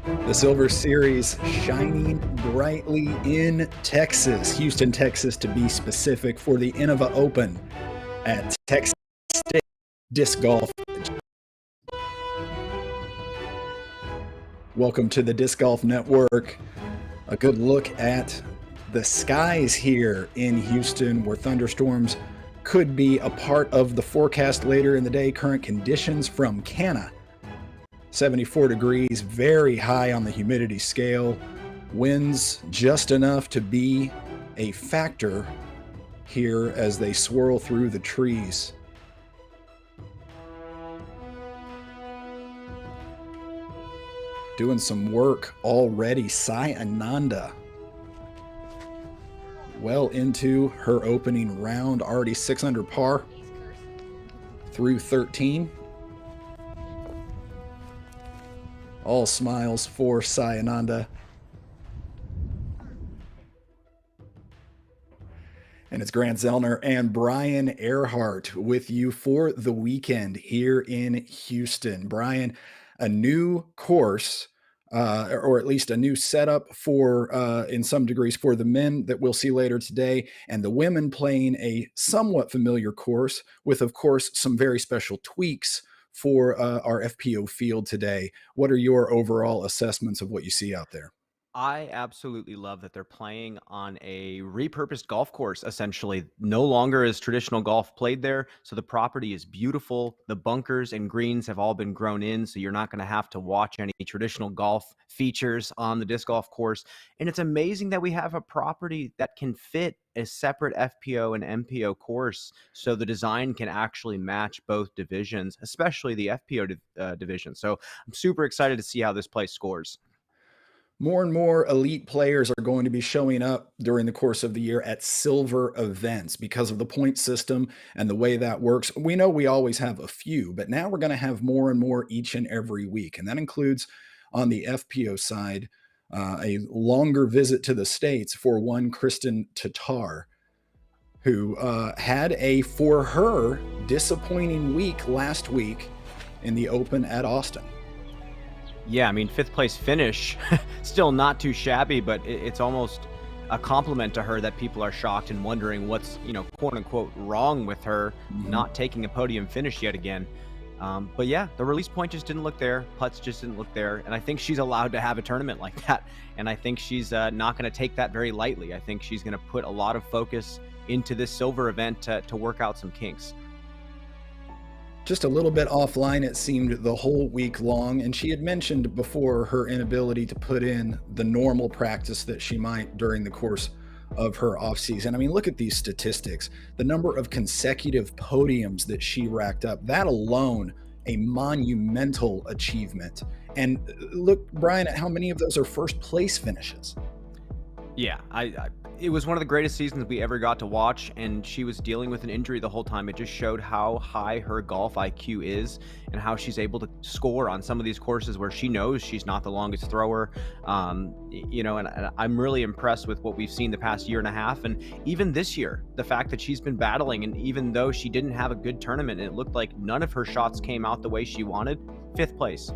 The Silver Series shining brightly in Texas, Houston, Texas, to be specific, for the Innova Open at Texas State Disc Golf. Welcome to the Disc Golf Network. A good look at the skies here in Houston, where thunderstorms could be a part of the forecast later in the day. Current conditions from Canna. 74 degrees, very high on the humidity scale. Winds just enough to be a factor here as they swirl through the trees. Doing some work already, Sai Ananda. Well into her opening round, already 6 under par through 13. All smiles for Sai Ananda. And it's Grant Zellner and Brian Earhart with you for the weekend here in Houston. Brian, a new course, or at least a new setup for, in some degrees, for the men that we'll see later today, and the women playing a somewhat familiar course with, of course, some very special tweaks for our FPO field today. What are your overall assessments of what you see out there? I absolutely love that they're playing on a repurposed golf course, essentially. No longer is traditional golf played there, so the property is beautiful. The bunkers and greens have all been grown in, so you're not going to have to watch any traditional golf features on the disc golf course. And it's amazing that we have a property that can fit a separate FPO and MPO course, so the design can actually match both divisions, especially the FPO division. So I'm super excited to see how this place scores. More and more elite players are going to be showing up during the course of the year at silver events because of the point system and the way that works. We know we always have a few, but now we're going to have more and more each and every week. And that includes, on the FPO side, a longer visit to the States for one Kristen Tatar, who had a, for her, disappointing week last week in the Open at Austin. Yeah, I mean, fifth place finish, still not too shabby, but it's almost a compliment to her that people are shocked and wondering what's, quote unquote, wrong with her not taking a podium finish yet again. But yeah, the release point just didn't look there. Putts just didn't look there. And I think she's allowed to have a tournament like that. And I think she's not going to take that very lightly. I think she's going to put a lot of focus into this silver event to work out some kinks. Just a little bit offline, it seemed, the whole week long. And she had mentioned before her inability to put in the normal practice that she might during the course of her offseason. I mean, look at these statistics. The number of consecutive podiums that she racked up, that alone, a monumental achievement. And look, Brian, at how many of those are first place finishes. Yeah, it was one of the greatest seasons we ever got to watch, and she was dealing with an injury the whole time. It just showed how high her golf IQ is and how she's able to score on some of these courses where she knows she's not the longest thrower. And I'm really impressed with what we've seen the past year and a half, and even this year, the fact that she's been battling, and even though she didn't have a good tournament, and it looked like none of her shots came out the way she wanted, fifth place.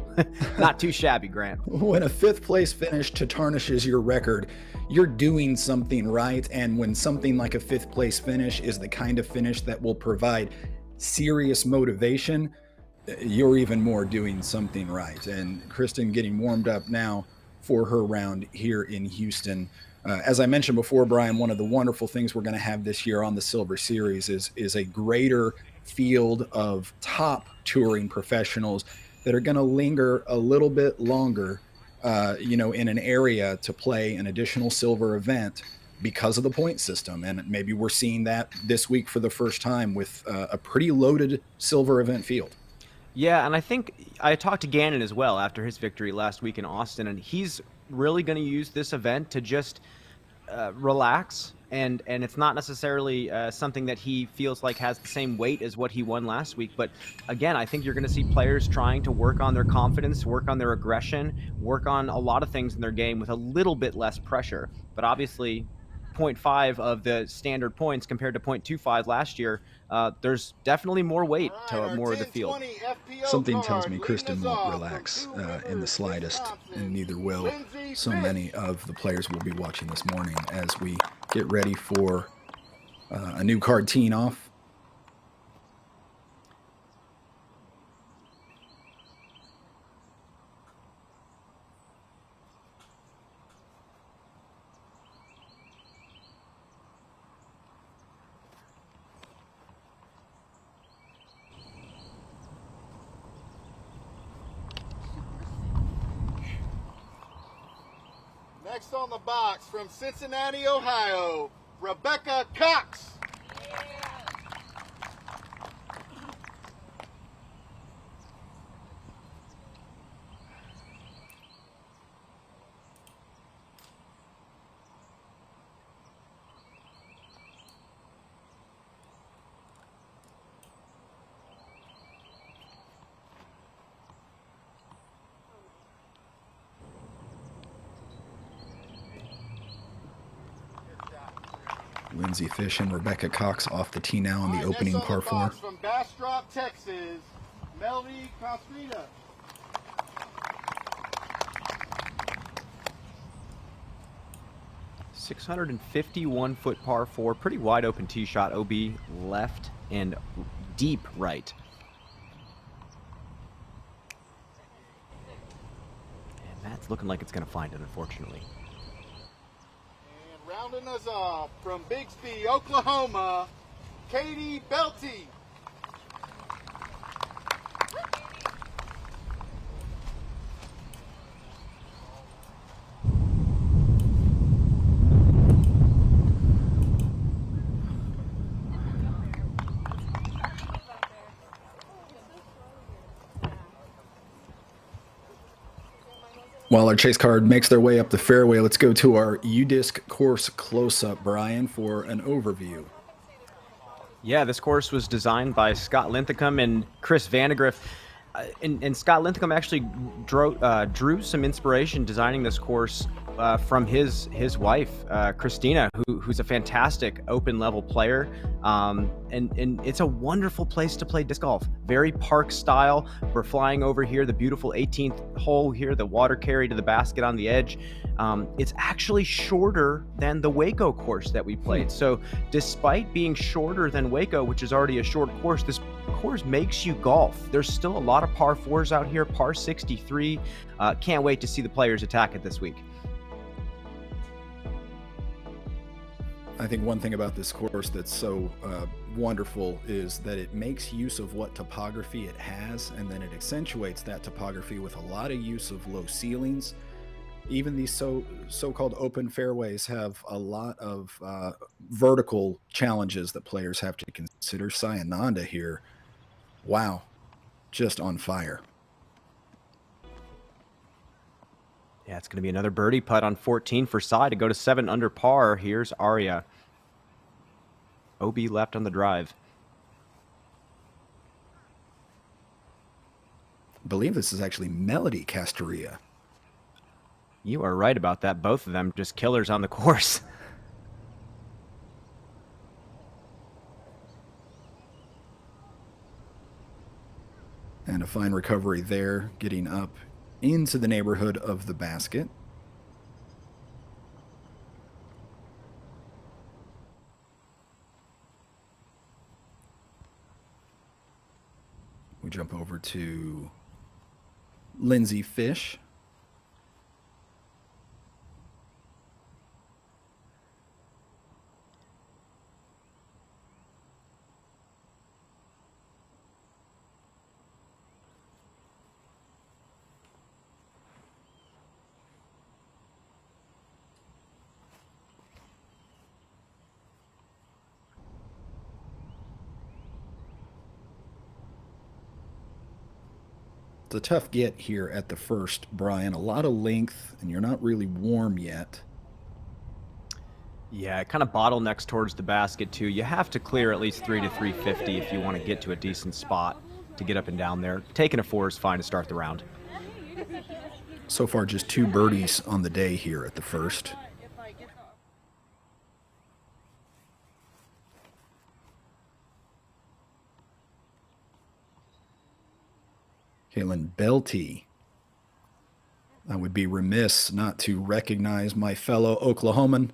Not too shabby, Grant. When a fifth place finish tarnishes your record, you're doing something right. And when something like a fifth place finish is the kind of finish that will provide serious motivation, you're even more doing something right. And Kristen getting warmed up now for her round here in Houston. As I mentioned before, Brian, one of the wonderful things we're going to have this year on the Silver Series is a greater field of top touring professionals that are going to linger a little bit longer, in an area to play an additional silver event because of the point system. And maybe we're seeing that this week for the first time with a pretty loaded silver event field. Yeah, and I think I talked to Gannon as well after his victory last week in Austin, and he's really going to use this event to just relax, and it's not necessarily something that he feels like has the same weight as what he won last week. But again, I think you're going to see players trying to work on their confidence, work on their aggression, work on a lot of things in their game with a little bit less pressure. But obviously, 0.5 of the standard points compared to 0.25 last year, there's definitely more weight to more of the field. Something tells me Kristen won't relax in the slightest, and neither will so many of the players we'll be watching this morning as we get ready for a new card teeing off. Next on the box from Cincinnati, Ohio, Rebecca Cox. Lindsay Fish and Rebecca Cox off the tee now on the opening par 4. From Bastrop, Texas, Melody Costrita. .651-foot par 4, pretty wide open tee shot, OB left and deep right. And that's looking like it's going to find it, unfortunately. Rounding us off from Bixby, Oklahoma, Katie Belty. While our chase card makes their way up the fairway, let's go to our UDisc course close-up, Brian, for an overview. Yeah, this course was designed by Scott Linthicum and Chris Vandegrift. And Scott Linthicum actually drew some inspiration designing this course from his wife, Christina, who's a fantastic open level player. And it's a wonderful place to play disc golf. Very park style. We're flying over here, the beautiful 18th hole here, the water carry to the basket on the edge. It's actually shorter than the Waco course that we played. So despite being shorter than Waco, which is already a short course, this course makes you golf. There's still a lot of par 4s out here, par 63. Can't wait to see the players attack it this week. I think one thing about this course that's so wonderful is that it makes use of what topography it has, and then it accentuates that topography with a lot of use of low ceilings. Even these so-called open fairways have a lot of vertical challenges that players have to consider. Sayananda here, wow, just on fire. Yeah, it's going to be another birdie putt on 14 for Sai to go to 7 under par. Here's Arya. OB left on the drive. I believe this is actually Melody Casteria. You are right about that. Both of them just killers on the course. And a fine recovery there, getting up into the neighborhood of the basket. We jump over to Lindsay Fish. It's a tough get here at the first, Brian. A lot of length, and you're not really warm yet. Yeah, it kind of bottlenecks towards the basket, too. You have to clear at least 3 to 350 if you want to get to a decent spot to get up and down there. Taking a 4 is fine to start the round. So far, just 2 birdies on the day here at the first. Kaylin Belty. I would be remiss not to recognize my fellow Oklahoman.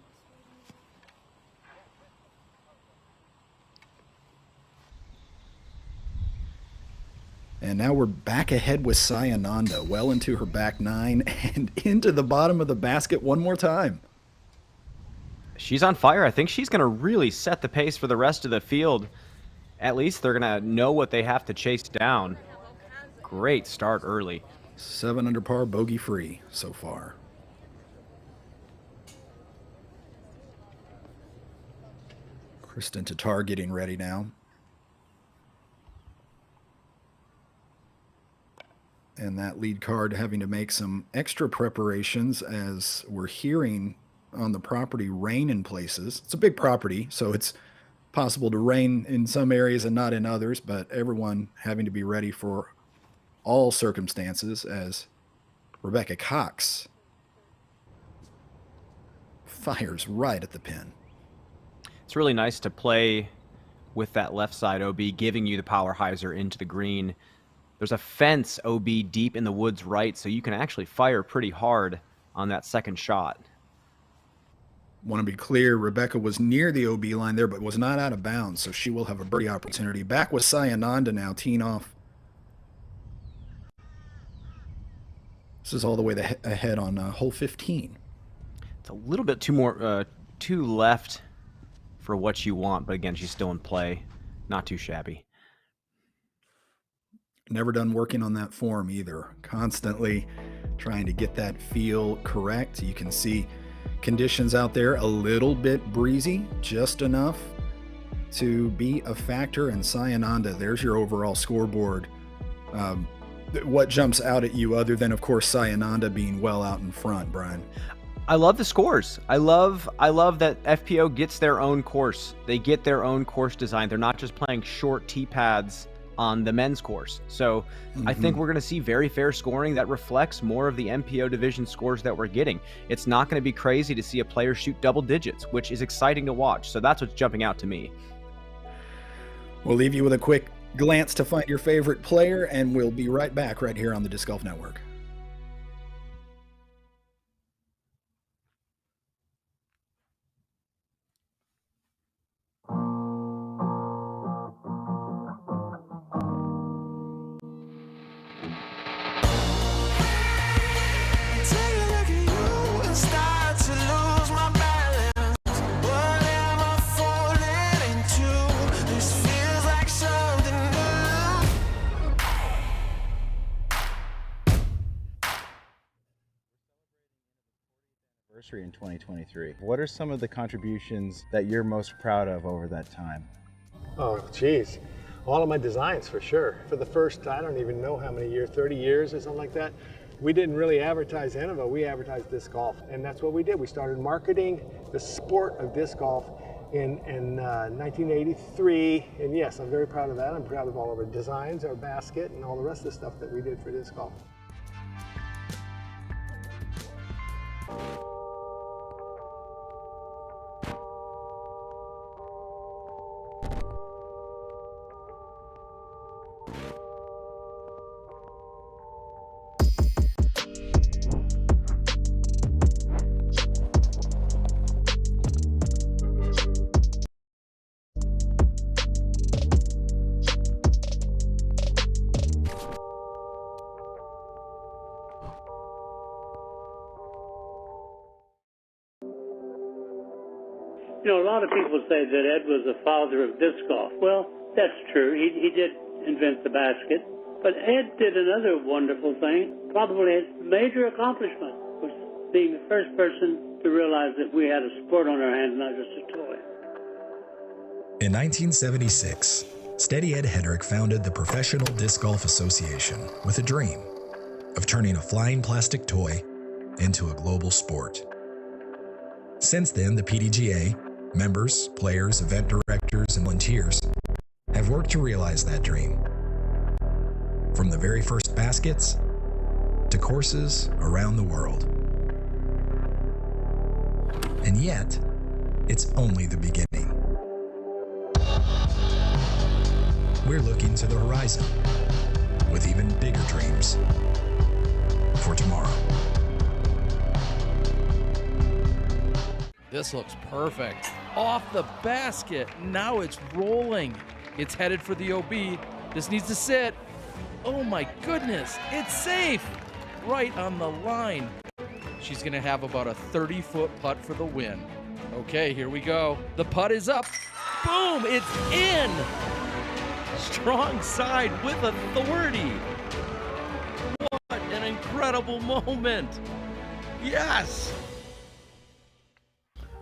And now we're back ahead with Sayananda, well into her back nine and into the bottom of the basket one more time. She's on fire. I think she's going to really set the pace for the rest of the field. At least they're going to know what they have to chase down. Great start early. 7 under par, bogey free so far. Kristen Tatar getting ready now. And that lead card having to make some extra preparations, as we're hearing on the property rain in places. It's a big property, so it's possible to rain in some areas and not in others, but everyone having to be ready for all circumstances, as Rebecca Cox fires right at the pin. It's really nice to play with that left side OB, giving you the power hyzer into the green. There's a fence OB deep in the woods right, so you can actually fire pretty hard on that second shot. Want to be clear, Rebecca was near the OB line there, but was not out of bounds, so she will have a birdie opportunity. Back with Sayananda now, teeing off. This is all the way ahead on hole 15. It's a little bit too left for what you want, but again, she's still in play. Not too shabby. Never done working on that form either. Constantly trying to get that feel correct. You can see conditions out there a little bit breezy, just enough to be a factor. And Sayananda, there's your overall scoreboard. What jumps out at you other than, of course, Sayananda being well out in front, Brian? I love the scores. I love that FPO gets their own course. They get their own course design. They're not just playing short tee pads on the men's course. So I think we're going to see very fair scoring that reflects more of the MPO division scores that we're getting. It's not going to be crazy to see a player shoot double digits, which is exciting to watch. So that's what's jumping out to me. We'll leave you with a quick glance to find your favorite player, and we'll be right back right here on the Disc Golf Network. In 2023. What are some of the contributions that you're most proud of over that time? Oh, geez. All of my designs, for sure. For the first, I don't even know how many years, 30 years or something like that, we didn't really advertise Innova, we advertised disc golf. And that's what we did. We started marketing the sport of disc golf in 1983. And yes, I'm very proud of that. I'm proud of all of our designs, our basket, and all the rest of the stuff that we did for disc golf. You know, a lot of people say that Ed was the father of disc golf. Well, that's true. He did invent the basket. But Ed did another wonderful thing, probably his major accomplishment, was being the first person to realize that we had a sport on our hands, not just a toy. In 1976, Steady Ed Hedrick founded the Professional Disc Golf Association with a dream of turning a flying plastic toy into a global sport. Since then, the PDGA, members, players, event directors, and volunteers have worked to realize that dream. From the very first baskets to courses around the world. And yet, it's only the beginning. We're looking to the horizon, with even bigger dreams for tomorrow. This looks perfect. Off the basket. Now it's rolling. It's headed for the OB. This needs to sit. Oh my goodness. It's safe. Right on the line. She's going to have about a 30-foot putt for the win. Okay, here we go. The putt is up. Boom, it's in. Strong side with authority. What an incredible moment. Yes.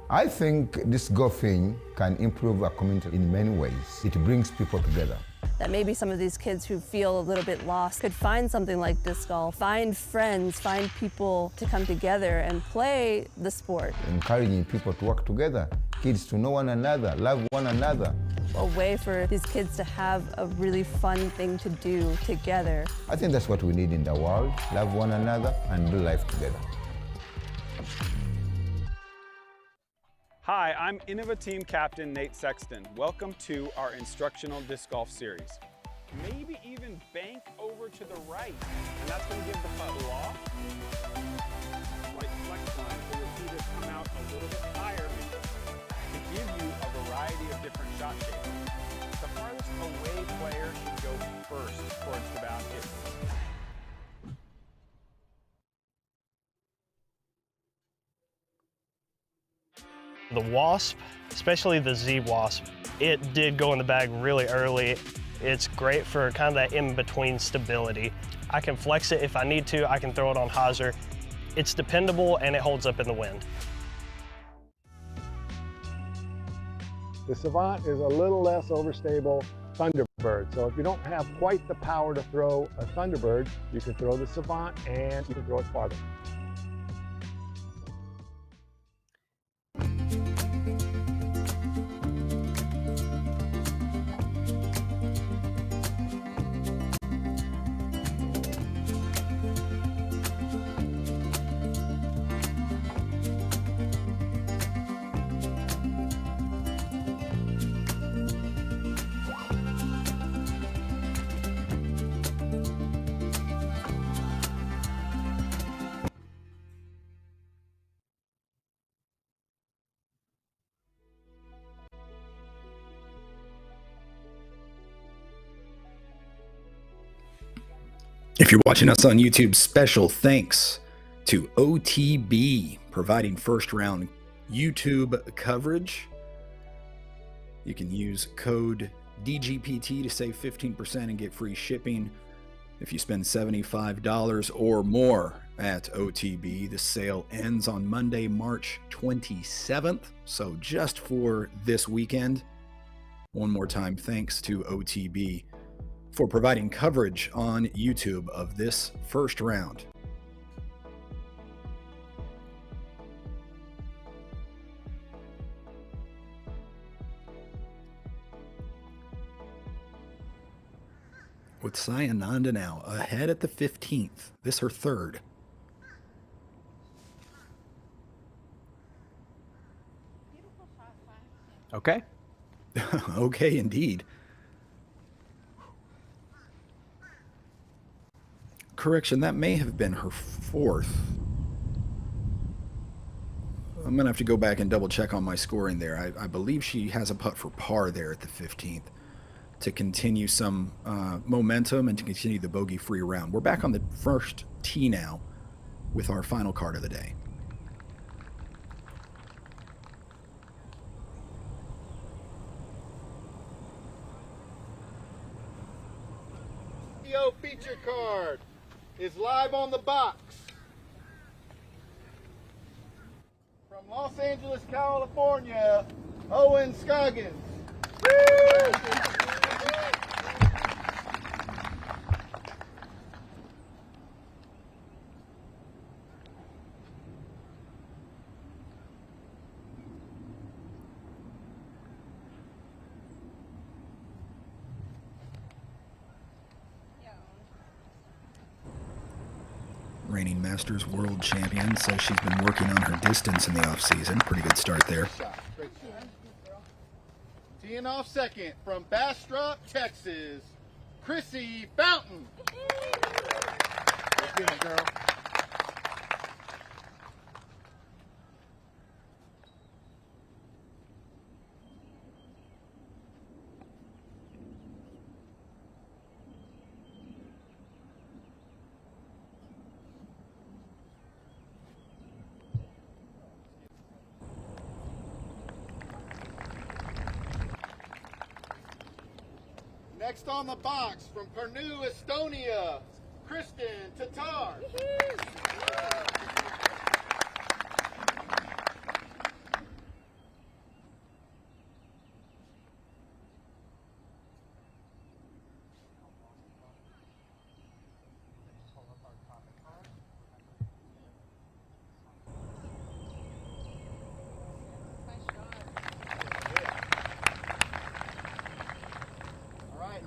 I think this golfing can improve our community in many ways. It brings people together. That maybe some of these kids who feel a little bit lost could find something like disc golf, find friends, find people to come together and play the sport. Encouraging people to work together, kids to know one another, love one another. A way for these kids to have a really fun thing to do together. I think that's what we need in the world, love one another and do life together. Hi, I'm Innova Team Captain Nate Sexton. Welcome to our Instructional Disc Golf Series. Maybe even bank over to the right, and that's going to give the putt loft. Slight flex line, so you'll see this come out a little bit higher to give you a variety of different shot shapes. The farthest away player should go first towards the basket. The Wasp, especially the Z Wasp, it did go in the bag really early. It's great for kind of that in-between stability. I can flex it if I need to, I can throw it on hyzer. It's dependable and it holds up in the wind. The Savant is a little less overstable Thunderbird. So if you don't have quite the power to throw a Thunderbird, you can throw the Savant and you can throw it farther. If you're watching us on YouTube, special thanks to OTB providing first round YouTube coverage. You can use code DGPT to save 15% and get free shipping if you spend $75 or more at OTB. The sale ends on Monday, March 27th. So just for this weekend, one more time, thanks to OTB for providing coverage on YouTube of this first round. With Sayananda now ahead at the 15th. This her third. Okay. Okay, indeed. Correction, that may have been her fourth. I'm going to have to go back and double check on my scoring there. I believe she has a putt for par there at the 15th to continue some momentum and to continue the bogey-free round. We're back on the first tee now with our final card of the day. FPO feature card is live on the box. From Los Angeles, California, Owen Scoggins. Woo! Reigning Masters World Champion says she's been working on her distance in the off-season. Pretty good start there. Great shot. Teeing off second from Bastrop, Texas, Chrissy Fountain. Good feeling, girl. Next on the box from Pärnu, Estonia, Kristen Tatar.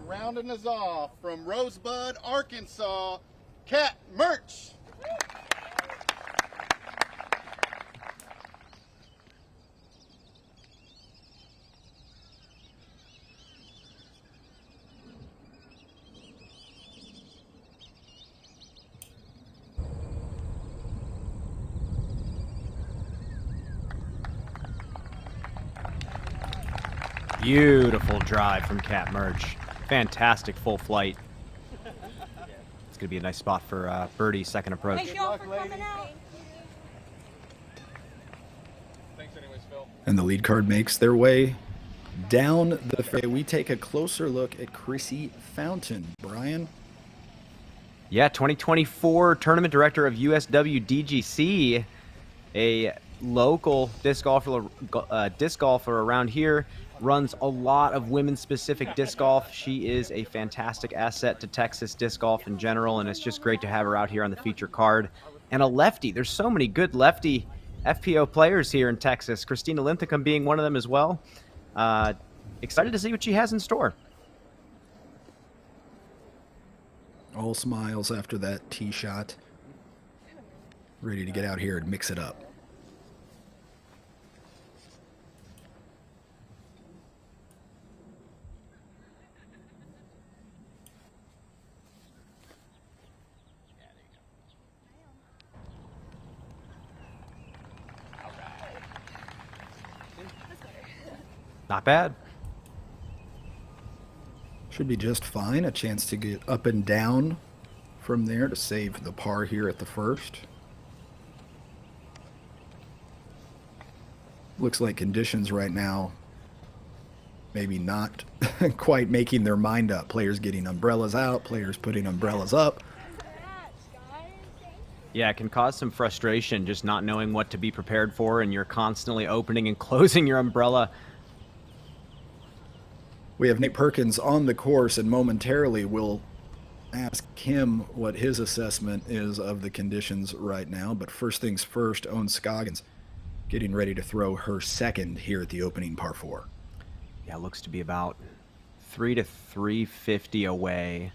Rounding us off from Rosebud, Arkansas, Kat Merch. Beautiful drive from Kat Merch. Fantastic full flight. It's going to be a nice spot for birdie's second approach. Thanks y'all for coming out. Thanks anyways, Phil. And the lead card makes their way down the fairway. We take a closer look at Chrissy Fountain. Brian? Yeah, 2024 Tournament Director of USW DGC, a local disc golfer around here. Runs a lot of women-specific disc golf. She is a fantastic asset to Texas disc golf in general, and it's just great to have her out here on the feature card. And a lefty. There's so many good lefty FPO players here in Texas. Christina Linthicum being one of them as well. Excited to see what she has in store. All smiles after that tee shot. Ready to get out here and mix it up. Not bad. Should be just fine. A chance to get up and down from there to save the par here at the first. Looks like conditions right now maybe not quite making their mind up. Players getting umbrellas out, players putting umbrellas up. Yeah, it can cause some frustration just not knowing what to be prepared for, and you're constantly opening and closing your umbrella. We have Nate Perkins on the course, and momentarily we'll ask him what his assessment is of the conditions right now. But first things first, Owen Scoggins getting ready to throw her second here at the opening par 4. Yeah, it looks to be about 3 to 350 away.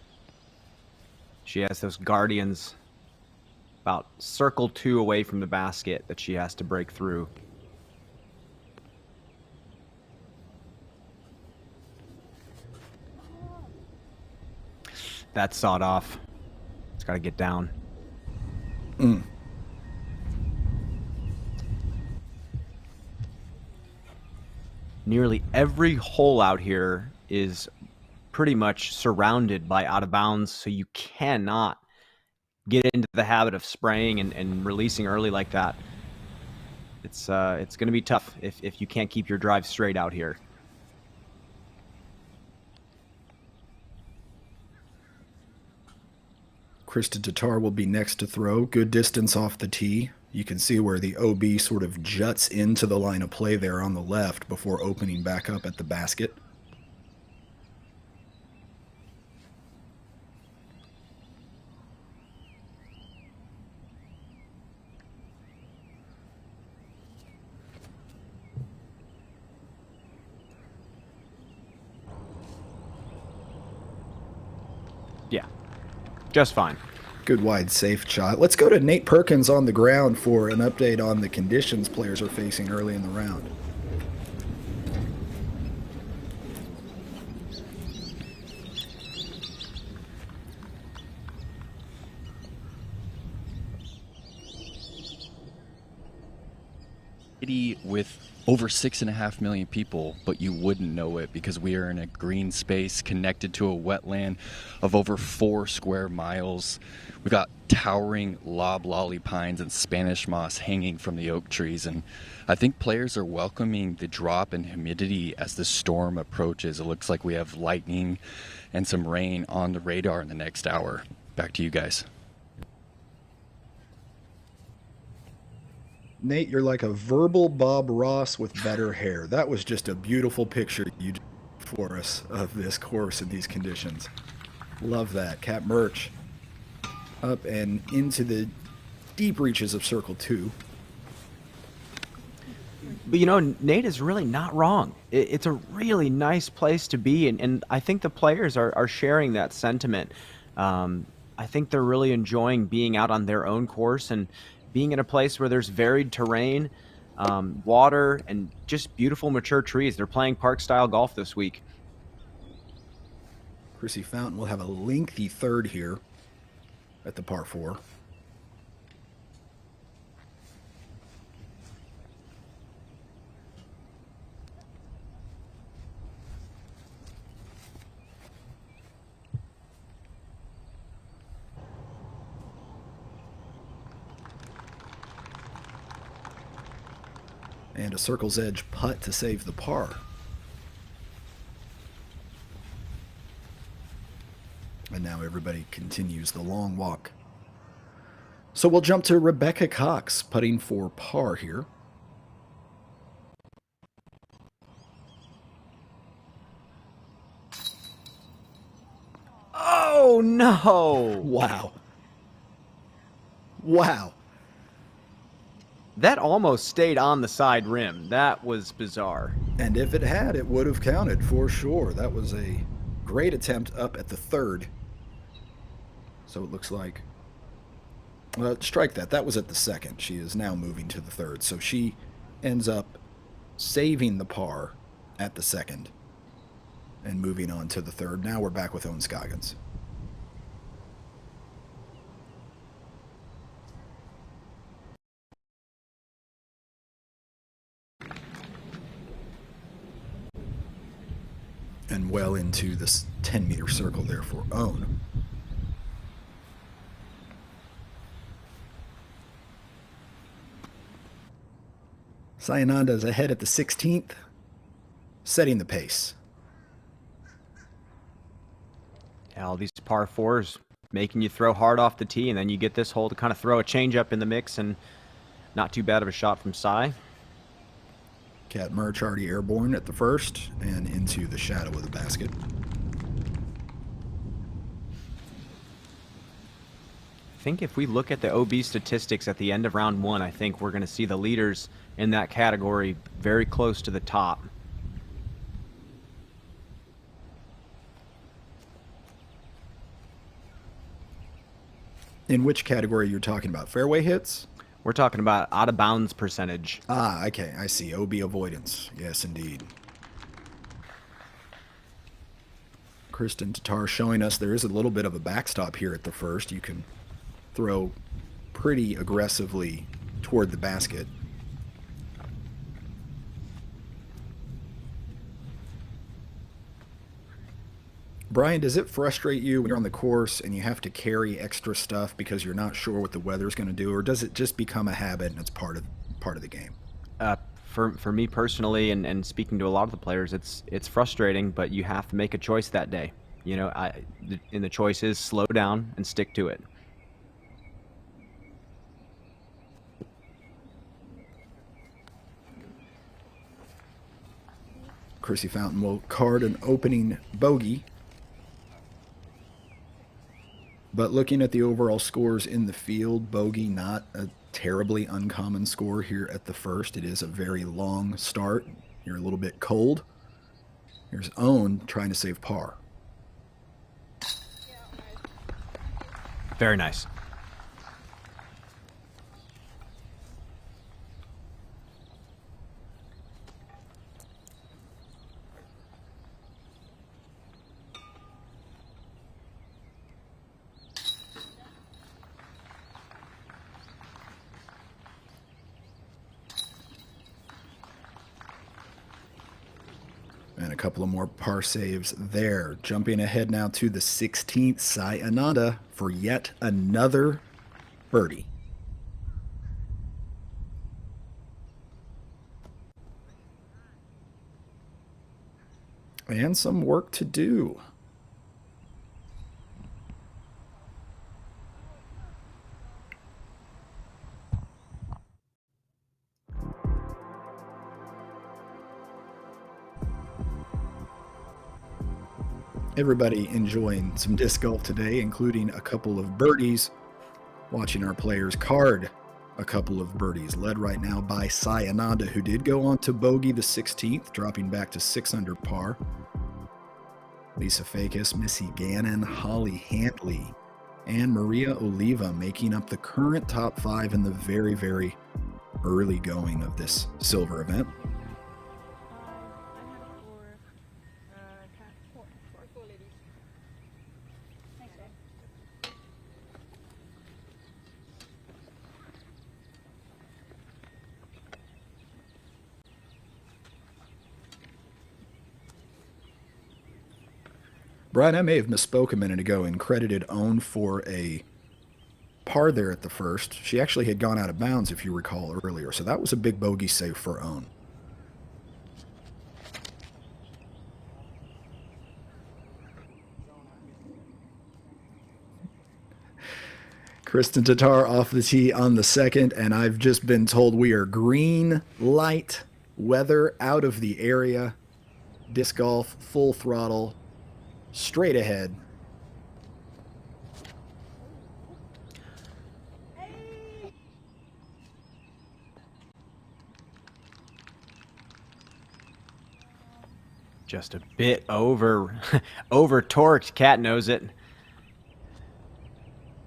She has those Guardians about circle 2 away from the basket that she has to break through. That's sawed off. It's got to get down. Nearly every hole out here is pretty much surrounded by out of bounds, so you cannot get into the habit of spraying and releasing early like that. It's going to be tough if you can't keep your drive straight out here. Krista Tatar will be next to throw. Good distance off the tee. You can see where the OB sort of juts into the line of play there on the left before opening back up at the basket. Yeah, just fine. Good wide safe shot. Let's go to Nate Perkins on the ground for an update on the conditions players are facing early in the round. city with over 6.5 million people, but you wouldn't know it because we are in a green space connected to a wetland of over 4 square miles. We've got towering loblolly pines and Spanish moss hanging from the oak trees, and I think players are welcoming the drop in humidity as the storm approaches. It looks like we have lightning and some rain on the radar in the next hour. Back to you guys. Nate, you're like a verbal Bob Ross with better hair. That was just a beautiful picture you did for us of this course in these conditions. Love that. Cap Merch up and into the deep reaches of Circle 2. But you know, Nate is really not wrong. It's a really nice place to be, and I think the players are sharing that sentiment. I think they're really enjoying being out on their own course and being in a place where there's varied terrain, water, and just beautiful mature trees. They're playing park-style golf this week. Chrissy Fountain will have a lengthy third here at the par 4. And a circle's edge putt to save the par. And now everybody continues the long walk. So we'll jump to Rebecca Cox putting for par here. Oh no! Wow. Wow. That almost stayed on the side rim. That was bizarre. And if it had, it would have counted for sure. That was a great attempt up at the third. So it looks like, well, strike that. That was at the second. She is now moving to the third. So she ends up saving the par at the second and moving on to the third. Now we're back with Owen Scoggins. And well into this 10-meter circle there for Owen. Sayananda is ahead at the 16th, setting the pace. Yeah, all these par 4s making you throw hard off the tee, and then you get this hole to kind of throw a change up in the mix, and not too bad of a shot from Sai. Cat Merch already airborne at the first and into the shadow of the basket. I think if we look at the OB statistics at the end of round 1, I think we're going to see the leaders in that category very close to the top. In which category you're talking about? Fairway hits? We're talking about out of bounds percentage. Ah, okay, I see. OB avoidance. Yes, indeed. Kristen Tatar showing us there is a little bit of a backstop here at the first. You can throw pretty aggressively toward the basket. Brian, does it frustrate you when you're on the course and you have to carry extra stuff because you're not sure what the weather's going to do, or does it just become a habit and it's part of the game? For me personally, and speaking to a lot of the players, it's frustrating, but you have to make a choice that day. You know, and the choice is slow down and stick to it. Chrissy Fountain will card an opening bogey. But looking at the overall scores in the field, bogey not a terribly uncommon score here at the first. It is a very long start. You're a little bit cold. Here's Owen trying to save par. Very nice. couple of more par saves there. Jumping ahead now to the 16th, Sai Ananda for yet another birdie. And some work to do. Everybody enjoying some disc golf today, including a couple of birdies. Watching our players card a couple of birdies, led right now by Sai Ananda, who did go on to bogey the 16th, dropping back to 6 under par. Lisa Fakis, Missy Gannon, Holly Hantley, and Maria Oliva making up the current top 5 in the very, very early going of this silver event. Brian, I may have misspoke a minute ago and credited Own for a par there at the first. She actually had gone out of bounds, if you recall, earlier. So that was a big bogey save for Own. Kristen Tatar off the tee on the second, and I've just been told we are green light weather out of the area. Disc golf, full throttle. Straight ahead. Just a bit over torqued. Cat knows it.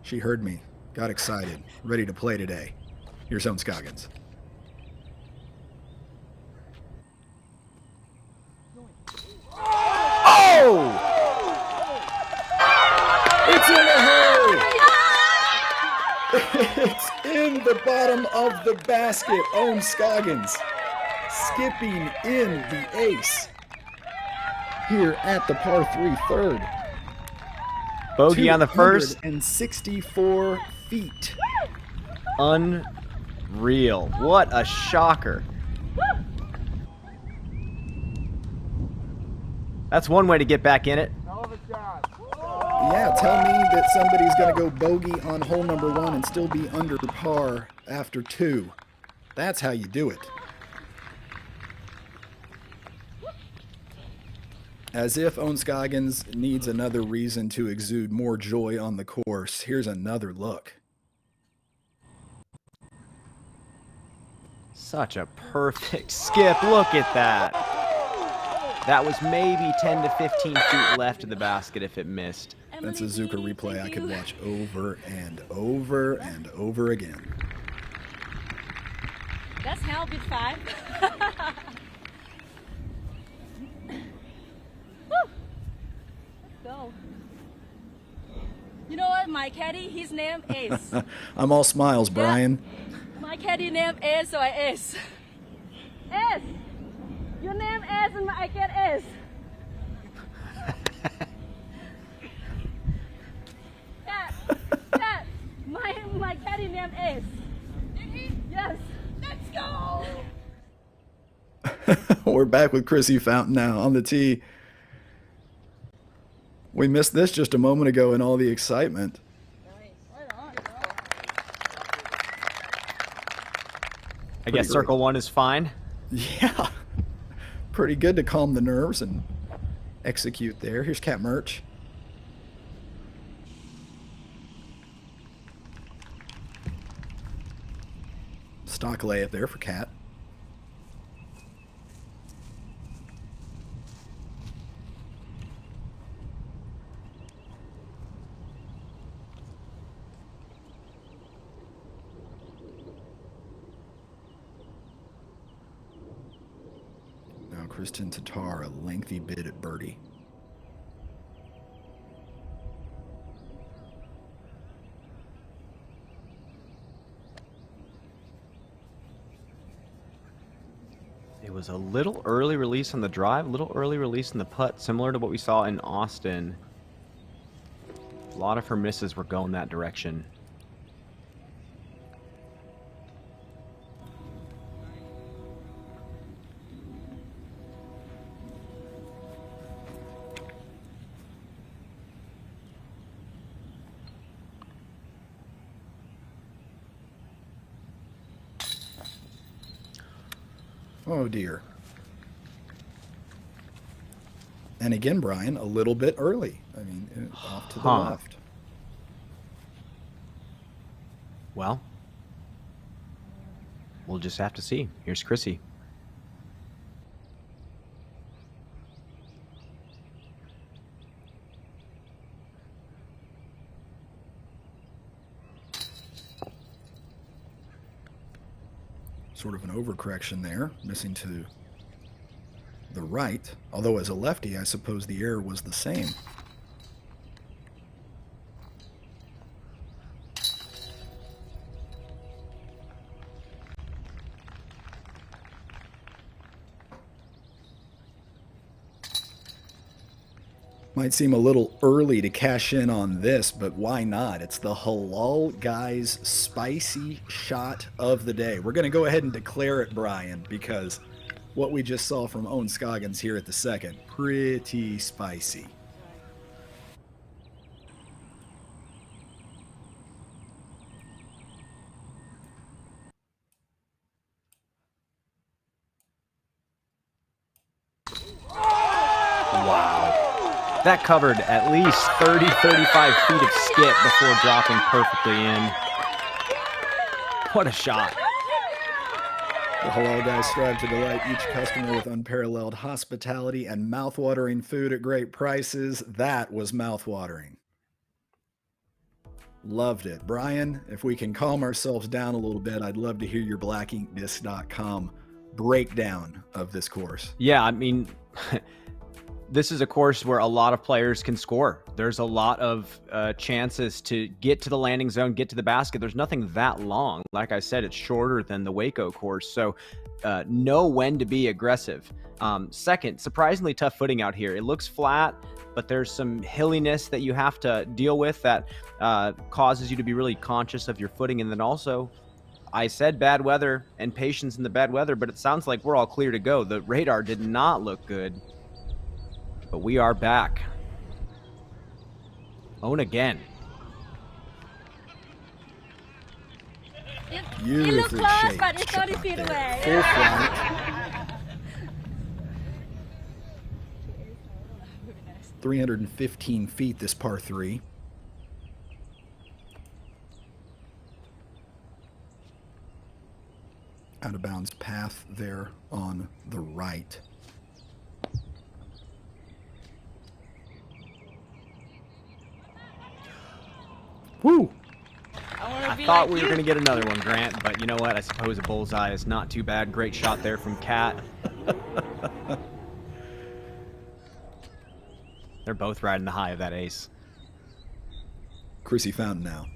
She heard me, got excited, ready to play today. Here's Owen Scoggins. Oh! It's in the hole! It's in the bottom of the basket. Owen Scoggins skipping in the ace here at the par 3 third. Bogey on the first. 264 feet. Unreal. What a shocker. That's one way to get back in it. Yeah, tell me that somebody's going to go bogey on hole number 1 and still be under par after 2. That's how you do it. As if Owen Scoggins needs another reason to exude more joy on the course, here's another look. Such a perfect skip. Look at that. That was maybe 10 to 15 feet left of the basket if it missed. That's a Zuka replay I could watch over and over and over again. That's how bit 5. Go. You know what? My caddy, his name is. I'm all smiles, Brian. Yeah. My caddy name is, so I is. S. Your name is, and I get S. Cat. My caddy name is. Did he? Yes. Let's go. We're back with Chrissy Fountain now on the tee. We missed this just a moment ago in all the excitement. I guess circle 1 is fine. Yeah. Pretty good to calm the nerves and execute there. Here's Cat Merch. Stock layup there for Cat. Kristen Tatar, a lengthy bid at birdie. It was a little early release on the drive, a little early release in the putt, similar to what we saw in Austin. A lot of her misses were going that direction. Oh dear. And again, Brian, a little bit early. I mean, off to the left. Well, we'll just have to see. Here's Chrissy. Sort of an overcorrection there, missing to the right. Although as a lefty, I suppose the error was the same. Might seem a little early to cash in on this, but why not? It's the Halal Guys spicy shot of the day. We're going to go ahead and declare it, Brian, because what we just saw from Owen Scoggins here at the second, pretty spicy. That covered at least 30, 35 feet of skip before dropping perfectly in. What a shot. The Halal Guys strive to delight each customer with unparalleled hospitality and mouth-watering food at great prices. That was mouth-watering. Loved it. Brian, if we can calm ourselves down a little bit, I'd love to hear your blackinkdisc.com breakdown of this course. Yeah, I mean... This is a course where a lot of players can score. There's a lot of chances to get to the landing zone, get to the basket. There's nothing that long. Like I said, it's shorter than the Waco course. So know when to be aggressive. Second, surprisingly tough footing out here. It looks flat, but there's some hilliness that you have to deal with that causes you to be really conscious of your footing. And then also, I said bad weather and patience in the bad weather, but it sounds like we're all clear to go. The radar did not look good. But we are back. Own again. It looks close, but it's 30 feet away. Full flight. 315 feet this par 3. Out of bounds path there on the right. Woo! I thought we were going to get another one, Grant, but you know what? I suppose a bullseye is not too bad. Great shot there from Kat. They're both riding the high of that ace. Chrissy Fountain now.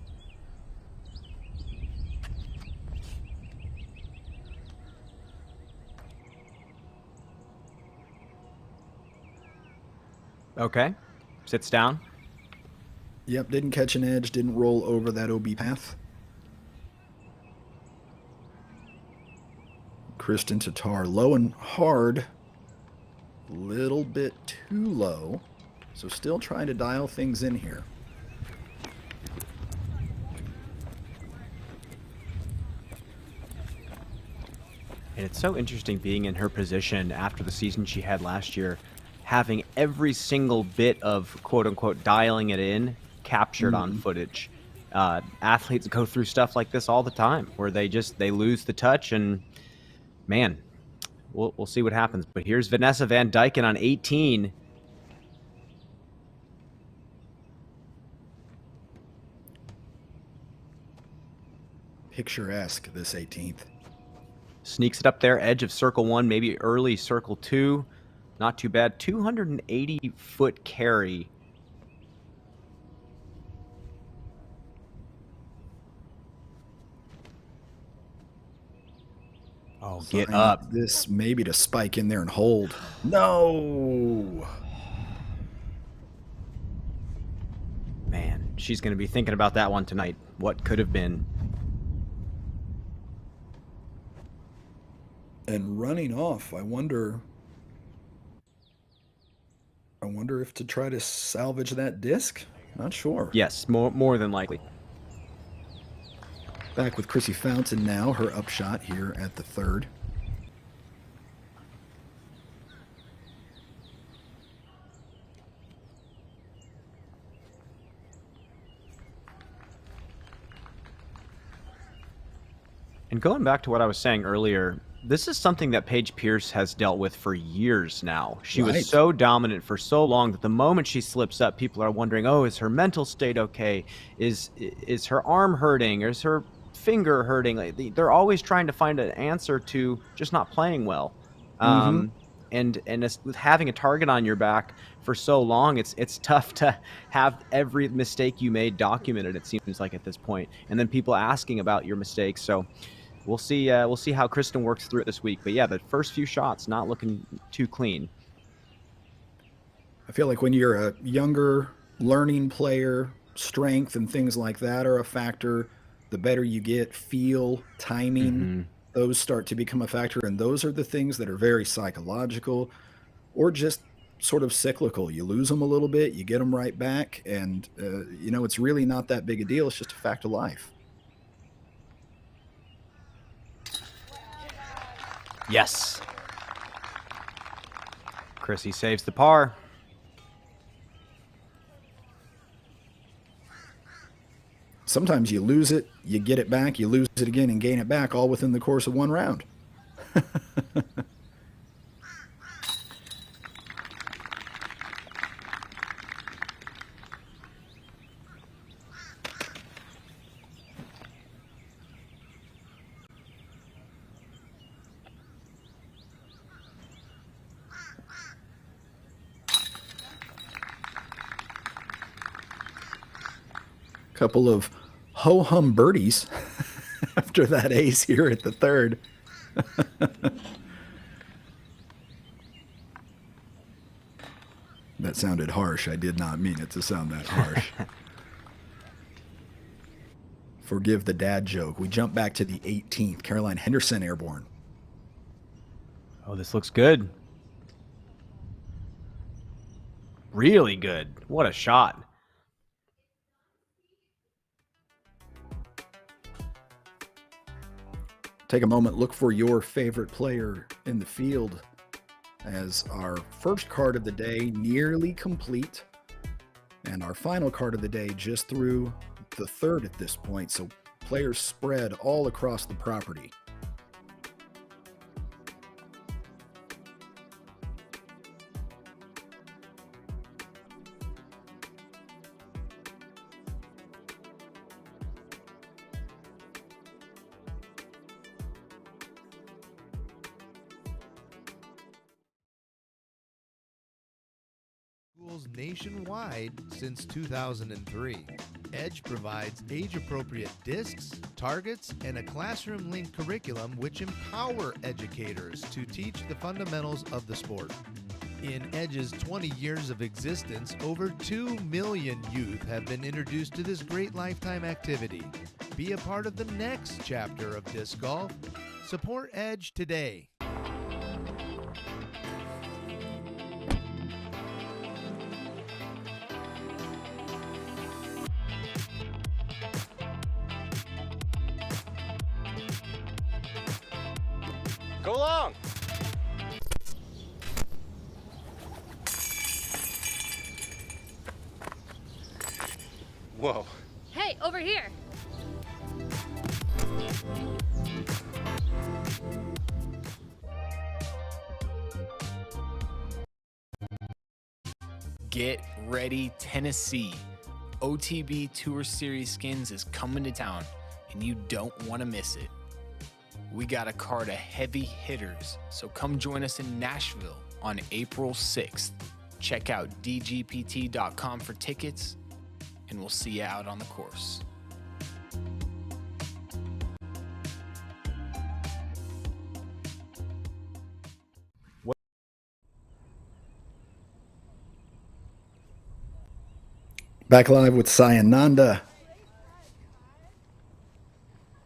Okay. Sits down. Yep, didn't catch an edge, didn't roll over that OB path. Kristen Tatar low and hard. Little bit too low. So still trying to dial things in here. And it's so interesting being in her position after the season she had last year, having every single bit of quote-unquote dialing it in captured on footage. Athletes go through stuff like this all the time where they lose the touch, and man, we'll see what happens. But here's Vanessa Van Dyken on 18. Picturesque, this 18th. Sneaks it up there, edge of circle 1, maybe early circle 2. Not too bad. 280-foot carry. Oh, Sign get up. this maybe to spike in there and hold. No. Man, she's going to be thinking about that one tonight. What could have been. And running off, I wonder if to try to salvage that disc. Not sure. Yes, more than likely. Back with Chrissy Fountain now, her upshot here at the third. And going back to what I was saying earlier, this is something that Paige Pierce has dealt with for years now. She Right. was so dominant for so long that the moment she slips up, people are wondering, oh, is her mental state okay? Is her arm hurting? Is her finger hurting? Like, they're always trying to find an answer to just not playing well. And with having a target on your back for so long, it's tough to have every mistake you made documented, it seems like, at this point. And then people asking about your mistakes. So we'll see how Kristen works through it this week. But yeah, the first few shots not looking too clean. I feel like when you're a younger learning player, strength and things like that are a factor. The better you get, feel, timing, those start to become a factor. And those are the things that are very psychological or just sort of cyclical. You lose them a little bit, you get them right back. And, it's really not that big a deal. It's just a fact of life. Yes. Chrissy saves the par. Sometimes you lose it, you get it back, you lose it again and gain it back all within the course of one round. Couple of ho-hum birdies after that ace here at the third. That sounded harsh. I did not mean it to sound that harsh. Forgive the dad joke. We jump back to the 18th. Caroline Henderson airborne. Oh, this looks good. Really good. What a shot. Take a moment, look for your favorite player in the field as our first card of the day nearly complete and our final card of the day just through the third at this point. So players spread all across the property. Schools nationwide since 2003. Edge provides age-appropriate discs, targets, and a classroom-linked curriculum which empower educators to teach the fundamentals of the sport. In Edge's 20 years of existence, over 2 million youth have been introduced to this great lifetime activity. Be a part of the next chapter of disc golf. Support Edge today. Go long. Whoa. Hey, over here. Get ready, Tennessee. OTB Tour Series Skins is coming to town, and you don't want to miss it. We got a card of heavy hitters, so come join us in Nashville on April 6th. Check out dgpt.com for tickets, and we'll see you out on the course. Back live with Sayananda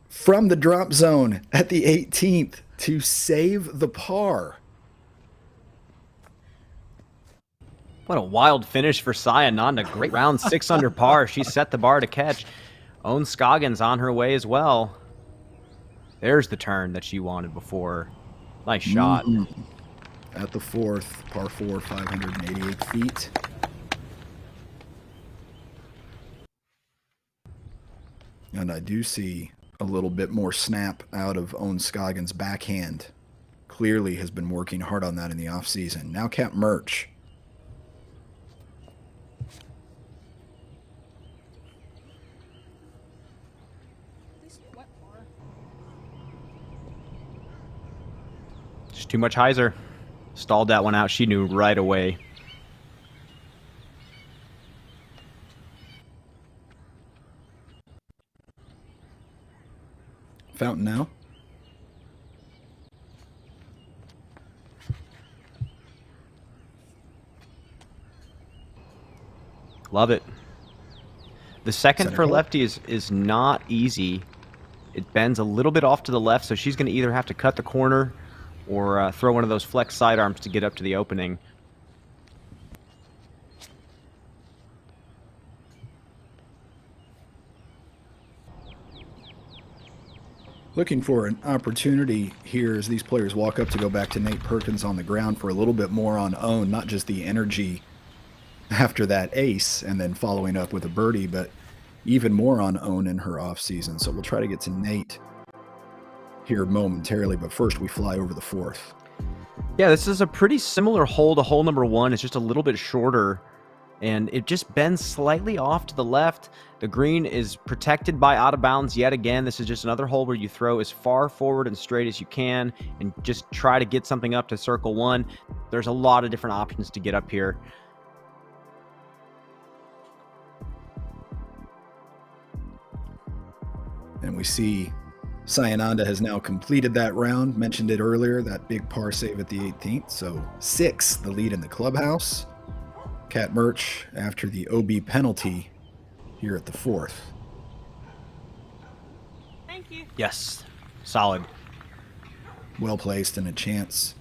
from the drop zone at the 18th to save the par. What a wild finish for Sayananda. Great round, 6 under par. She set the bar to catch. Owen Scoggins on her way as well. There's the turn that she wanted before. Nice shot. At the 4th, par 4, 588 feet. And I do see a little bit more snap out of Owen Scoggins' backhand. Clearly has been working hard on that in the offseason. Now Kat Murch. Just too much hyzer. Stalled that one out. She knew right away. Fountain now. Love it. The second Center for court. lefty is not easy. It bends a little bit off to the left, so she's going to either have to cut the corner or throw one of those flex sidearms to get up to the opening. Looking for an opportunity here as these players walk up to go back to Nate Perkins on the ground for a little bit more on Owen, not just the energy after that ace and then following up with a birdie, but even more on Owen in her off season. So we'll try to get to Nate here momentarily, but first we fly over the 4th. Yeah, this is a pretty similar hole to hole number 1. It's just a little bit shorter, and it just bends slightly off to the left. The green is protected by out of bounds yet again. This is just another hole where you throw as far forward and straight as you can and just try to get something up to circle 1. There's a lot of different options to get up here. And we see Sayananda has now completed that round. Mentioned it earlier, that big par save at the 18th. So 6, the lead in the clubhouse. Kat Murch after the OB penalty here at the 4th. Thank you. Yes, solid. Well placed and a chance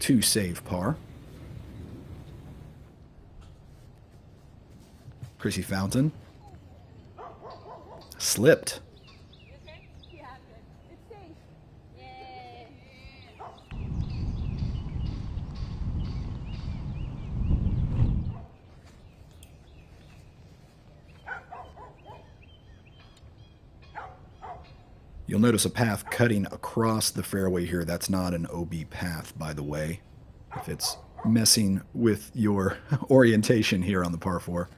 to save par. Chrissy Fountain slipped. You'll notice a path cutting across the fairway here. That's not an OB path, by the way, if it's messing with your orientation here on the par 4.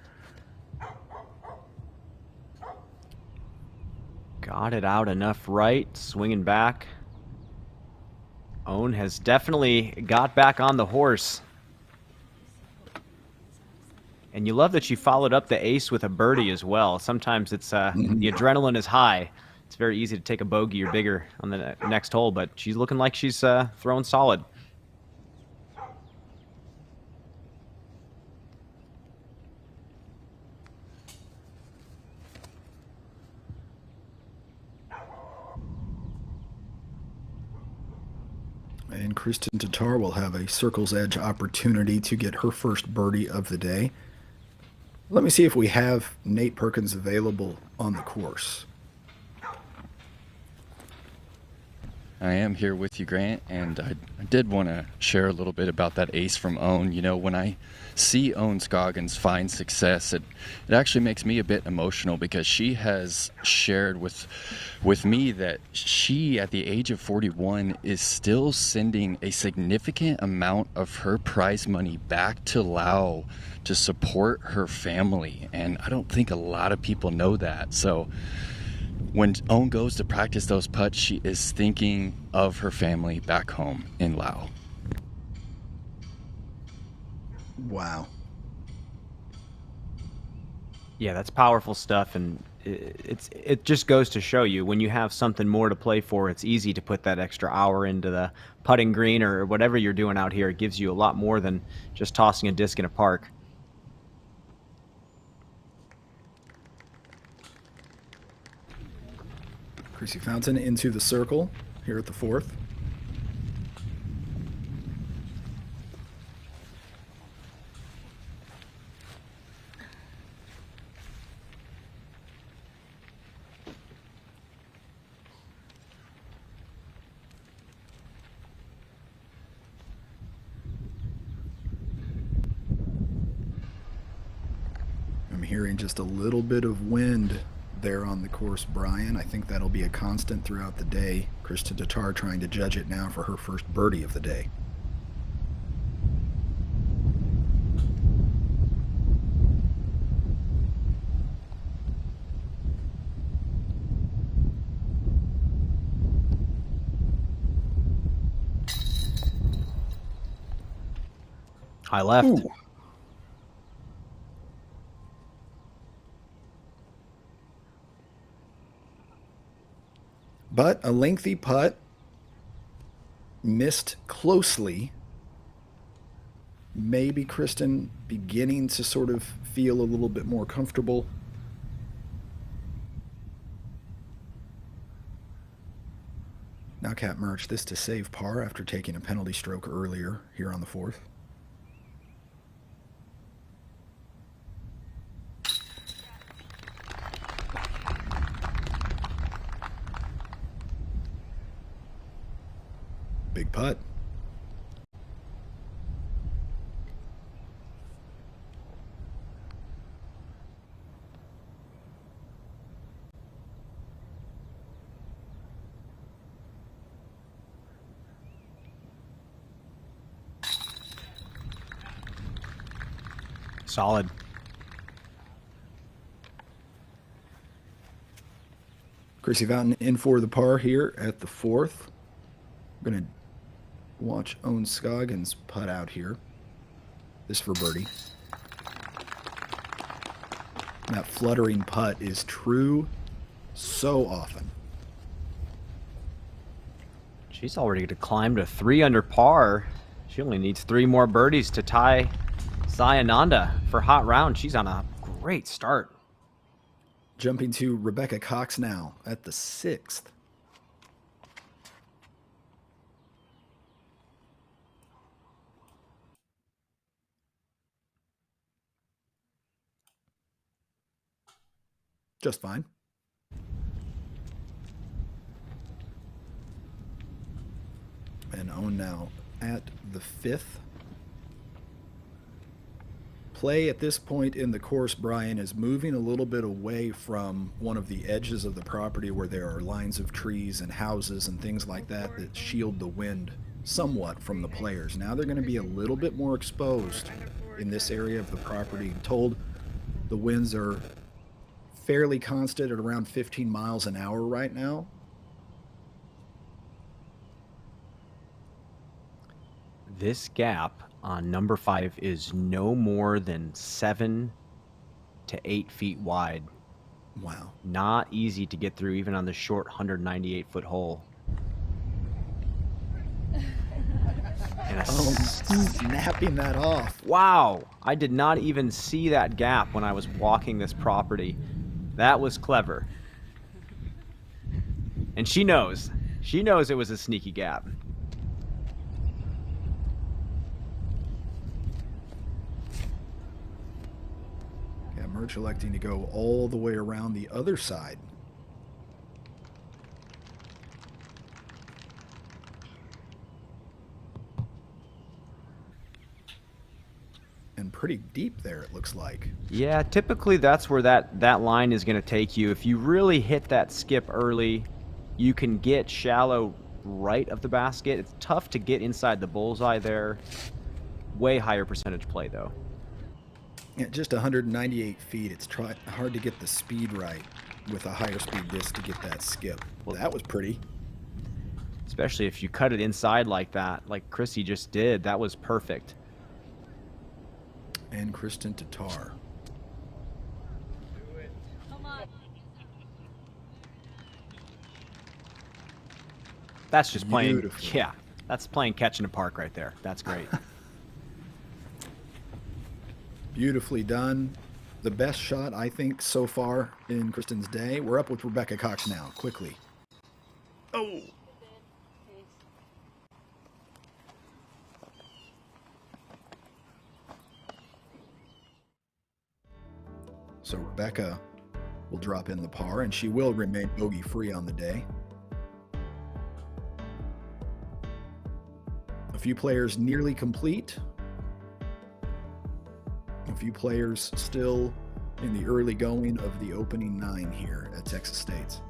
Got it out enough right, swinging back. Owen has definitely got back on the horse. And you love that she followed up the ace with a birdie as well. Sometimes it's the adrenaline is high. It's very easy to take a bogey or bigger on the next hole, but she's looking like she's throwing solid. And Kristen Tatar will have a circle's edge opportunity to get her first birdie of the day. Let me see if we have Nate Perkins available on the course. I am here with you, Grant, and I did want to share a little bit about that ace from Owen. You know, when I see Owen Scoggins find success, it actually makes me a bit emotional because she has shared with me that she, at the age of 41, is still sending a significant amount of her prize money back to Laos to support her family, and I don't think a lot of people know that. So when Owen goes to practice those putts, she is thinking of her family back home in Laos. Wow. Yeah, that's powerful stuff, and it just goes to show you when you have something more to play for, it's easy to put that extra hour into the putting green or whatever you're doing out here. It gives you a lot more than just tossing a disc in a park. Chrissy Fountain into the circle here at the 4th. I'm hearing just a little bit of wind there on the course, Brian. I think that'll be a constant throughout the day. Krista Tatar trying to judge it now for her first birdie of the day. High left. Ooh. But a lengthy putt, missed closely. Maybe Kristen beginning to sort of feel a little bit more comfortable. Now Cat Merch, this to save par after taking a penalty stroke earlier here on the 4th. Big putt. Solid. Chrissy Fountain in for the par here at the 4th. I'm going to watch Owen Scoggins putt out here. This for birdie. That fluttering putt is true so often. She's already to climb to 3 under par. She only needs 3 more birdies to tie Sayananda for hot round. She's on a great start. Jumping to Rebecca Cox now at the 6th. Just fine. And Owen now at the 5th. Play at this point in the course, Brian, is moving a little bit away from one of the edges of the property where there are lines of trees and houses and things like that that shield the wind somewhat from the players. Now they're going to be a little bit more exposed in this area of the property. I'm told the winds are fairly constant at around 15 miles an hour right now. This gap on number 5 is no more than 7 to 8 feet wide. Wow. Not easy to get through even on the short 198-foot hole. And snapping that off. Wow. I did not even see that gap when I was walking this property. That was clever. And she knows. She knows it was a sneaky gap. Yeah, Merch electing to go all the way around the other side. And pretty deep there, it looks like. Yeah, typically that's where that line is going to take you. If you really hit that skip early, you can get shallow right of the basket. It's tough to get inside the bullseye there. Way higher percentage play, though. Yeah, just 198 feet. It's hard to get the speed right with a higher speed disc to get that skip. Well, that was pretty. Especially if you cut it inside like that, like Chrissy just did. That was perfect. And Kristen Tatar. That's just playing. Beautiful. Yeah, that's playing catch in the park right there. That's great. Beautifully done. The best shot, I think, so far in Kristen's day. We're up with Rebecca Cox now, quickly. Oh. So Rebecca will drop in the par, and she will remain bogey-free on the day. A few players nearly complete. A few players still in the early going of the opening 9 here at Texas State.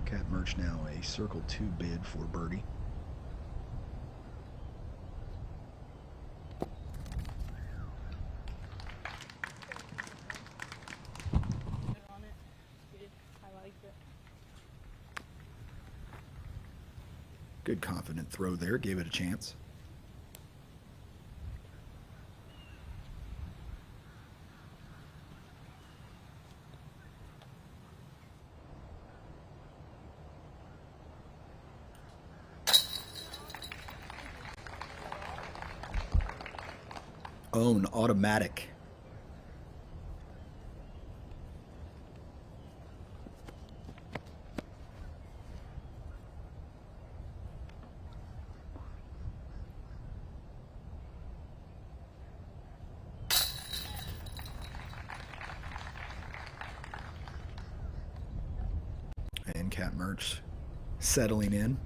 Cat Merch now a circle 2 bid for birdie. Good confident throw there, gave it a chance. Own automatic. And Cat Merch settling in.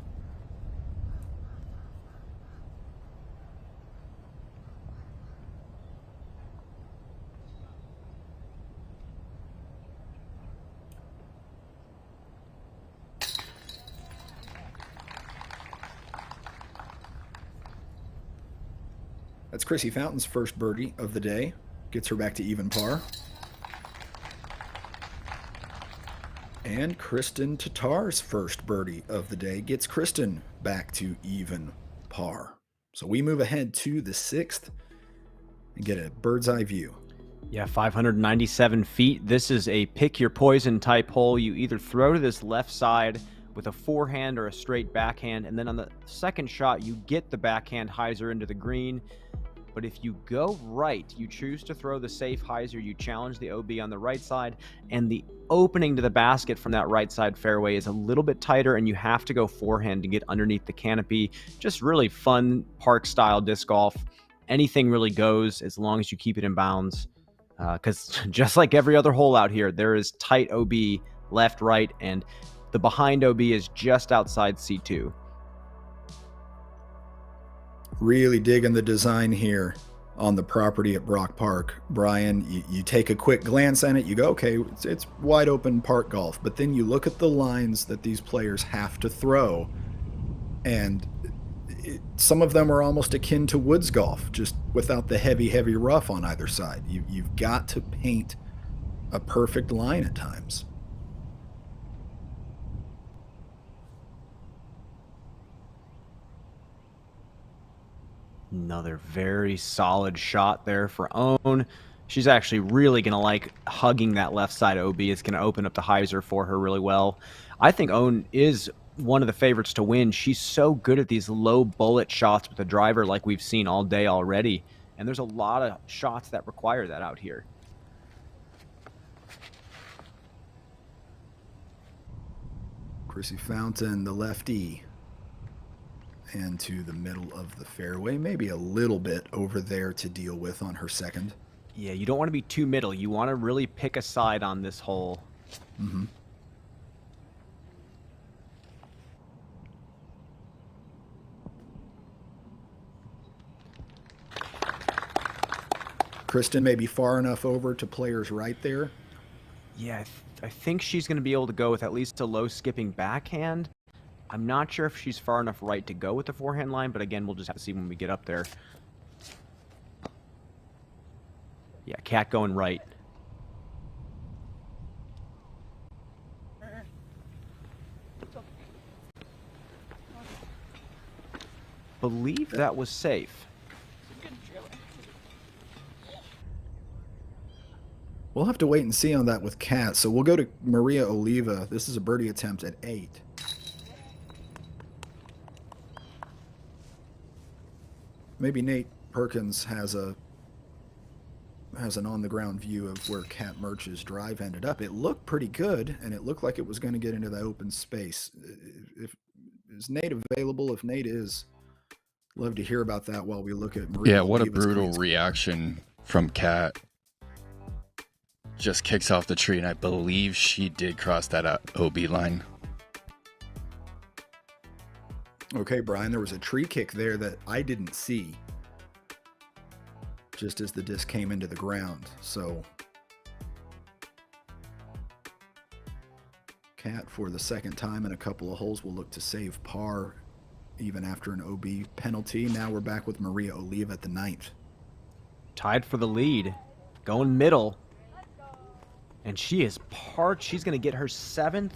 That's Chrissy Fountain's first birdie of the day. Gets her back to even par. And Kristen Tatar's first birdie of the day gets Kristen back to even par. So we move ahead to the 6th and get a bird's eye view. Yeah, 597 feet. This is a pick your poison type hole. You either throw to this left side with a forehand or a straight backhand, and then on the second shot, you get the backhand hyzer into the green. But if you go right, you choose to throw the safe hyzer, you challenge the OB on the right side, and the opening to the basket from that right side fairway is a little bit tighter, and you have to go forehand to get underneath the canopy. Just really fun park-style disc golf. Anything really goes as long as you keep it in bounds. Because just like every other hole out here, there is tight OB left, right, and the behind OB is just outside C2. Really digging the design here on the property at Brock Park. Brian, you take a quick glance at it, you go, okay, it's wide open park golf. But then you look at the lines that these players have to throw, and some of them are almost akin to woods golf, just without the heavy rough on either side. You've got to paint a perfect line at times. Another very solid shot there for Own. She's actually really going to like hugging that left side OB. It's going to open up the hyzer for her really well. I think Own is one of the favorites to win. She's so good at these low bullet shots with the driver like we've seen all day already. And there's a lot of shots that require that out here. Chrissy Fountain, the lefty, and to the middle of the fairway, maybe a little bit over there to deal with on her second. Yeah, you don't want to be too middle. You want to really pick a side on this hole. Mm-hmm. Kristen may be far enough over to players right there. Yeah, I think she's going to be able to go with at least a low skipping backhand. I'm not sure if she's far enough right to go with the forehand line, but again, we'll just have to see when we get up there. Yeah, Cat going right. believe that was safe. We'll have to wait and see on that with Kat. So we'll go to Maria Oliva. This is a birdie attempt at 8. Maybe Nate Perkins has an on-the-ground view of where Kat Murch's drive ended up. It looked pretty good, and it looked like it was going to get into the open space. Is Nate available? If Nate is, love to hear about that while we look at Maria. Yeah, what a Oliva's brutal greens. reaction from Kat. Just kicks off the tree, and I believe she did cross that OB line. Okay, Brian, there was a tree kick there that I didn't see just as the disc came into the ground. So Kat, for the second time in a couple of holes, will look to save par even after an OB penalty. Now we're back with Maria Oliva at the 9th. Tied for the lead, going middle. And she is parked. She's going to get her 7th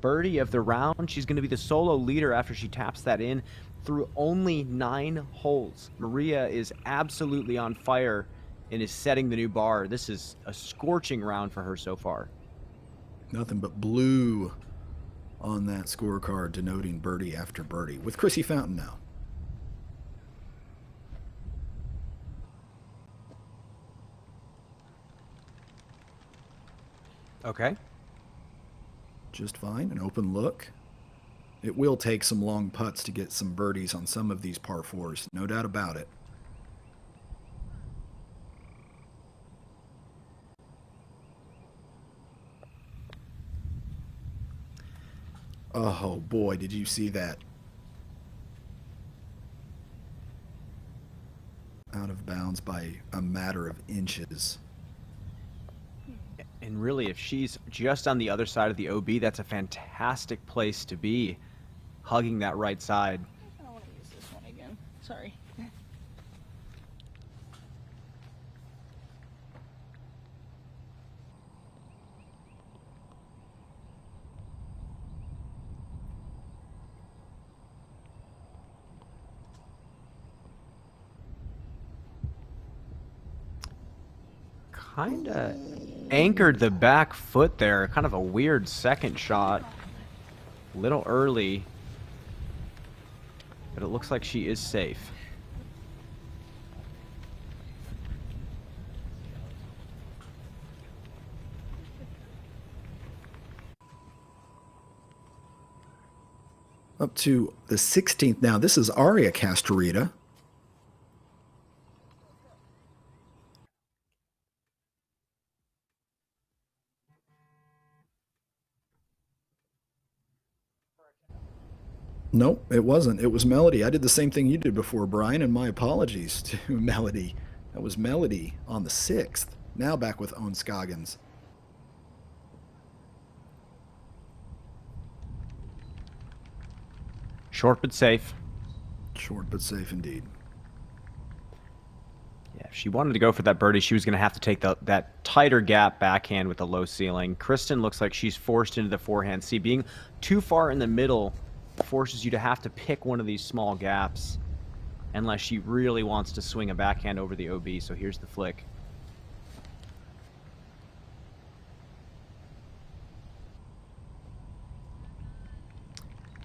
birdie of the round. She's going to be the solo leader after she taps that in through only 9 holes. Maria is absolutely on fire and is setting the new bar. This is a scorching round for her so far. Nothing but blue on that scorecard denoting birdie after birdie. With Chrissy Fountain now. Okay. Just fine. An open look. It will take some long putts to get some birdies on some of these par 4s. No doubt about it. Oh boy, did you see that? Out of bounds by a matter of inches. And really, if she's just on the other side of the OB, that's a fantastic place to be, hugging that right side. I don't want to use this one again. Sorry. Kind of anchored the back foot there. Kind of a weird second shot. A little early. But it looks like she is safe. Up to the 16th now. This is Aria Castorita. Nope, it wasn't. It was Melody. I did the same thing you did before, Brian, and my apologies to Melody. That was Melody on the 6th. Now back with Owen Scoggins. Short but safe. Short but safe indeed. Yeah, if she wanted to go for that birdie, she was going to have to take that tighter gap backhand with the low ceiling. Kristen looks like she's forced into the forehand. See, being too far in the middle forces you to have to pick one of these small gaps unless she really wants to swing a backhand over the OB. So here's the flick.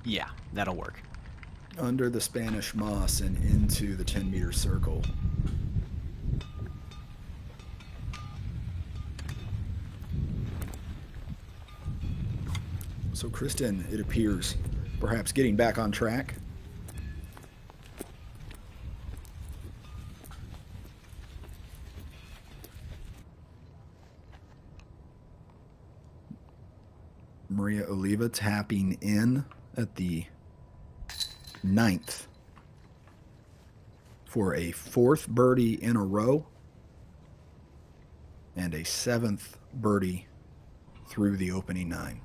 Yeah, that'll work. Under the Spanish moss and into the 10-meter circle. So Kristen, it appears, perhaps getting back on track. Maria Oliva tapping in at the 9th for a 4th birdie in a row and a 7th birdie through the opening 9.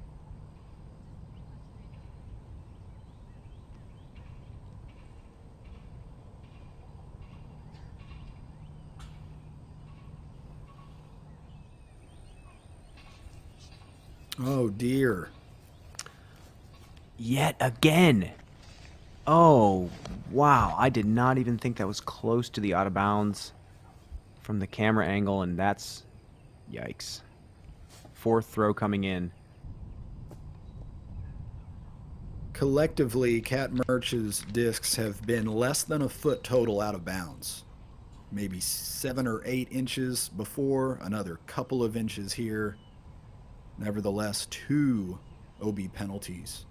Oh dear. Yet again. Oh, wow. I did not even think that was close to the out of bounds from the camera angle, and that's... Yikes. Fourth throw coming in. Collectively, Cat Merch's discs have been less than a foot total out of bounds. Maybe 7 or 8 inches before, another couple of inches here. Nevertheless, 2 OB penalties.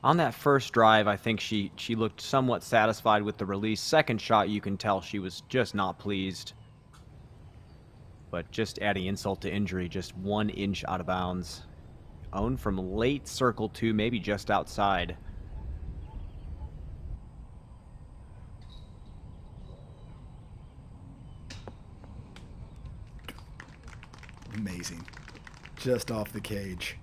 On that first drive, I think she looked somewhat satisfied with the release. Second shot, you can tell she was just not pleased. But just adding insult to injury, just 1 inch out of bounds. Owned from late circle 2, maybe just outside. Amazing. Just off the cage.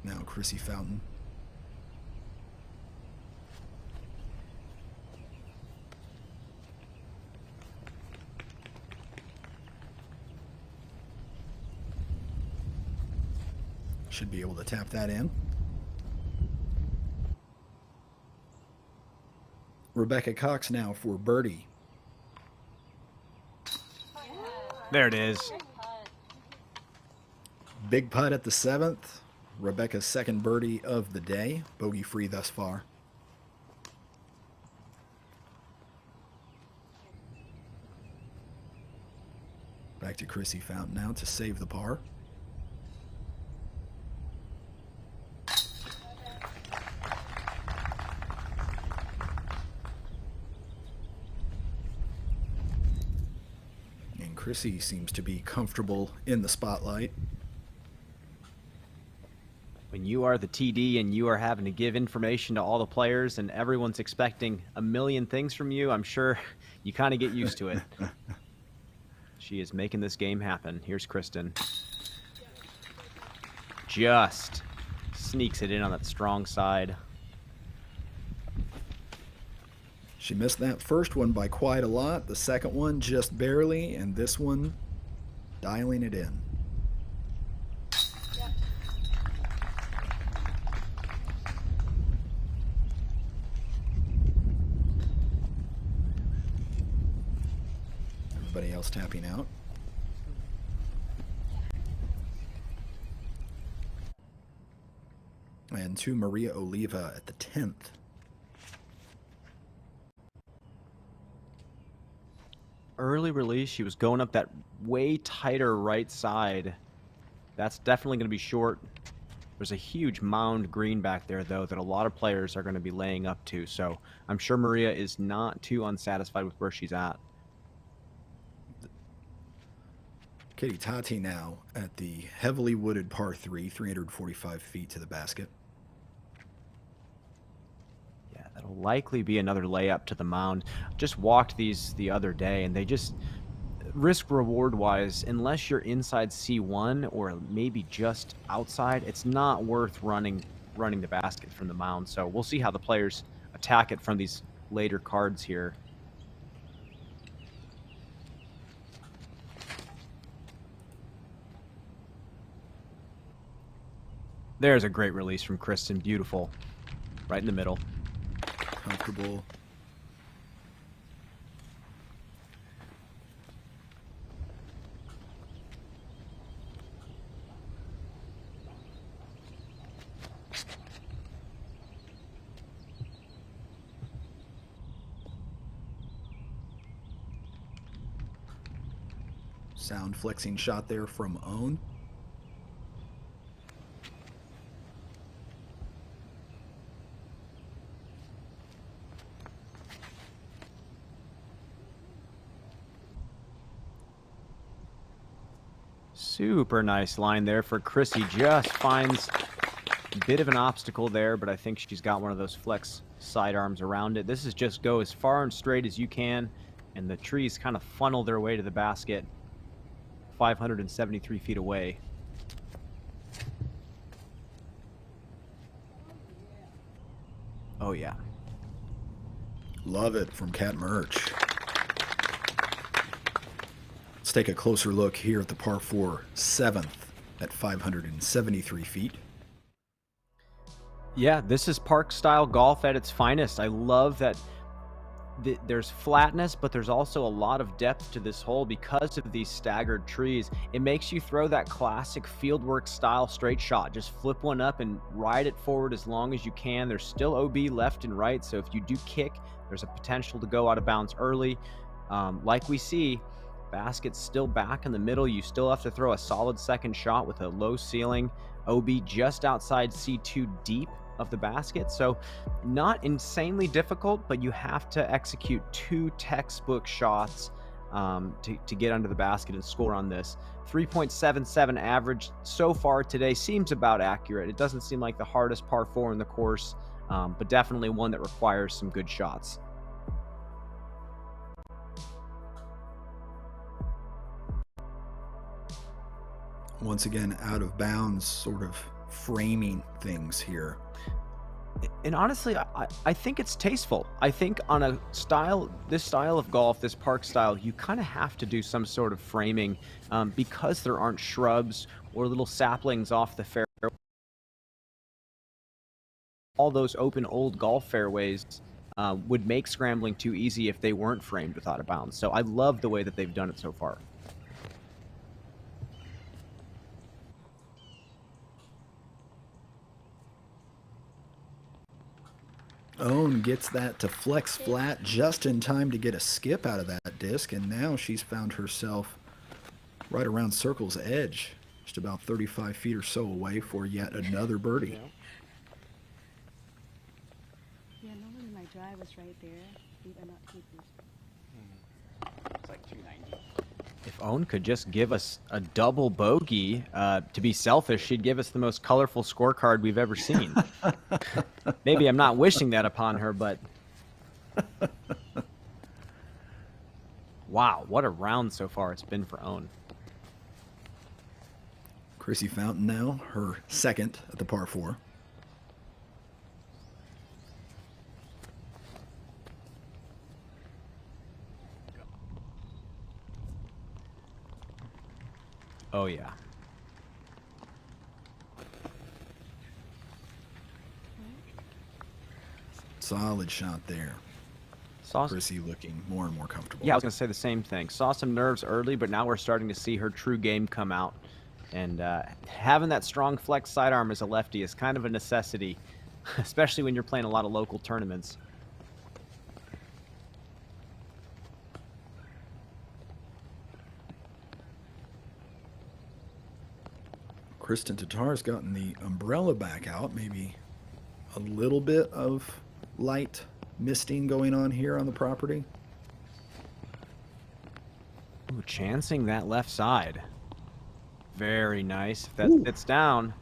Now Chrissy Fountain. Should be able to tap that in. Rebecca Cox now for birdie. There it is. Big putt at the 7th. Rebecca's second birdie of the day. Bogey free thus far. Back to Chrissy Fountain now to save the par. Chrissy seems to be comfortable in the spotlight. When you are the TD and you are having to give information to all the players and everyone's expecting a million things from you, I'm sure you kind of get used to it. She is making this game happen. Here's Kristen. Just sneaks it in on that strong side. She missed that first one by quite a lot, the second one just barely, and this one dialing it in. Everybody else tapping out. And to Maria Oliva at the 10th. Early release, she was going up that way tighter right side. That's definitely going to be short. There's a huge mound green back there, though, that a lot of players are going to be laying up to. So I'm sure Maria is not too unsatisfied with where she's at. Katie Tati now at the heavily wooded par 3, 345 feet to the basket. That'll likely be another layup to the mound. Just walked these the other day, and they just, risk reward wise, unless you're inside C1 or maybe just outside, it's not worth running the basket from the mound. So we'll see how the players attack it from these later cards here. There's a great release from Kristen. Beautiful. Right in the middle. Comfortable. Sound flexing shot there from Own. Super nice line there for Chrissy. Just finds a bit of an obstacle there, but I think she's got one of those flex sidearms around it. This is just go as far and straight as you can, and the trees kind of funnel their way to the basket 573 feet away. Oh, yeah. Love it from Cat Merch. Let's take a closer look here at the par 4 7th at 573 feet. Yeah, this is park style golf at its finest. I love that there's flatness, but there's also a lot of depth to this hole because of these staggered trees. It makes you throw that classic fieldwork style straight shot. Just flip one up and ride it forward as long as you can. There's still OB left and right, so if you do kick, there's a potential to go out of bounds early. Like we see, basket's still back in the middle. You still have to throw a solid second shot with a low ceiling. OB just outside C2 deep of the basket, so not insanely difficult, but you have to execute 2 textbook shots to get under the basket and score on this. 3.77 average so far today seems about accurate. It doesn't seem like the hardest par 4 in the course, but definitely one that requires some good shots. Once again, out of bounds, sort of framing things here. And honestly, I think it's tasteful. I think on this style of golf, this park style, you kind of have to do some sort of framing because there aren't shrubs or little saplings off the fairway. All those open old golf fairways would make scrambling too easy if they weren't framed with out of bounds. So I love the way that they've done it so far. Owen gets that to flex flat just in time to get a skip out of that disc, and now she's found herself right around circle's edge, just about 35 feet or so away for yet another birdie. Yeah, normally my drive is right there. These are not keepers. It's like 290. If Owen could just give us a double bogey, to be selfish, she'd give us the most colorful scorecard we've ever seen. Maybe I'm not wishing that upon her, but wow, what a round so far it's been for Owen. Chrissy Fountain now, her second at the par 4. Oh, yeah. Solid shot there. Chrissy looking more and more comfortable. Yeah, I was going to say the same thing. Saw some nerves early, but now we're starting to see her true game come out. And having that strong flex sidearm as a lefty is kind of a necessity, especially when you're playing a lot of local tournaments. Kristen Tatar's gotten the umbrella back out. Maybe a little bit of light misting going on here on the property. Ooh, chancing that left side. Very nice. If that sits down.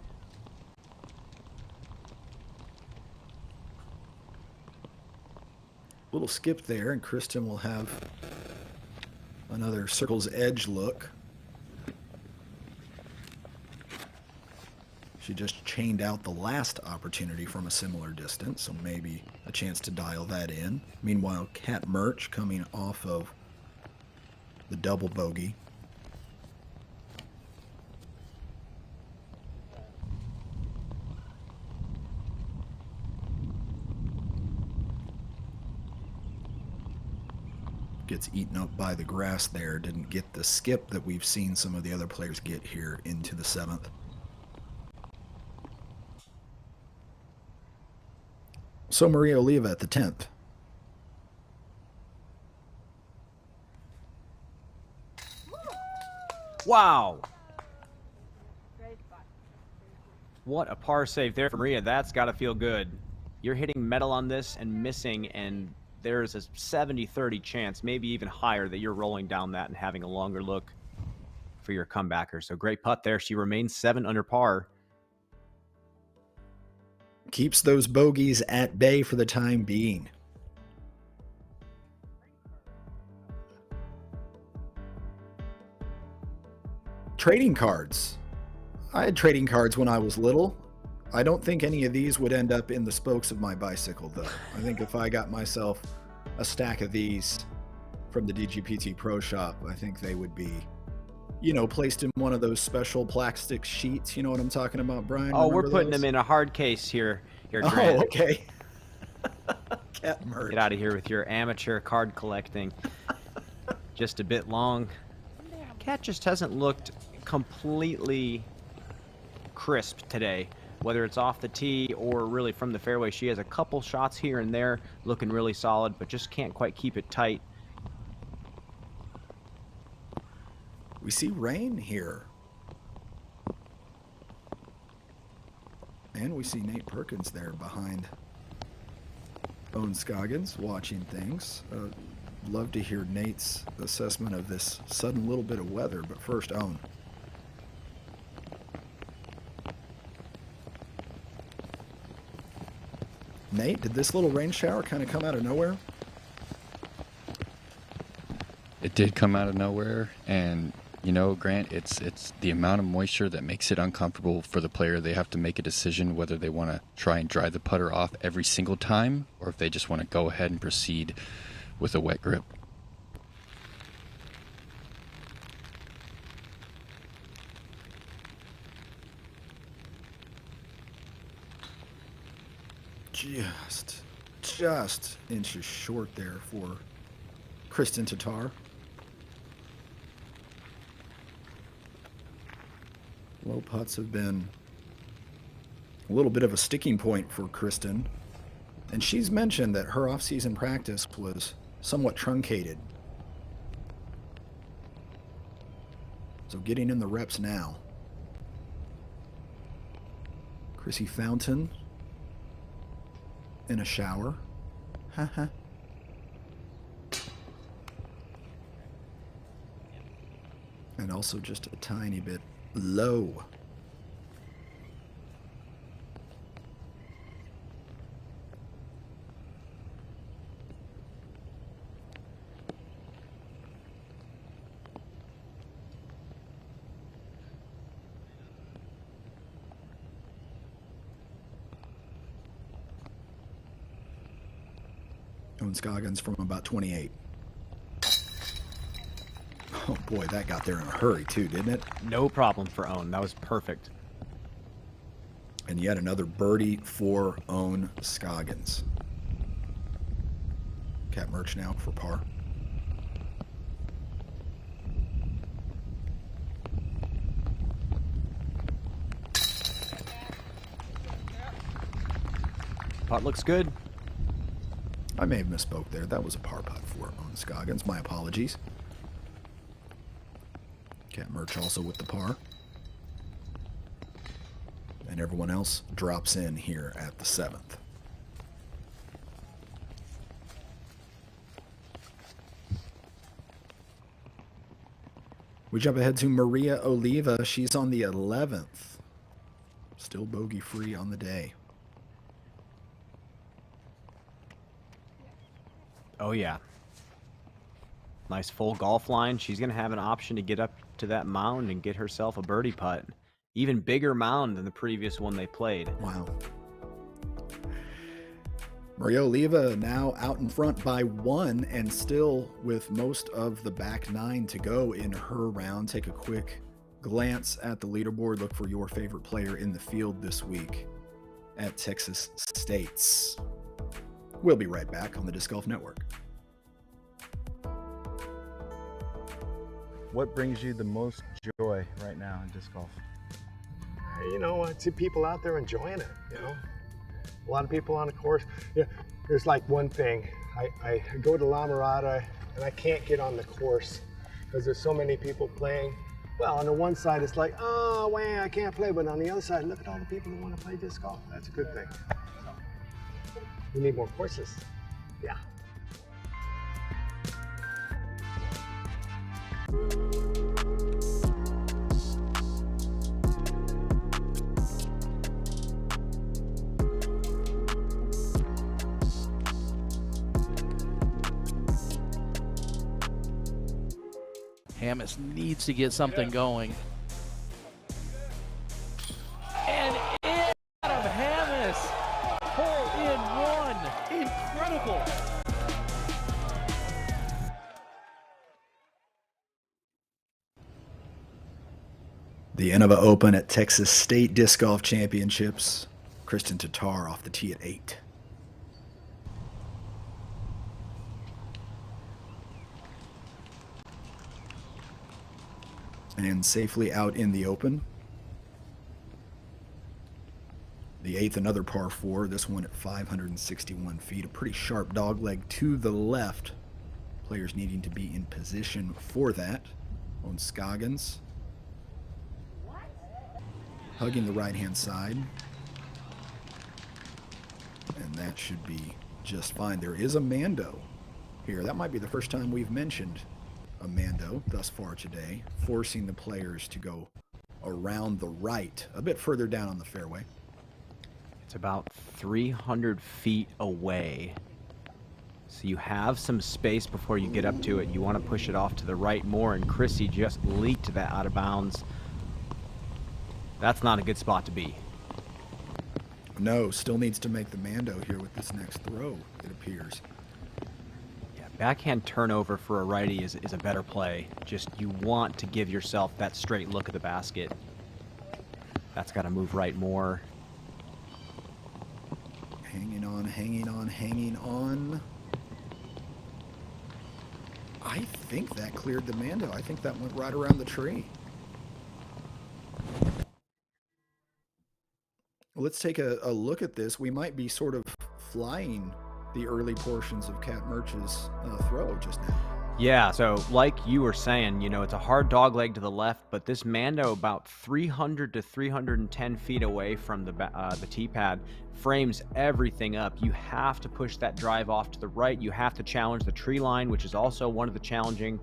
Little skip there, and Kristen will have another circle's edge look. She just chained out the last opportunity from a similar distance, so maybe a chance to dial that in. Meanwhile, Kat Murch coming off of the double bogey. Gets eaten up by the grass there. Didn't get the skip that we've seen some of the other players get here into the 7th. So Maria Oliva at the 10th. Wow. What a par save there for Maria. That's got to feel good. You're hitting metal on this and missing, and there's a 70-30 chance, maybe even higher, that you're rolling down that and having a longer look for your comebacker. So great putt there. She remains 7 under par. Keeps those bogeys at bay for the time being. Trading cards. I had trading cards when I was little. I don't think any of these would end up in the spokes of my bicycle, though. I think if I got myself a stack of these from the DGPT Pro Shop, I think they would be placed in one of those special plastic sheets. You know what I'm talking about, Brian? Oh, we're Remember putting those? them in a hard case here, Oh, Grant. okay. Cat merch. Get out of here with your amateur card collecting. Just a bit long. Cat just hasn't looked completely crisp today, whether it's off the tee or really from the fairway. She has a couple shots here and there looking really solid, but just can't quite keep it tight. We see rain here. And we see Nate Perkins there behind Owen Scoggins watching things. Love to hear Nate's assessment of this sudden little bit of weather, but first, Owen. Nate, did this little rain shower kind of come out of nowhere? It did come out of nowhere, and Grant, it's the amount of moisture that makes it uncomfortable for the player. They have to make a decision whether they want to try and dry the putter off every single time, or if they just want to go ahead and proceed with a wet grip. Just inches short there for Kristen Tatar. Low putts have been a little bit of a sticking point for Kristen, and she's mentioned that her off-season practice was somewhat truncated. So getting in the reps now. Chrissy Fountain in a shower. Haha. And also just a tiny bit low. Owen Scoggins from about 28. Oh boy, that got there in a hurry too, didn't it? No problem for Owen. That was perfect. And yet another birdie for Owen Scoggins. Cat merch now for par. Putt looks good. I may have misspoke there. That was a par putt for Owen Scoggins. My apologies. Cat merch also with the par. And everyone else drops in here at the 7th. We jump ahead to Maria Oliva. She's on the 11th. Still bogey free on the day. Oh, yeah. Nice full golf line. She's going to have an option to get up to that mound and get herself a birdie putt. Even bigger mound than the previous one they played. Wow. Maria Oliva now out in front by 1 and still with most of the back 9 to go in her round. Take a quick glance at the leaderboard. Look for your favorite player in the field this week at Texas State's. We'll be right back on the Disc Golf Network. What brings you the most joy right now in disc golf? I see people out there enjoying it, A lot of people on the course. Yeah, there's like one thing. I go to La Mirada and I can't get on the course because there's so many people playing. Well, on the one side it's like, oh, man, I can't play. But on the other side, look at all the people who want to play disc golf. That's a good thing. We need more courses. Yeah. Hammes needs to get something going. And in out of Hammes. Hole in 1. Incredible. The Innova Open at Texas State Disc Golf Championships. Kristen Tatar off the tee at 8. And safely out in the open. The 8th, another par 4, this one at 561 feet. A pretty sharp dog leg to the left. Players needing to be in position for that. On Scoggins. Hugging the right-hand side. And that should be just fine. There is a Mando here. That might be the first time we've mentioned a Mando thus far today, forcing the players to go around the right, a bit further down on the fairway. It's about 300 feet away. So you have some space before you get up to it. You want to push it off to the right more, and Chrissy just leaked that out of bounds. That's not a good spot to be. No, still needs to make the Mando here with this next throw, it appears. Yeah, backhand turnover for a righty is a better play. Just you want to give yourself that straight look at the basket. That's got to move right more. Hanging on, hanging on, hanging on. I think that cleared the Mando. I think that went right around the tree. Let's take a look at this. We might be sort of flying the early portions of Kat Murch's throw just now. Yeah, so like you were saying, you know, it's a hard dog leg to the left, but this Mando about 300 to 310 feet away from the tee pad frames everything up. You have to push that drive off to the right. You have to challenge the tree line, which is also one of the challenging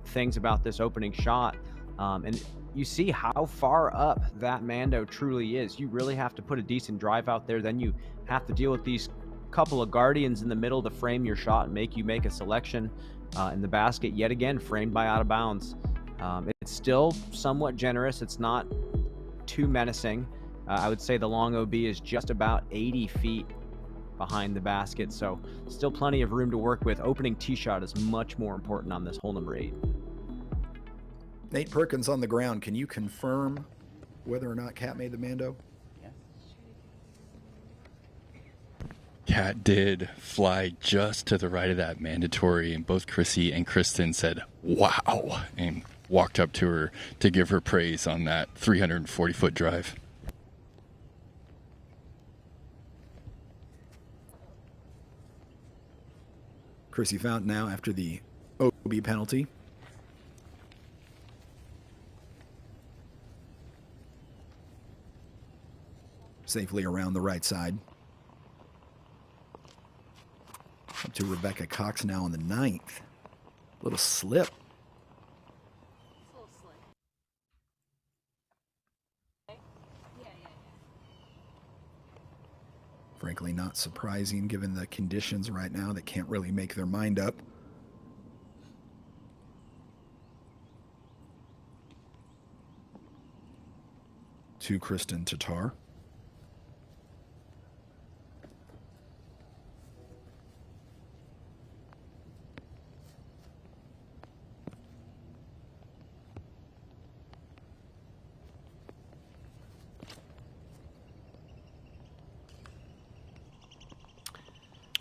things about this opening shot. And you see how far up that Mando truly is. You really have to put a decent drive out there. Then you have to deal with these couple of guardians in the middle to frame your shot and make you make a selection. In the basket, yet again, framed by out of bounds. It's still somewhat generous. It's not too menacing. I would say the long OB is just about 80 feet behind the basket, so still plenty of room to work with. Opening tee shot is much more important on this hole number 8. Nate Perkins on the ground. Can you confirm whether or not Kat made the Mando? Kat did fly just to the right of that mandatory, and both Chrissy and Kristen said, wow, and walked up to her to give her praise on that 340-foot drive. Chrissy Fountain now after the OB penalty. Safely around the right side. Up to Rebecca Cox now on the 9th. Little slip. Frankly, not surprising given the conditions right now that can't really make their mind up. To Kristen Tatar.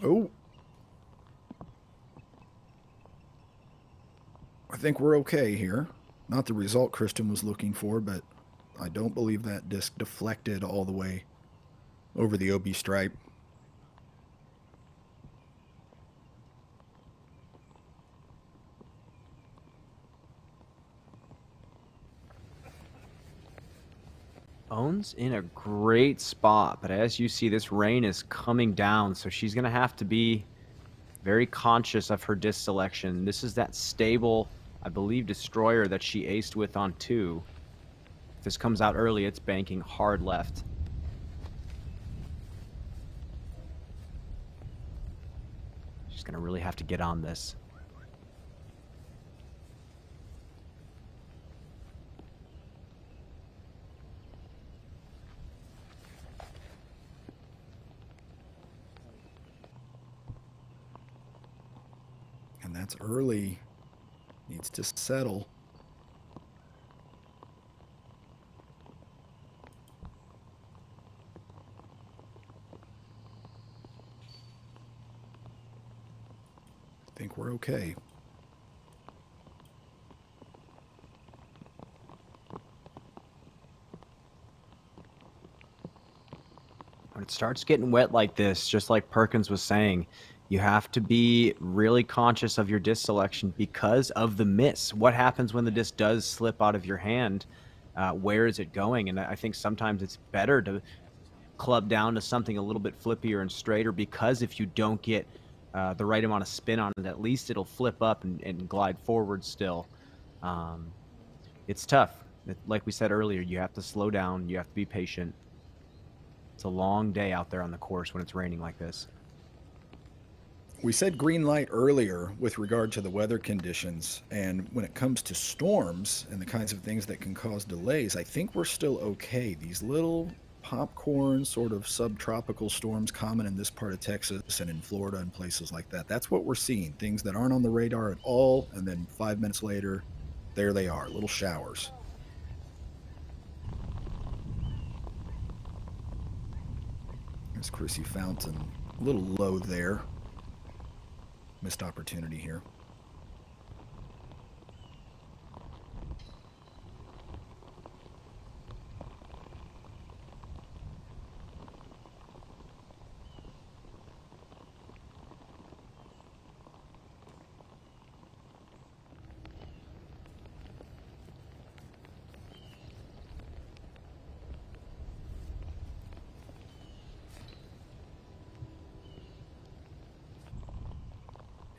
Oh. I think we're okay here. Not the result Kristen was looking for, but I don't believe that disc deflected all the way over the OB stripe. Owen's in a great spot, but as you see, this rain is coming down, so she's going to have to be very conscious of her disc selection. This is that stable, I believe, destroyer that she aced with on 2. If this comes out early, it's banking hard left. She's going to really have to get on this. And that's early. Needs to settle. we're okay. When it starts getting wet like this, just like Perkins was saying, you have to be really conscious of your disc selection because of the miss. What happens when the disc does slip out of your hand? Where is it going? And I think sometimes it's better to club down to something a little bit flippier and straighter, because if you don't get the right amount of spin on it, at least it'll flip up and glide forward still. It's tough. Like we said earlier, you have to slow down. You have to be patient. It's a long day out there on the course when it's raining like this. We said green light earlier with regard to the weather conditions, and when it comes to storms and the kinds of things that can cause delays, I think we're still okay. These little popcorn sort of subtropical storms common in this part of Texas and in Florida and places like that. That's what we're seeing. Things that aren't on the radar at all, and then 5 minutes later, there they are, little showers. There's Chrissy Fountain, a little low there. Missed opportunity here.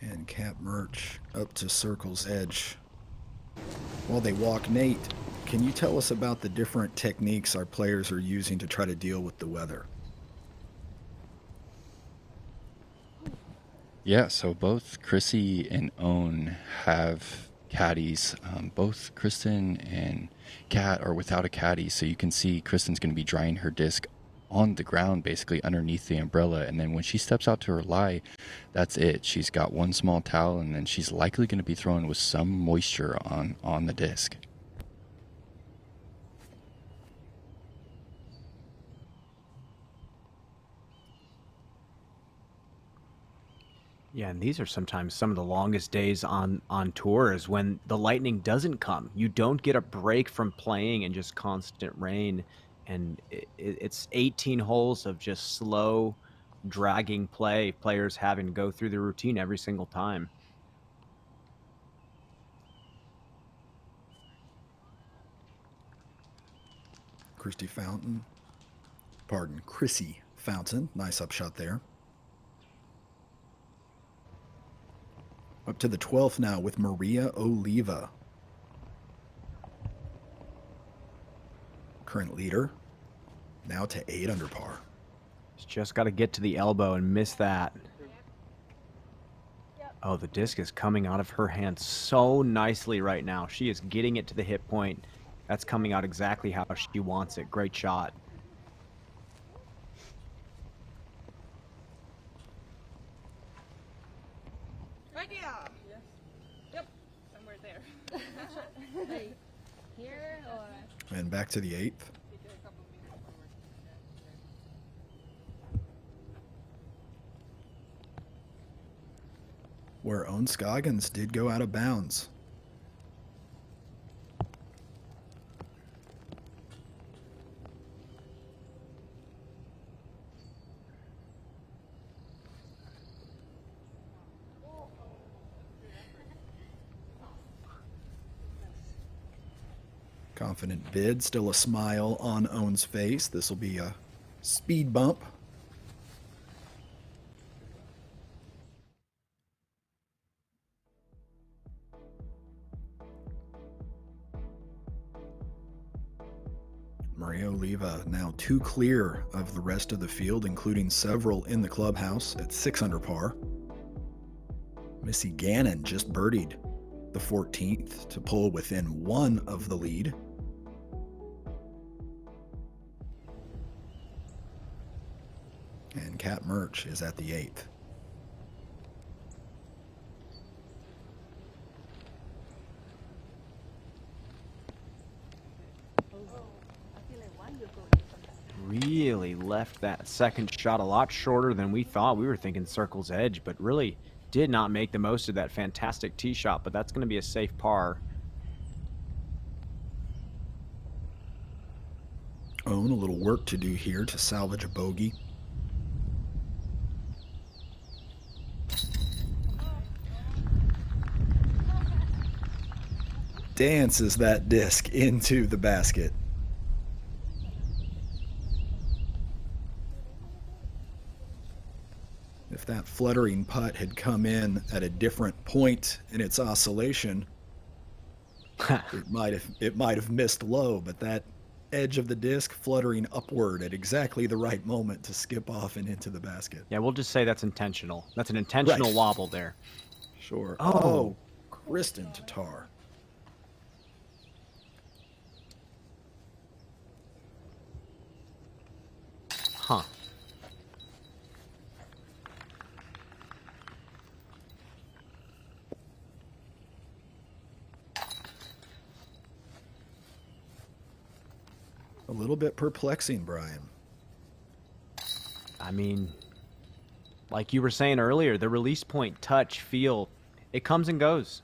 And Cap Merch up to Circle's Edge. While they walk, Nate, can you tell us about the different techniques our players are using to try to deal with the weather? Yeah, so both Chrissy and Owen have caddies. Both Kristen and Kat are without a caddy, so you can see Kristen's going to be drying her disc on the ground, basically underneath the umbrella, and then when she steps out to her lie, that's it. She's got one small towel, and then she's likely going to be throwing with some moisture on the disc. Yeah, and these are sometimes some of the longest days on tour, is when the lightning doesn't come. You don't get a break from playing in just constant rain, and it's 18 holes of just slow, dragging play, players having to go through the routine every single time. Chrissy Fountain. Nice upshot there. Up to the 12th now with Maria Oliva. Current leader. Now to 8 under par. She's just got to get to the elbow and miss that. Oh, the disc is coming out of her hand so nicely right now. She is getting it to the hip point. That's coming out exactly how she wants it. Great shot. Right here. Yes. Yep. Somewhere there. Like here or? And back to the 8th. Where Owen Scoggins did go out of bounds. Confident bid, still a smile on Owen's face. This will be a speed bump. Maria Oliva now 2 clear of the rest of the field, including several in the clubhouse at 6 under par. Missy Gannon just birdied the 14th to pull within 1 of the lead. And Kat Merch is at the 8th. Really left that second shot a lot shorter than we thought. We were thinking Circle's Edge, but really did not make the most of that fantastic tee shot, but that's going to be a safe par. Own a little work to do here to salvage a bogey. Dances that disc into the basket. If that fluttering putt had come in at a different point in its oscillation, it might have missed low, but that edge of the disc fluttering upward at exactly the right moment to skip off and into the basket. Yeah, we'll just say that's intentional. That's an intentional wobble there. Sure. Oh, Kristen Tatar. Huh. A little bit perplexing, Brian. I mean, like you were saying earlier, the release point, touch, feel, it comes and goes.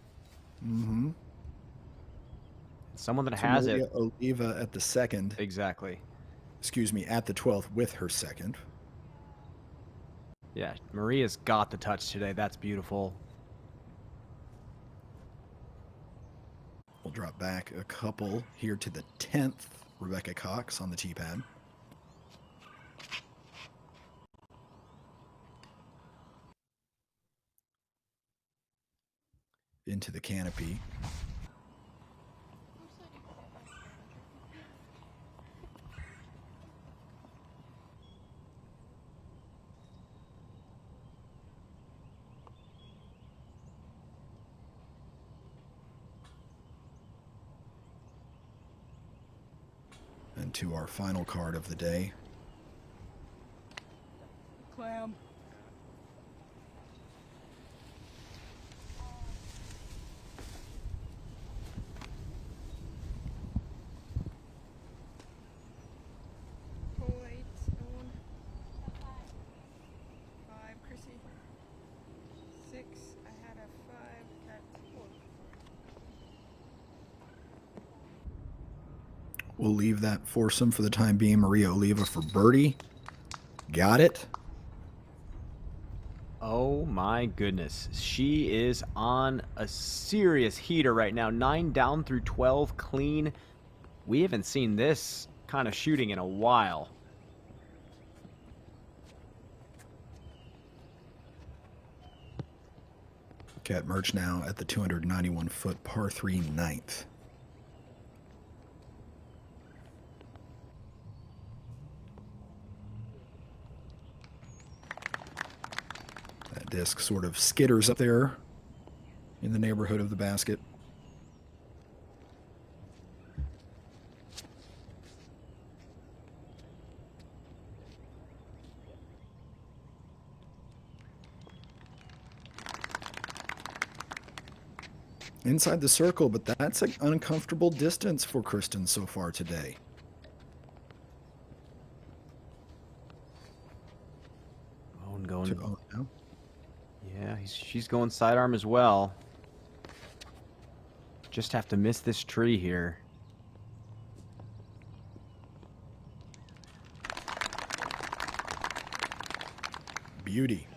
Mm-hmm. Someone that has it. Oliva at the second. Exactly. Excuse me, at the 12th with her second. Yeah, Maria's got the touch today. That's beautiful. We'll drop back a couple here to the 10th. Rebecca Cox on the tee pad. Into the canopy. And to our final card of the day. Clam. We'll leave that foursome for the time being. Maria Oliva for birdie. Got it. Oh my goodness. She is on a serious heater right now. 9 down through 12 clean. We haven't seen this kind of shooting in a while. Cat Merch now at the 291-foot par 3 ninth. That disc sort of skitters up there in the neighborhood of the basket. Inside the circle, but that's an uncomfortable distance for Kristen so far today. Owen going. To Owen now. Yeah, she's going sidearm as well. Just have to miss this tree here. Beauty.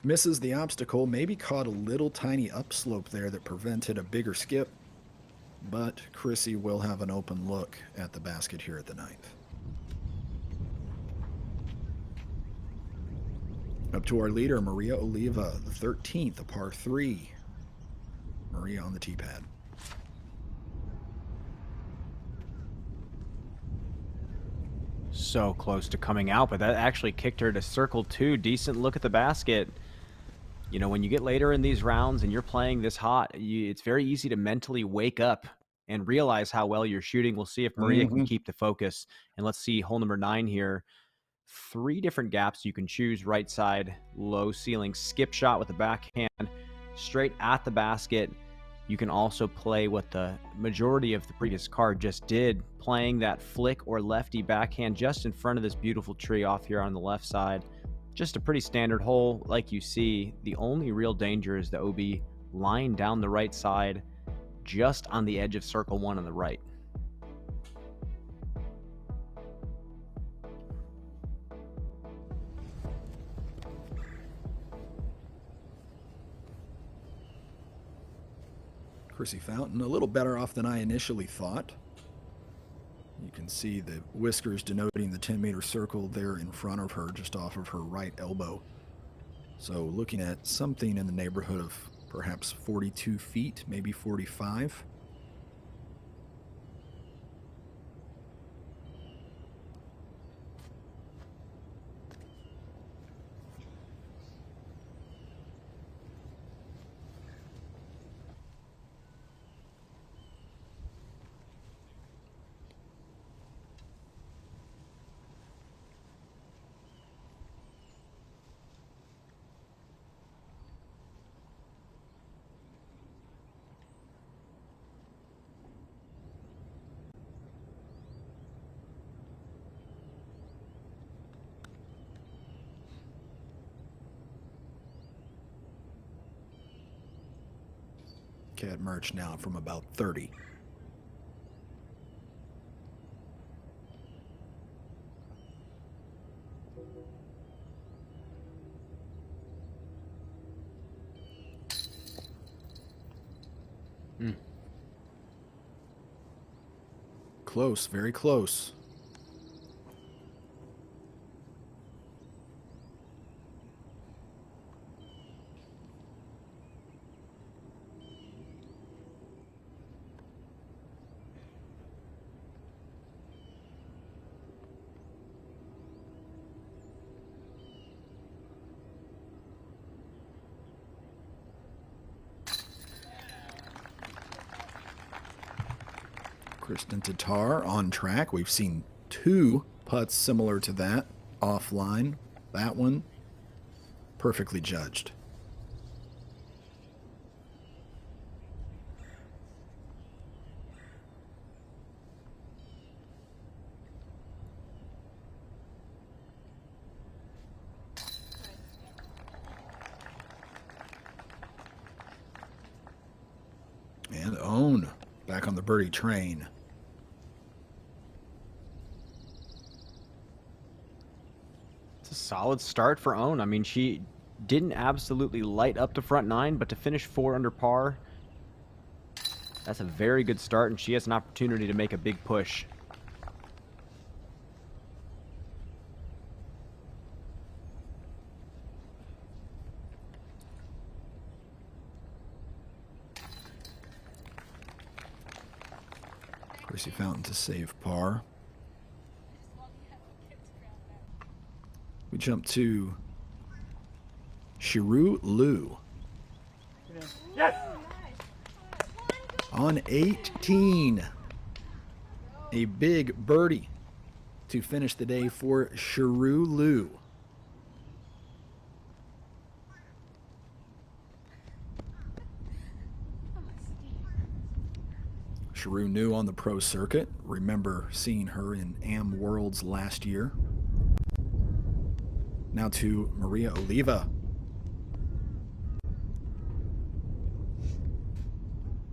Misses the obstacle, maybe caught a little tiny upslope there that prevented a bigger skip, but Chrissy will have an open look at the basket here at the ninth. Up to our leader, Maria Oliva, the 13th, a par 3. Maria on the tee pad. So close to coming out, but that actually kicked her to circle 2. Decent look at the basket. You know, when you get later in these rounds and you're playing this hot, it's very easy to mentally wake up and realize how well you're shooting. We'll see if Maria can keep the focus. And let's see hole number 9 here. 3 different gaps you can choose: right side, low ceiling, skip shot with the backhand, straight at the basket. You can also play what the majority of the previous card just did, playing that flick or lefty backhand just in front of this beautiful tree off here on the left side. Just a pretty standard hole like you see. The only real danger is the OB lying down the right side, just on the edge of circle 1 on the right. Chrissy Fountain, a little better off than I initially thought. You can see the whiskers denoting the 10-meter circle there in front of her, just off of her right elbow. So looking at something in the neighborhood of perhaps 42 feet, maybe 45. Cat merch now from about 30. Close, very close. Kristen Tatar on track. We've seen 2 putts similar to that offline. That one perfectly judged. And Own back on the birdie train. It's a solid start for Own. I mean, she didn't absolutely light up the front 9, but to finish 4 under par, that's a very good start, and she has an opportunity to make a big push. Chrissy Fountain to save par. We jump to Shiru Liu. Yes! On 18. A big birdie to finish the day for Shiru Liu. Shiru new on the pro circuit. Remember seeing her in Am Worlds last year. Now to Maria Oliva.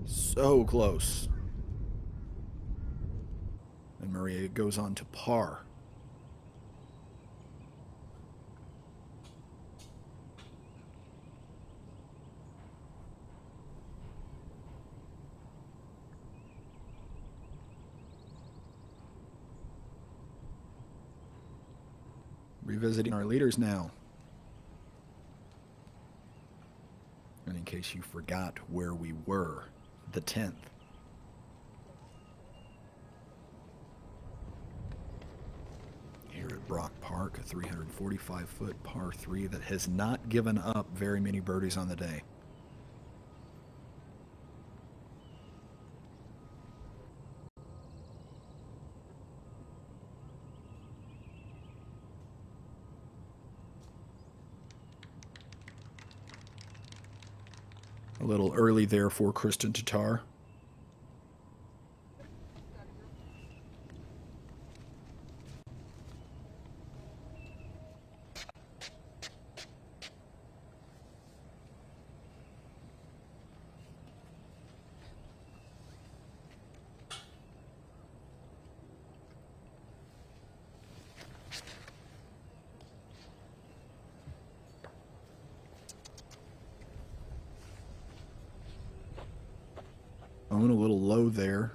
So close. And Maria goes on to par. Revisiting our leaders now. And in case you forgot where we were, the 10th. Here Brock Park, a 345-foot par 3 that has not given up very many birdies on the day. A little early there for Kristen Tatar. A little low there.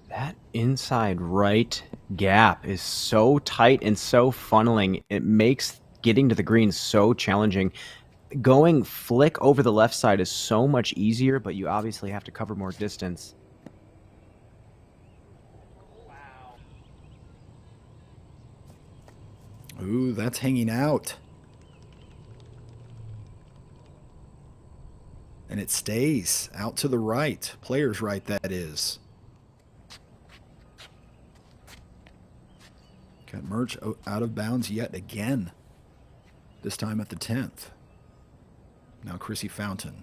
That inside right gap is so tight and so funneling. It makes getting to the green so challenging. Going flick over the left side is so much easier, but you obviously have to cover more distance. Ooh, that's hanging out. And it stays out to the right. Player's right, that is. Got Murch out of bounds yet again. This time at the 10th. Now Chrissy Fountain.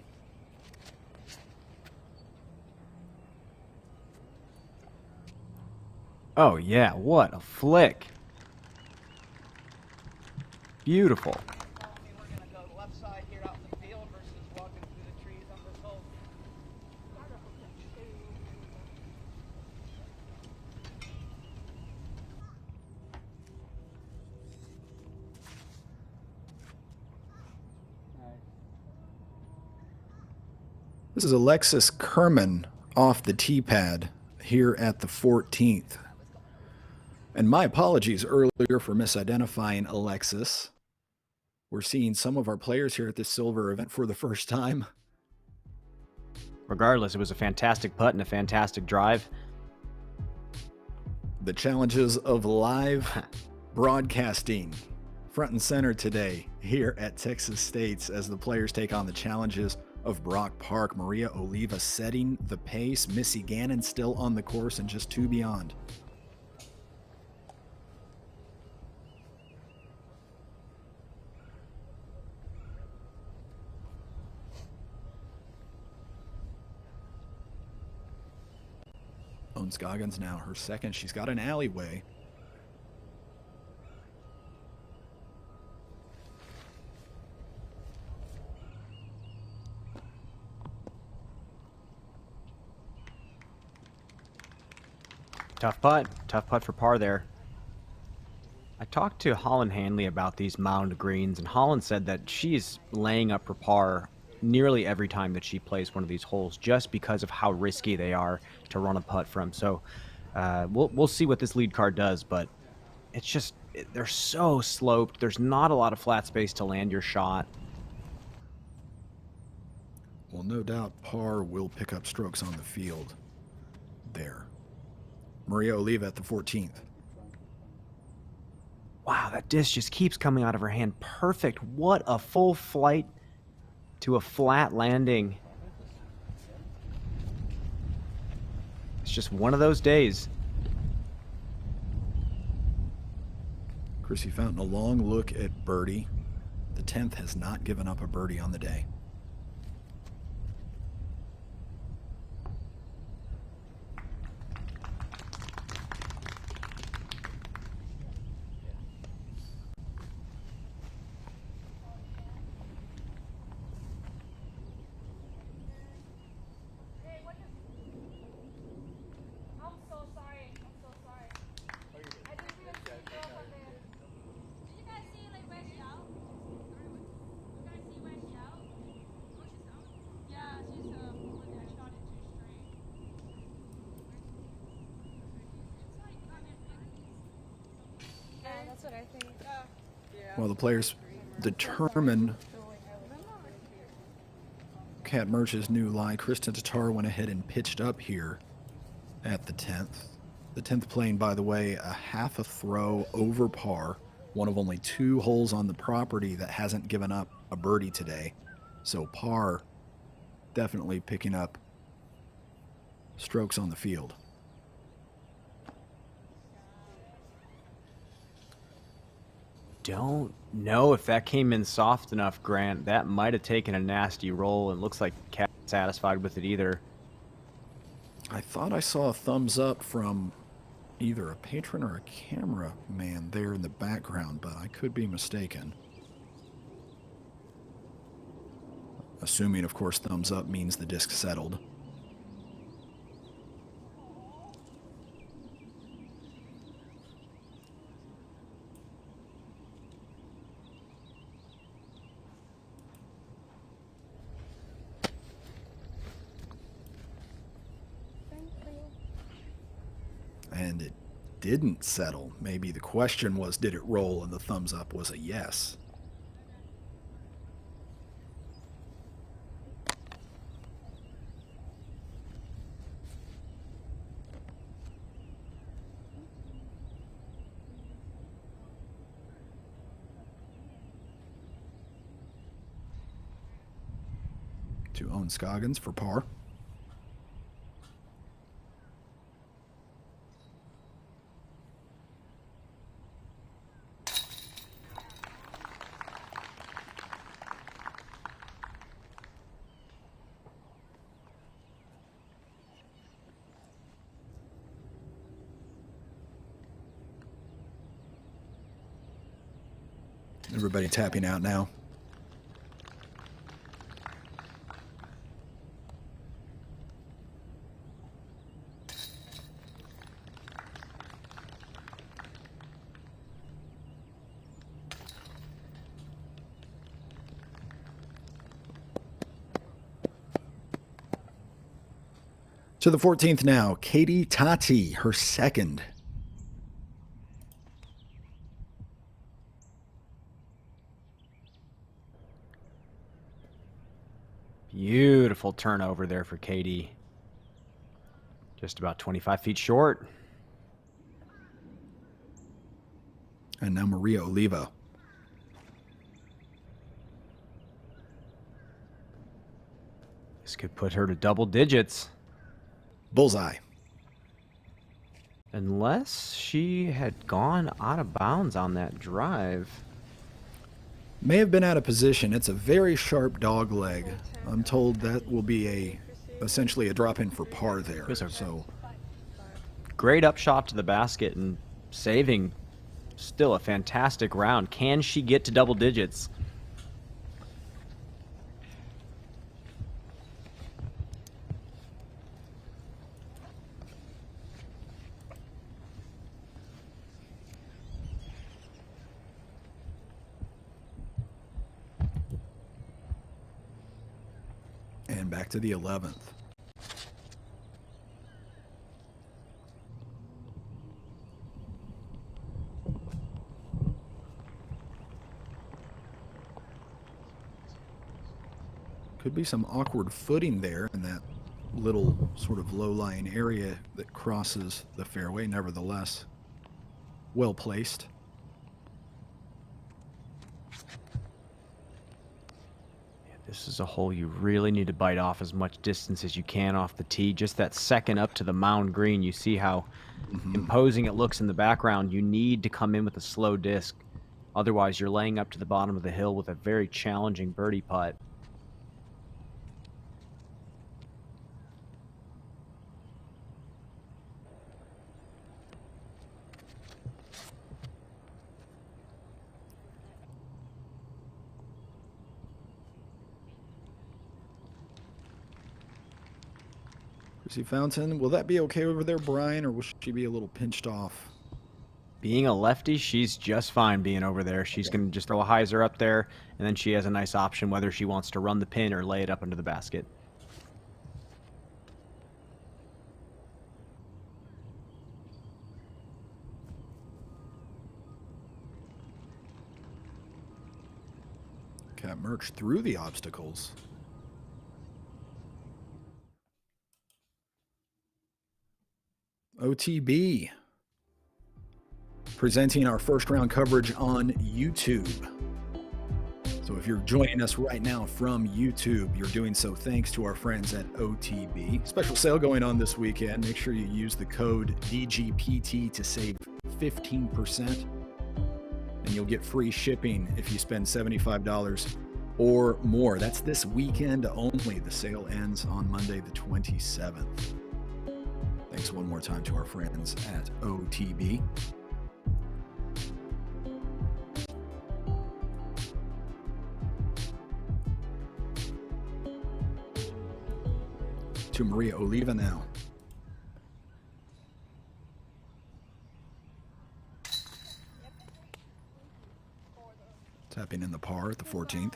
Oh yeah, what a flick. Beautiful. This is Alexis Kerman off the tee pad here at the 14th. And my apologies earlier for misidentifying Alexis. We're seeing some of our players here at this silver event for the first time. Regardless, it was a fantastic putt and a fantastic drive. The challenges of live broadcasting front and center today here at Texas State's as the players take on the challenges of Brock Park. Maria Oliva setting the pace. Missy Gannon still on the course and just two beyond. Scoggins now her second. She's got an alleyway. Tough putt for par there. I talked to Holland Hanley about these mound greens, and Holland said that she's laying up for par nearly every time that she plays one of these holes just because of how risky they are to run a putt from. So we'll see what this lead card does, but it's just, they're so sloped. There's not a lot of flat space to land your shot. Well, no doubt par will pick up strokes on the field there. Maria Oliva at the 14th. Wow, that disc just keeps coming out of her hand. Perfect. What a full flight to a flat landing. It's just one of those days. Chrissy Fountain, a long look at birdie. The 10th has not given up a birdie on the day. While the players determine Kat Murch's new lie, Kristen Tatar went ahead and pitched up here at the 10th. The 10th playing, by the way, a half a throw over par, one of only 2 holes on the property that hasn't given up a birdie today. So par definitely picking up strokes on the field. Don't know if that came in soft enough, Grant. That might have taken a nasty roll, and looks like Cat's satisfied with it either. I thought I saw a thumbs up from either a patron or a camera man there in the background, but I could be mistaken. Assuming, of course, thumbs up means the disc settled. And it didn't settle. Maybe the question was, did it roll? And the thumbs up was a yes. To own Scoggins for par. Everybody tapping out now. To the 14th now, Katie Tati, her second. Beautiful turnover there for Katie. Just about 25 feet short. And now Maria Oliva. This could put her to double digits. Bullseye. Unless she had gone out of bounds on that drive. May have been out of position. It's a very sharp dog leg. I'm told that will be essentially a drop in for par there. So great upshot to the basket and saving still a fantastic round. Can she get to double digits? And back to the 11th. Could be some awkward footing there in that little sort of low-lying area that crosses the fairway. Nevertheless, well placed. This is a hole you really need to bite off as much distance as you can off the tee. Just that second up to the mound green, you see how imposing it looks in the background. You need to come in with a slow disc. Otherwise, you're laying up to the bottom of the hill with a very challenging birdie putt. Chrissy Fountain, will that be okay over there, Brian, or will she be a little pinched off? Being a lefty, she's just fine being over there. She's going to just throw a hyzer up there, and then she has a nice option whether she wants to run the pin or lay it up under the basket. Cat Merch through the obstacles. OTB. Presenting our first round coverage on YouTube. So if you're joining us right now from YouTube, you're doing so thanks to our friends at OTB. Special sale going on this weekend. Make sure you use the code DGPT to save 15%. And you'll get free shipping if you spend $75 or more. That's this weekend only. The sale ends on Monday the 27th. Thanks one more time to our friends at OTB. To Maria Oliva now. Tapping in the par at the 14th.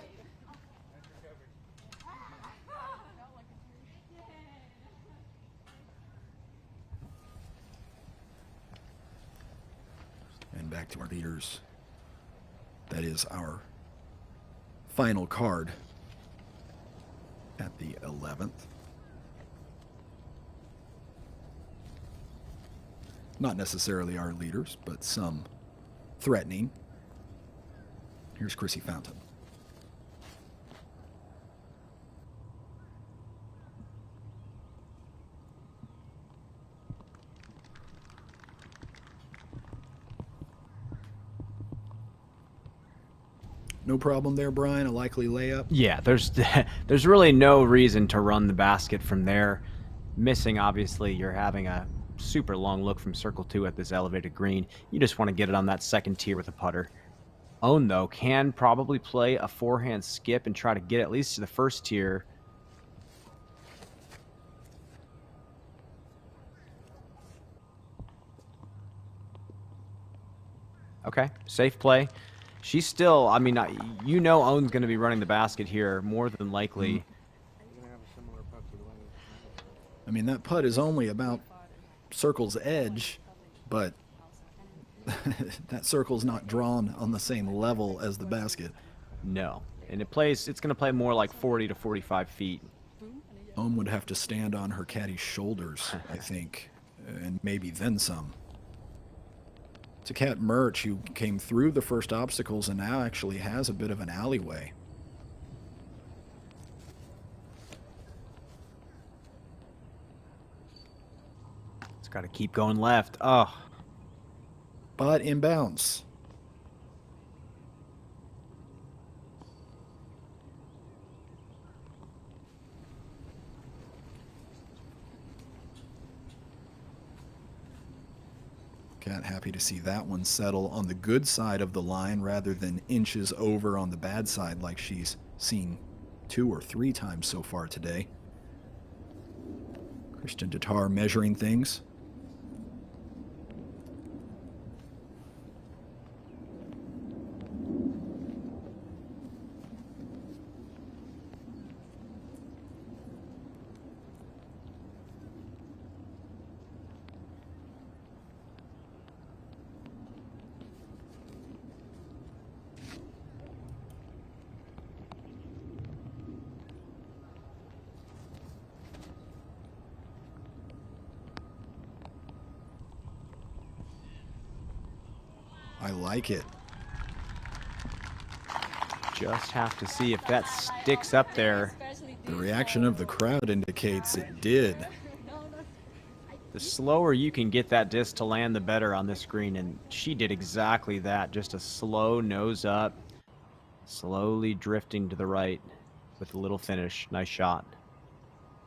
And back to our leaders. That is our final card at the 11th. Not necessarily our leaders, but some threatening. Here's Chrissy Fountain. No problem there, Brian. A likely layup. Yeah, there's really no reason to run the basket from there. Missing, obviously, you're having a super long look from circle 2 at this elevated green. You just want to get it on that second tier with a putter. Own, though, can probably play a forehand skip and try to get at least to the first tier. Okay, safe play. She's still, I mean, you know Own's going to be running the basket here more than likely. I mean, that putt is only about circle's edge, but that circle's not drawn on the same level as the basket. No, and it's going to play more like 40 to 45 feet. Ohm would have to stand on her caddy's shoulders, I think, and maybe then some. It's a Kat Murch who came through the first obstacles and now actually has a bit of an alleyway. It's got to keep going left. Oh. But inbounds. Kat happy to see that one settle on the good side of the line rather than inches over on the bad side like she's seen 2 or 3 times so far today. Christian Tatar measuring things. I like it. Just have to see if that sticks up there. The reaction of the crowd indicates it did. The slower you can get that disc to land, the better on this green, and she did exactly that. Just a slow nose up, slowly drifting to the right with a little finish. Nice shot.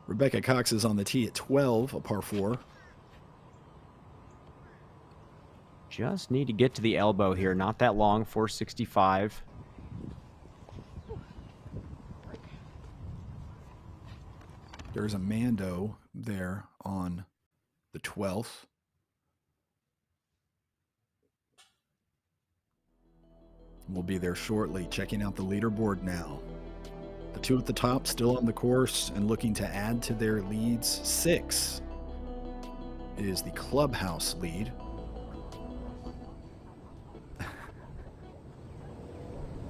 Rebecca Cox is on the tee at 12, a par 4. Just need to get to the elbow here. Not that long, 465. There's a Mando there on the 12th. We'll be there shortly, checking out the leaderboard now. The 2 at the top still on the course and looking to add to their leads. 6 is the clubhouse lead.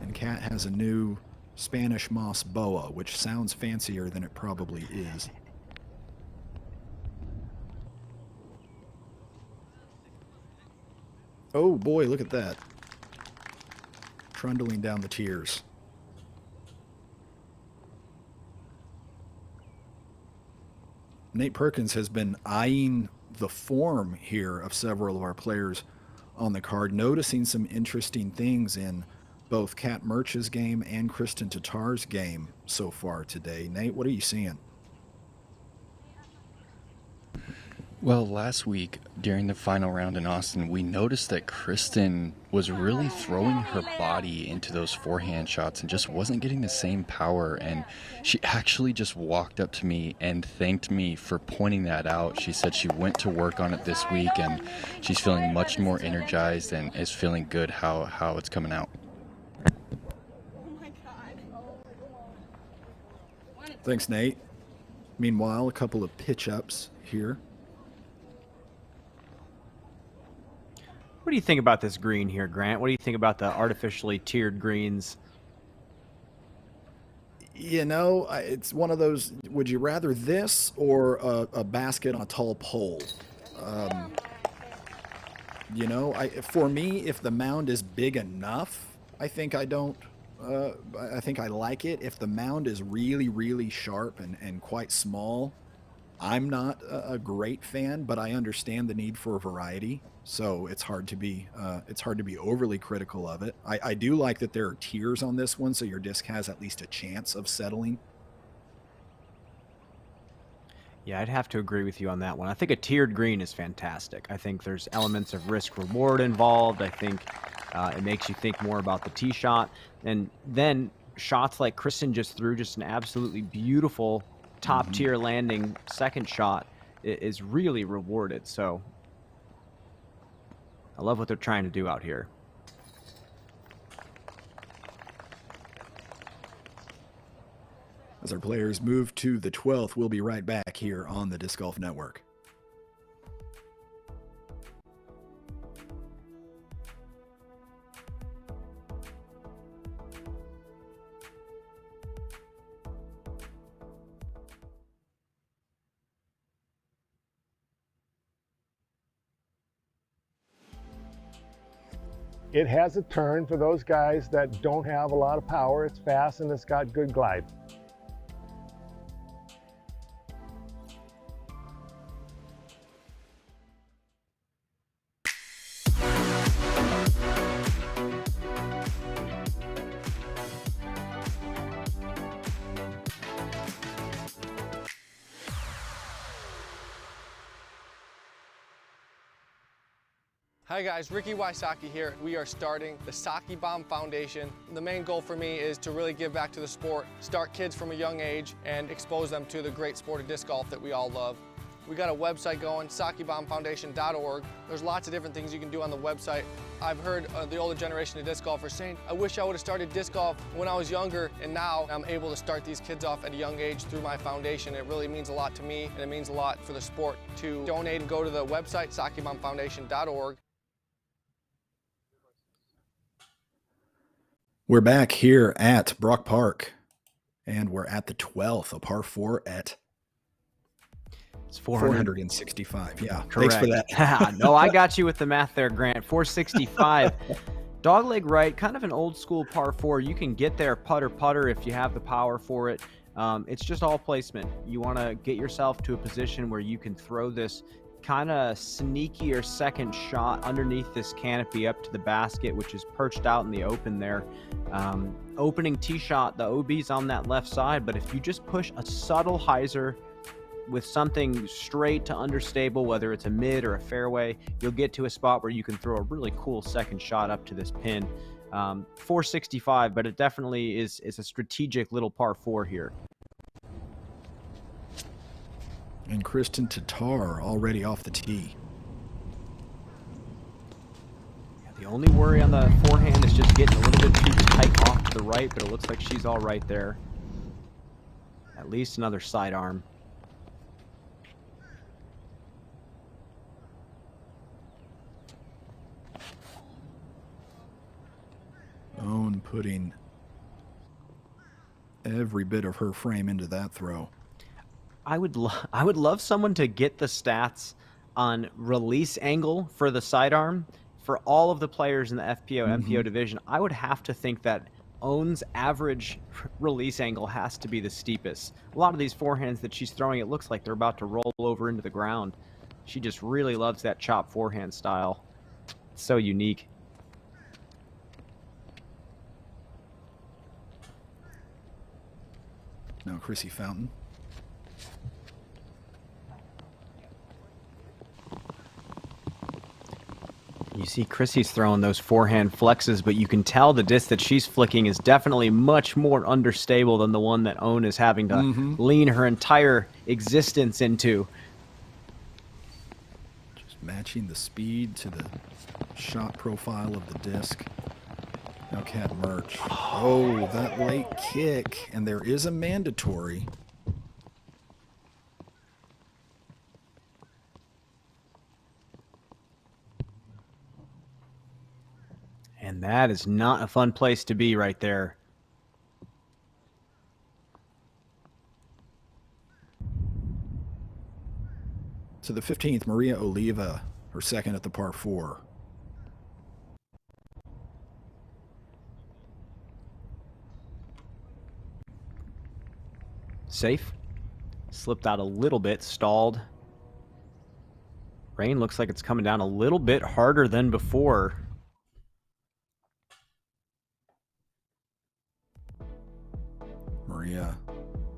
And Kat has a new Spanish moss boa, which sounds fancier than it probably is. Oh boy, look at that. Trundling down the tiers. Nate Perkins has been eyeing the form here of several of our players on the card, noticing some interesting things in both Kat Murch's game and Kristen Tatar's game so far today. Nate, what are you seeing? Well, last week during the final round in Austin, we noticed that Kristen was really throwing her body into those forehand shots and just wasn't getting the same power. And she actually just walked up to me and thanked me for pointing that out. She said she went to work on it this week and she's feeling much more energized and is feeling good how it's coming out. Thanks, Nate. Meanwhile, a couple of pitch-ups here. What do you think about this green here, Grant? What do you think about the artificially tiered greens? You know, it's one of those, would you rather this or a basket on a tall pole? You know, for me, if the mound is big enough, I think I like it. If the mound is really, really sharp and quite small, I'm not a great fan, but I understand the need for variety. So it's hard to be overly critical of it. I do like that there are tiers on this one, so your disc has at least a chance of settling. Yeah, I'd have to agree with you on that one. I think a tiered green is fantastic. I think there's elements of risk reward involved. I think it makes you think more about the tee shot. And then shots like Kristen just threw, just an absolutely beautiful top tier landing second shot is really rewarded. So I love what they're trying to do out here. As our players move to the 12th, we'll be right back here on the Disc Golf Network. It has a turn for those guys that don't have a lot of power. It's fast and it's got good glide. Hi guys, Ricky Wysocki here. We are starting the Saki Bomb Foundation. The main goal for me is to really give back to the sport, start kids from a young age, and expose them to the great sport of disc golf that we all love. We got a website going, sakibombfoundation.org. There's lots of different things you can do on the website. I've heard the older generation of disc golfers saying, I wish I would have started disc golf when I was younger, and now I'm able to start these kids off at a young age through my foundation. It really means a lot to me, and it means a lot for the sport. To donate and go to the website, sakibombfoundation.org. We're back here at Brock Park, and we're at the 12th, a par 4 at It's 465. Yeah, correct. Thanks for that. No, I got you with the math there, Grant. 465. Dogleg right, kind of an old school par 4. You can get there putter if you have the power for it. It's just all placement. You want to get yourself to a position where you can throw this kind of sneakier second shot underneath this canopy up to the basket, which is perched out in the open there. Opening tee shot, the OB's on that left side, but if you just push a subtle hyzer with something straight to understable, whether it's a mid or a fairway, you'll get to a spot where you can throw a really cool second shot up to this pin. 465, but it definitely is a strategic little par 4 here. And Kristen Tatar already off the tee. Yeah, the only worry on the forehand is just getting a little bit too tight off to the right, but it looks like she's all right there. At least another sidearm. Owen putting every bit of her frame into that throw. I would love someone to get the stats on release angle for the sidearm. for all of the players in the FPO MPO division, I would have to think that Own's average release angle has to be the steepest. A lot of these forehands that she's throwing, it looks like they're about to roll over into the ground. She just really loves that chop forehand style. It's so unique. Now Chrissy Fountain. You see Chrissy's throwing those forehand flexes, but you can tell the disc that she's flicking is definitely much more understable than the one that Own is having to lean her entire existence into. Just matching the speed to the shot profile of the disc. Now Kat Merch. Oh, that late kick. And there is a mandatory. And that is not a fun place to be right there. To the 15th, Maria Oliva, her second at the par 4. Safe. Slipped out a little bit, stalled. Rain looks like it's coming down a little bit harder than before. Maria,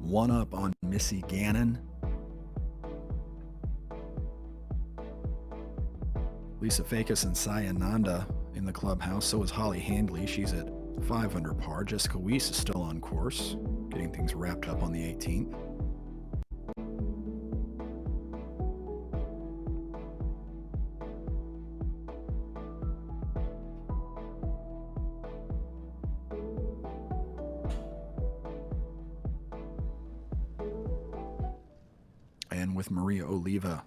one up on Missy Gannon. Lisa Fakis and Saya Nanda in the clubhouse. So is Holly Handley. She's at 5 under par. Jessica Weiss is still on course, getting things wrapped up on the 18th. And with Maria Oliva.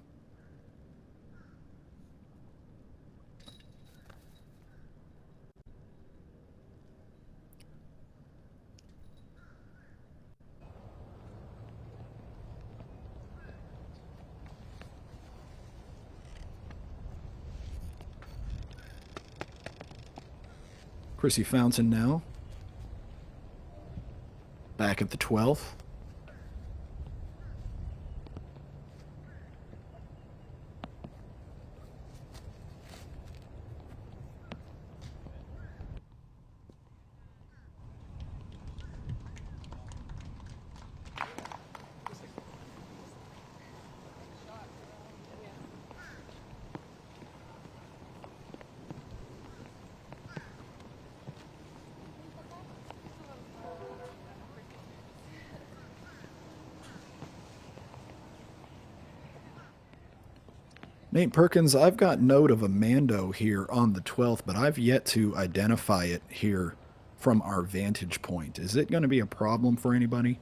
Chrissy Fountain now. Back at the 12th. Nate Perkins, I've got note of a Mando here on the 12th, but I've yet to identify it here from our vantage point. Is it going to be a problem for anybody?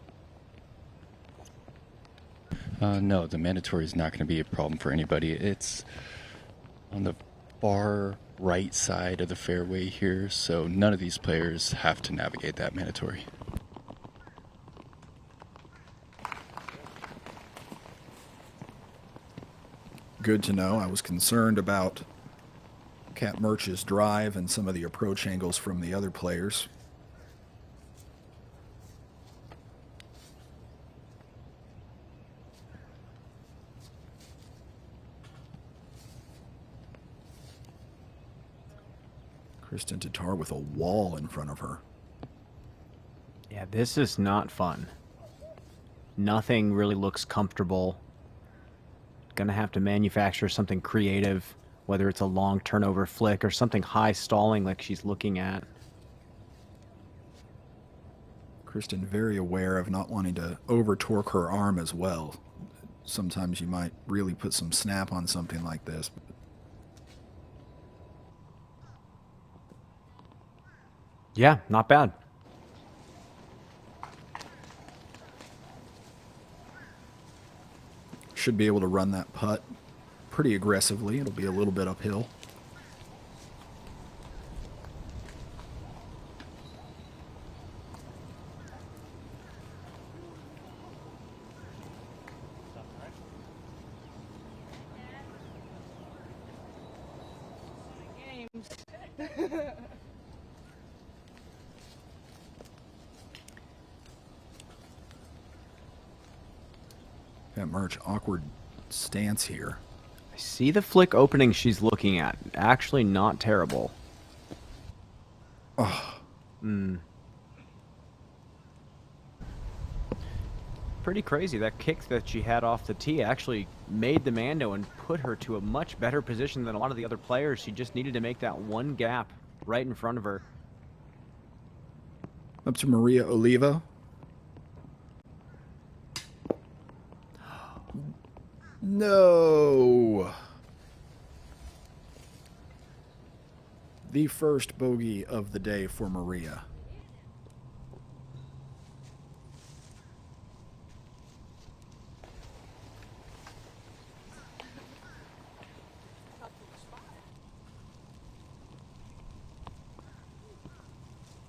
No, the mandatory is not going to be a problem for anybody. It's on the far right side of the fairway here, so none of these players have to navigate that mandatory. Good to know. I was concerned about Kat Merch's drive and some of the approach angles from the other players. Kristen Tatar with a wall in front of her. Yeah, this is not fun. Nothing really looks comfortable. Gonna have to manufacture something creative, whether it's a long turnover flick or something high stalling like she's looking at. Kristen very aware of not wanting to over torque her arm as well. Sometimes you might really put some snap on something like this. Yeah, not bad. Should be able to run that putt pretty aggressively. It'll be a little bit uphill. That Merch, awkward stance here. I see the flick opening she's looking at. Actually not terrible. Oh. Pretty crazy. That kick that she had off the tee actually made the Mando and put her to a much better position than a lot of the other players. She just needed to make that one gap right in front of her. Up to Maria Oliva. No. The first bogey of the day for Maria.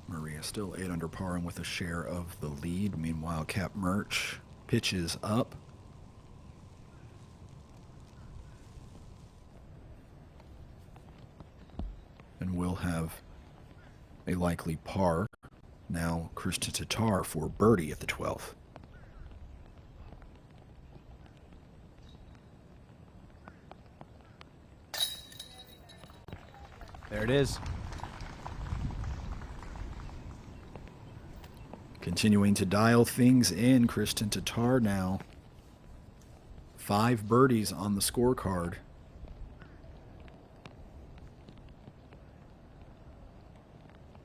Maria still 8 under par and with a share of the lead. Meanwhile, Cap Merch pitches up. And will have a likely par. Now Krista Tatar for birdie at the 12th. There it is. Continuing to dial things in, Kristen Tatar now. 5 birdies on the scorecard.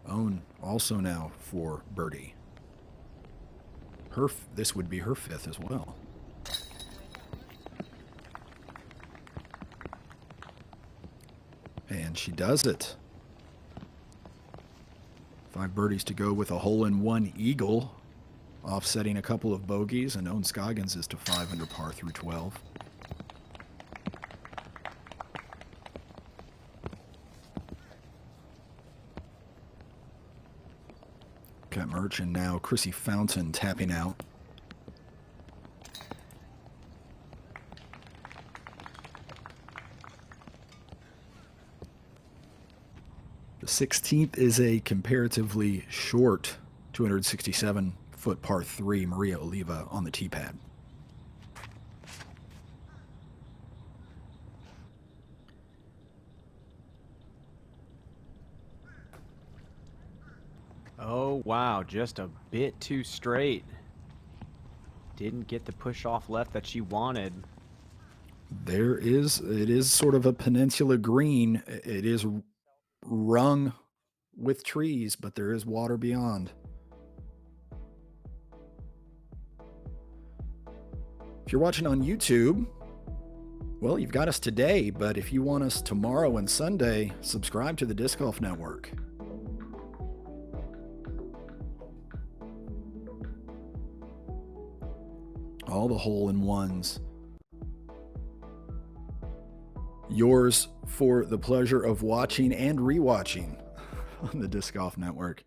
Owen also now for birdie. This would be her 5th as well. And she does it. 5 birdies to go with a hole-in-one eagle, offsetting a couple of bogeys, and Owen Scoggins is to 5 under par through 12. Cat Merch and now Chrissy Fountain tapping out. The 16th is a comparatively short 267-foot par 3, Maria Oliva on the tee pad. Oh, wow. Just a bit too straight. Didn't get the push off left that she wanted. It is sort of a peninsula green. It is rung with trees, but there is water beyond. If you're watching on YouTube, well, you've got us today, but if you want us tomorrow and Sunday, subscribe to the Disc Golf Network. All the hole-in-ones. Yours for the pleasure of watching and rewatching on the Disc Golf Network.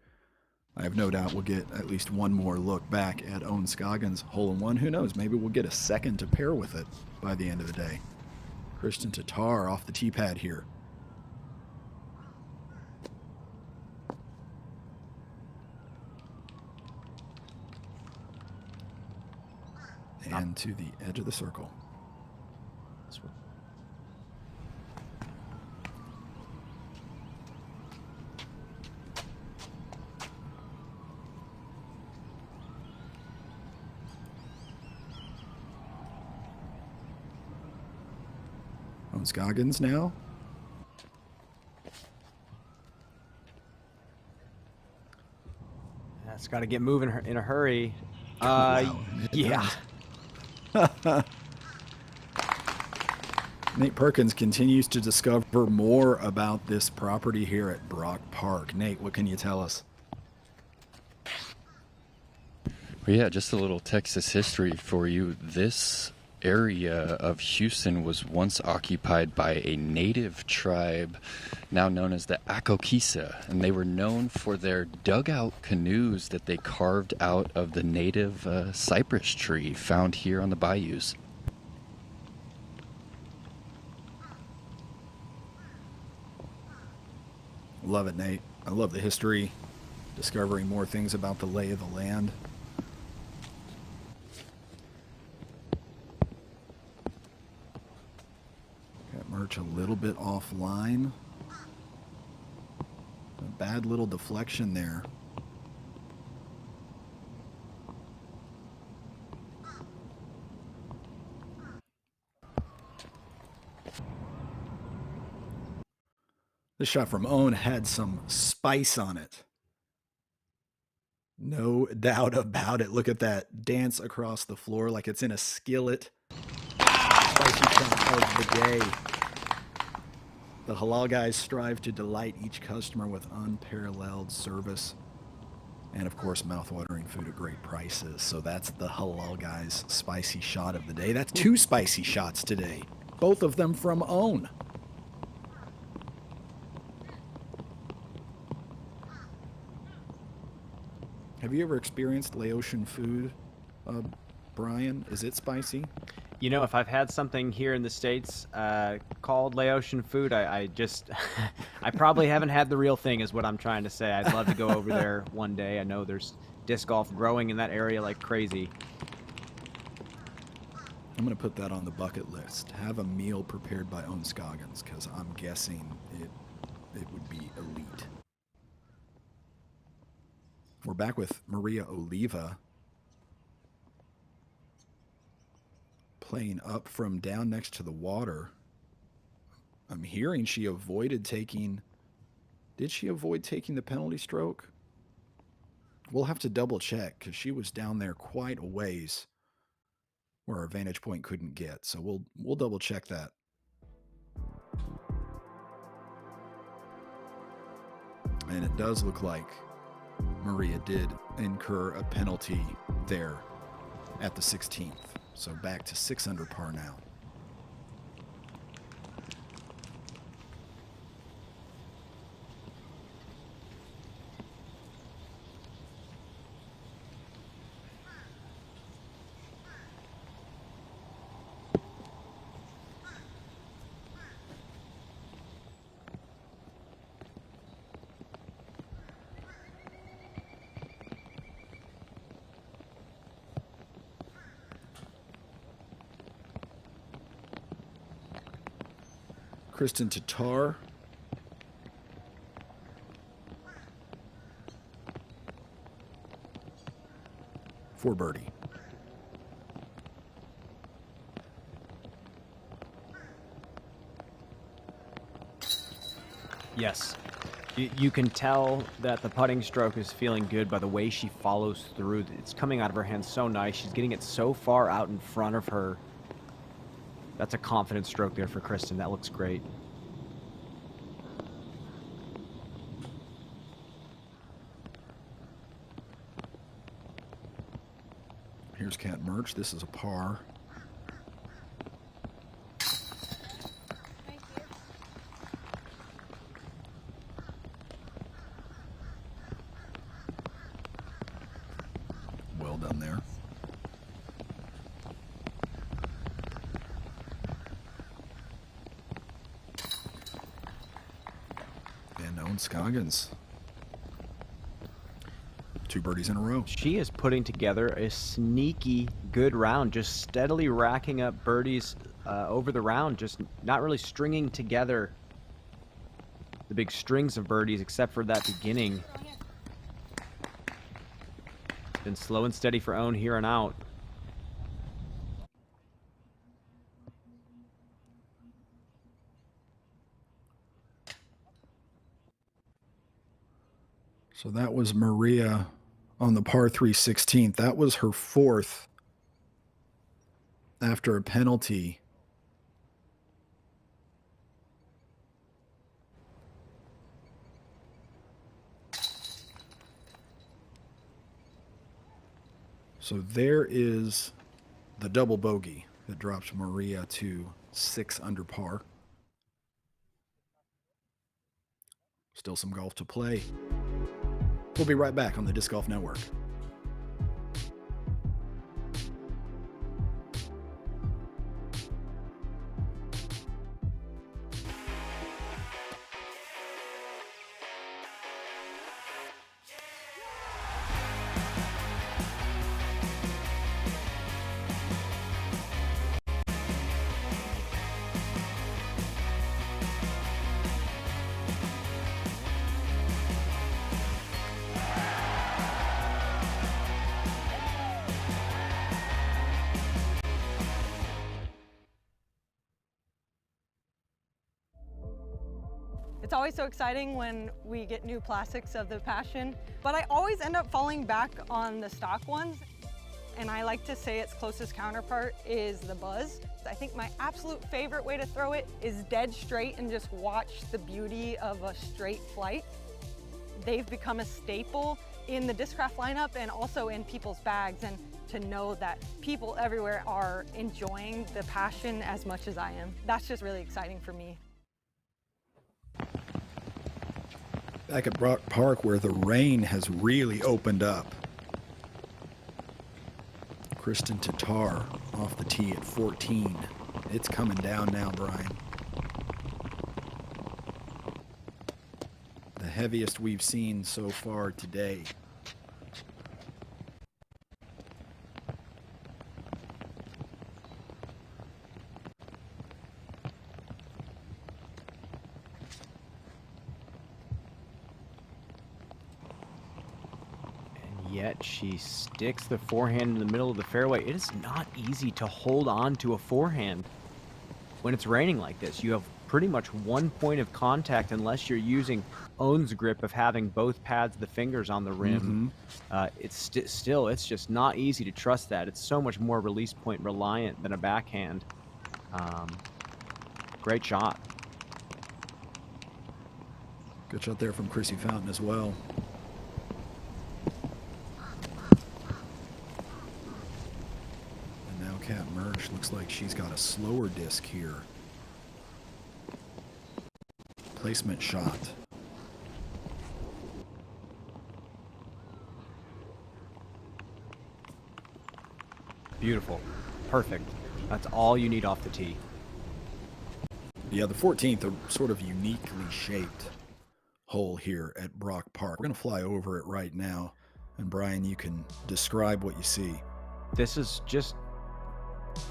I have no doubt we'll get at least one more look back at Owen Scoggins' hole-in-one. Who knows? Maybe we'll get a second to pair with it by the end of the day. Kristen Tatar off the tee pad here. And to the edge of the circle. Owen Scoggins now. That's got to get moving in a hurry. Yeah. Nate Perkins continues to discover more about this property here at Brock Park. Nate, what can you tell us? Well, yeah, just a little Texas history for you. This area of Houston was once occupied by a native tribe now known as the Akokisa, and they were known for their dugout canoes that they carved out of the native cypress tree found here on the bayous. Love it, Nate. I love the history, discovering more things about the lay of the land. Got Murch a little bit offline. A bad little deflection there. This shot from Owen had some spice on it. No doubt about it. Look at that dance across the floor like it's in a skillet. Spicy shot of the day. The Halal guys strive to delight each customer with unparalleled service. And of course, mouth-watering food at great prices. So that's the Halal guys' spicy shot of the day. That's 2 spicy shots today. Both of them from Owen. Have you ever experienced Laotian food, Brian? Is it spicy? You know, if I've had something here in the States called Laotian food, I just, I probably haven't had the real thing is what I'm trying to say. I'd love to go over there one day. I know there's disc golf growing in that area like crazy. I'm going to put that on the bucket list. Have a meal prepared by Owen Scoggins, because I'm guessing it would be elite. We're back with Maria Oliva playing up from down next to the water. I'm hearing she avoided taking... Did she avoid taking the penalty stroke? We'll have to double check because she was down there quite a ways where our vantage point couldn't get. So we'll double check that. And it does look like Maria did incur a penalty there at the 16th. So back to 6 under par now. Kristen Tatar. For birdie. Yes. You can tell that the putting stroke is feeling good by the way she follows through. It's coming out of her hands so nice. She's getting it so far out in front of her. That's a confident stroke there for Kristen. That looks great. Here's Cat Murch. This is a par. Well done there. Scoggins. 2 birdies in a row. She is putting together a sneaky good round, just steadily racking up birdies over the round, just not really stringing together the big strings of birdies except for that beginning. It's been slow and steady for Owen here and out. So that was Maria on the par 3 16th. That was her 4th after a penalty. So there is the double bogey that drops Maria to 6 under par. Still some golf to play. We'll be right back on the Disc Golf Network. It's always so exciting when we get new plastics of the Passion, but I always end up falling back on the stock ones. And I like to say its closest counterpart is the Buzz. I think my absolute favorite way to throw it is dead straight and just watch the beauty of a straight flight. They've become a staple in the Discraft lineup and also in people's bags, and to know that people everywhere are enjoying the Passion as much as I am, that's just really exciting for me. Back at Brock Park, where the rain has really opened up. Kristen Tatar off the tee at 14. It's coming down now, Brian. The heaviest we've seen so far today. Yet she sticks the forehand in the middle of the fairway. It is not easy to hold on to a forehand when it's raining like this. You have pretty much one point of contact unless you're using Own's grip of having both pads of the fingers on the rim. It's still, it's just not easy to trust that. It's so much more release point reliant than a backhand. Great shot. Good shot there from Chrissy Fountain as well. Kat Mersch looks like she's got a slower disc here. Placement shot. Beautiful. Perfect. That's all you need off the tee. Yeah, the 14th, a sort of uniquely shaped hole here at Brock Park. We're going to fly over it right now. And Brian, you can describe what you see. This is just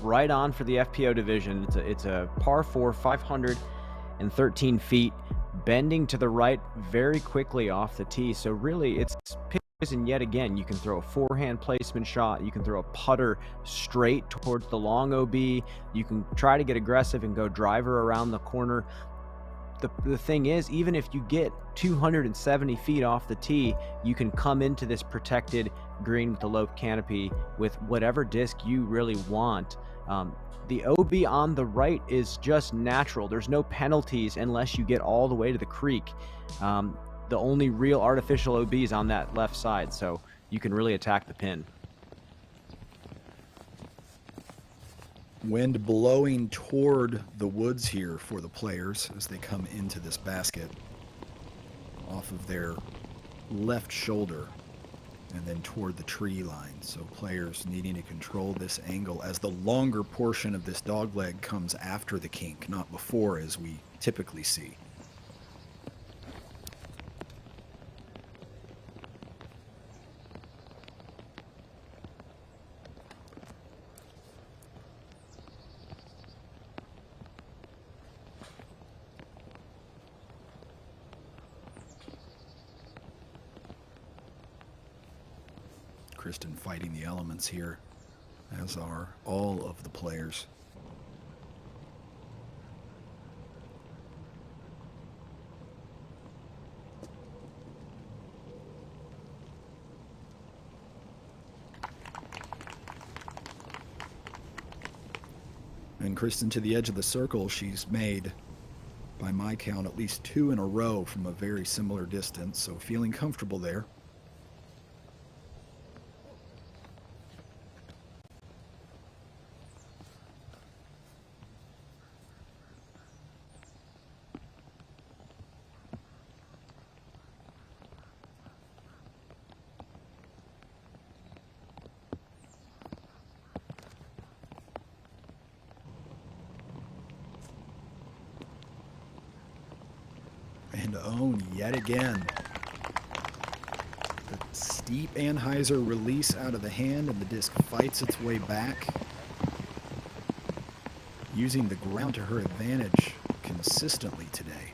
right on for the FPO division. It's a par 4, 513 feet, bending to the right very quickly off the tee. So really, it's pitches, and yet again, you can throw a forehand placement shot. You can throw a putter straight towards the long OB. You can try to get aggressive and go driver around the corner. The thing is, even if you get 270 feet off the tee, you can come into this protected green with the low canopy with whatever disc you really want. The OB on the right is just natural. There's no penalties unless you get all the way to the creek. The only real artificial OB is on that left side, so you can really attack the pin. Wind blowing toward the woods here for the players as they come into this basket off of their left shoulder and then toward the tree line. So players needing to control this angle as the longer portion of this dogleg comes after the kink, not before, as we typically see. Kristen fighting the elements here, as are all of the players. And Kristen to the edge of the circle. She's made, by my count, at least 2 in a row from a very similar distance, so feeling comfortable there. And Own yet again. The steep Anheuser release out of the hand, and the disc fights its way back, using the ground to her advantage consistently today.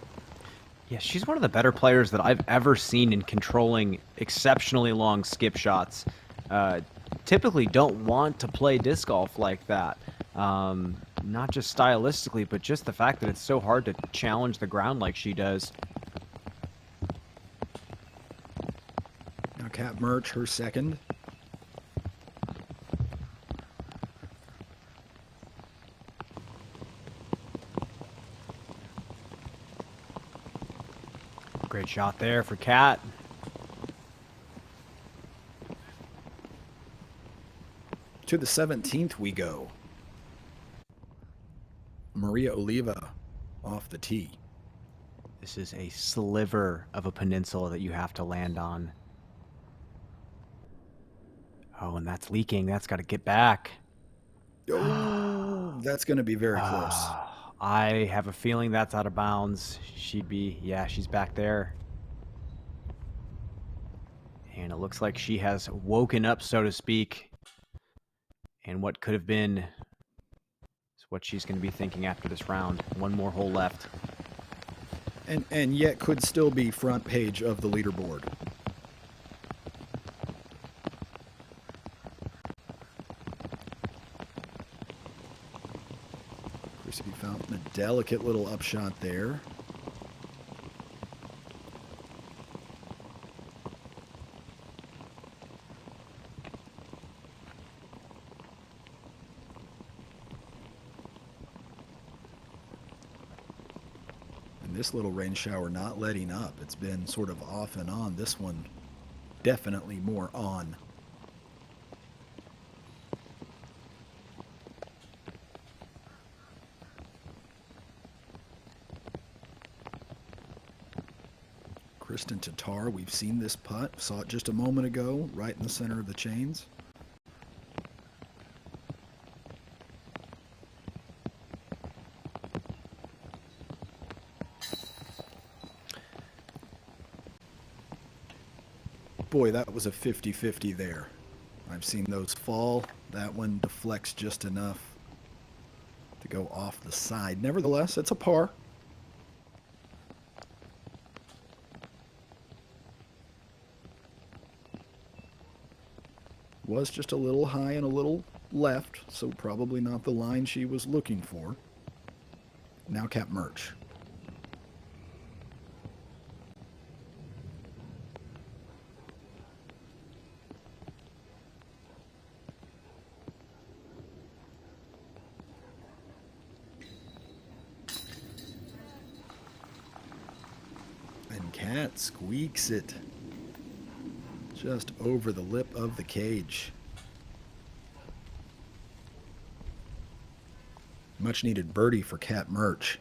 Yeah, she's one of the better players that I've ever seen in controlling exceptionally long skip shots. Typically don't want to play disc golf like that. Not just stylistically, but just the fact that it's so hard to challenge the ground like she does. Now Kat Murch, her second. Great shot there for Kat. To the 17th we go. Maria Oliva off the tee. This is a sliver of a peninsula that you have to land on. Oh, and that's leaking. That's got to get back. Oh, that's going to be very close. I have a feeling that's out of bounds. Yeah, she's back there. And it looks like she has woken up, so to speak. And what could have been is what she's going to be thinking after this round. One more hole left. And yet could still be front page of the leaderboard. Chrissy Fountain, a delicate little upshot there. This little rain shower not letting up. It's been sort of off and on. This one definitely more on. Kristen Tatar, we've seen this putt. Saw it just a moment ago, right in the center of the chains. Boy, that was a 50-50 there. I've seen those fall. That one deflects just enough to go off the side. Nevertheless, it's a par. Was just a little high and a little left, so probably not the line she was looking for. Now Kat Murch. Kat squeaks it just over the lip of the cage. Much needed birdie for Kat Murch.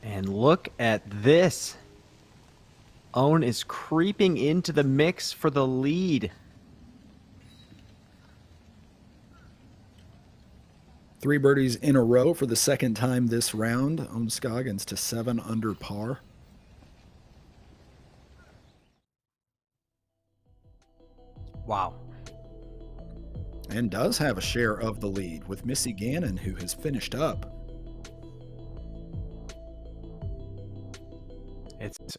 And look at this. Owen is creeping into the mix for the lead. 3 birdies in a row for the second time this round. Owen Scoggins to 7 under par. Wow. And does have a share of the lead with Missy Gannon, who has finished up.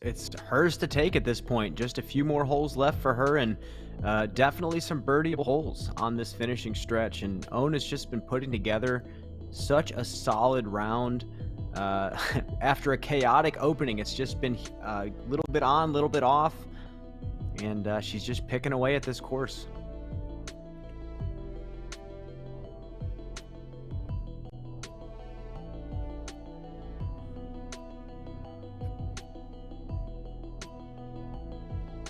It's hers to take at this point. Just a few more holes left for her, and definitely some birdie holes on this finishing stretch. And Owen has just been putting together such a solid round. After a chaotic opening, it's just been a little bit on, a little bit off, and she's just picking away at this course.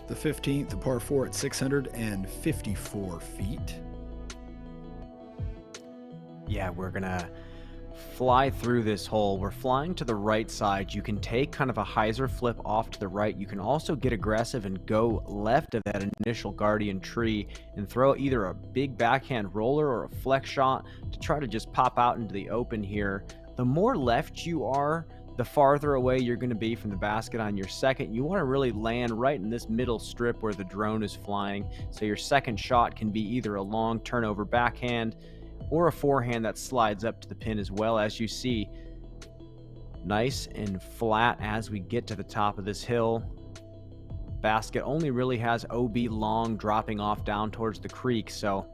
The 15th, the par 4 at 654 feet. Yeah, we're gonna fly through this hole. We're flying to the right side. You can take kind of a hyzer flip off to the right. You can also get aggressive and go left of that initial guardian tree and throw either a big backhand roller or a flex shot to try to just pop out into the open here. The more left you are, the farther away you're going to be from the basket on your second. You want to really land right in this middle strip where the drone is flying. So your second shot can be either a long turnover backhand or a forehand that slides up to the pin as well. As you see, nice and flat as we get to the top of this hill. Basket only really has OB long dropping off down towards the creek. So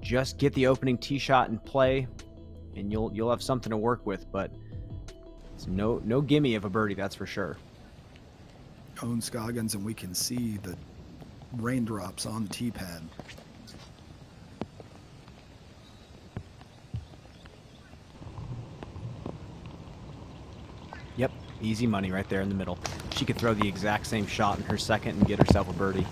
just get the opening tee shot in play and you'll have something to work with, but it's no gimme of a birdie, that's for sure. Owen Scoggins, and we can see the raindrops on the tee pad. Yep, easy money right there in the middle. She could throw the exact same shot in her second and get herself a birdie.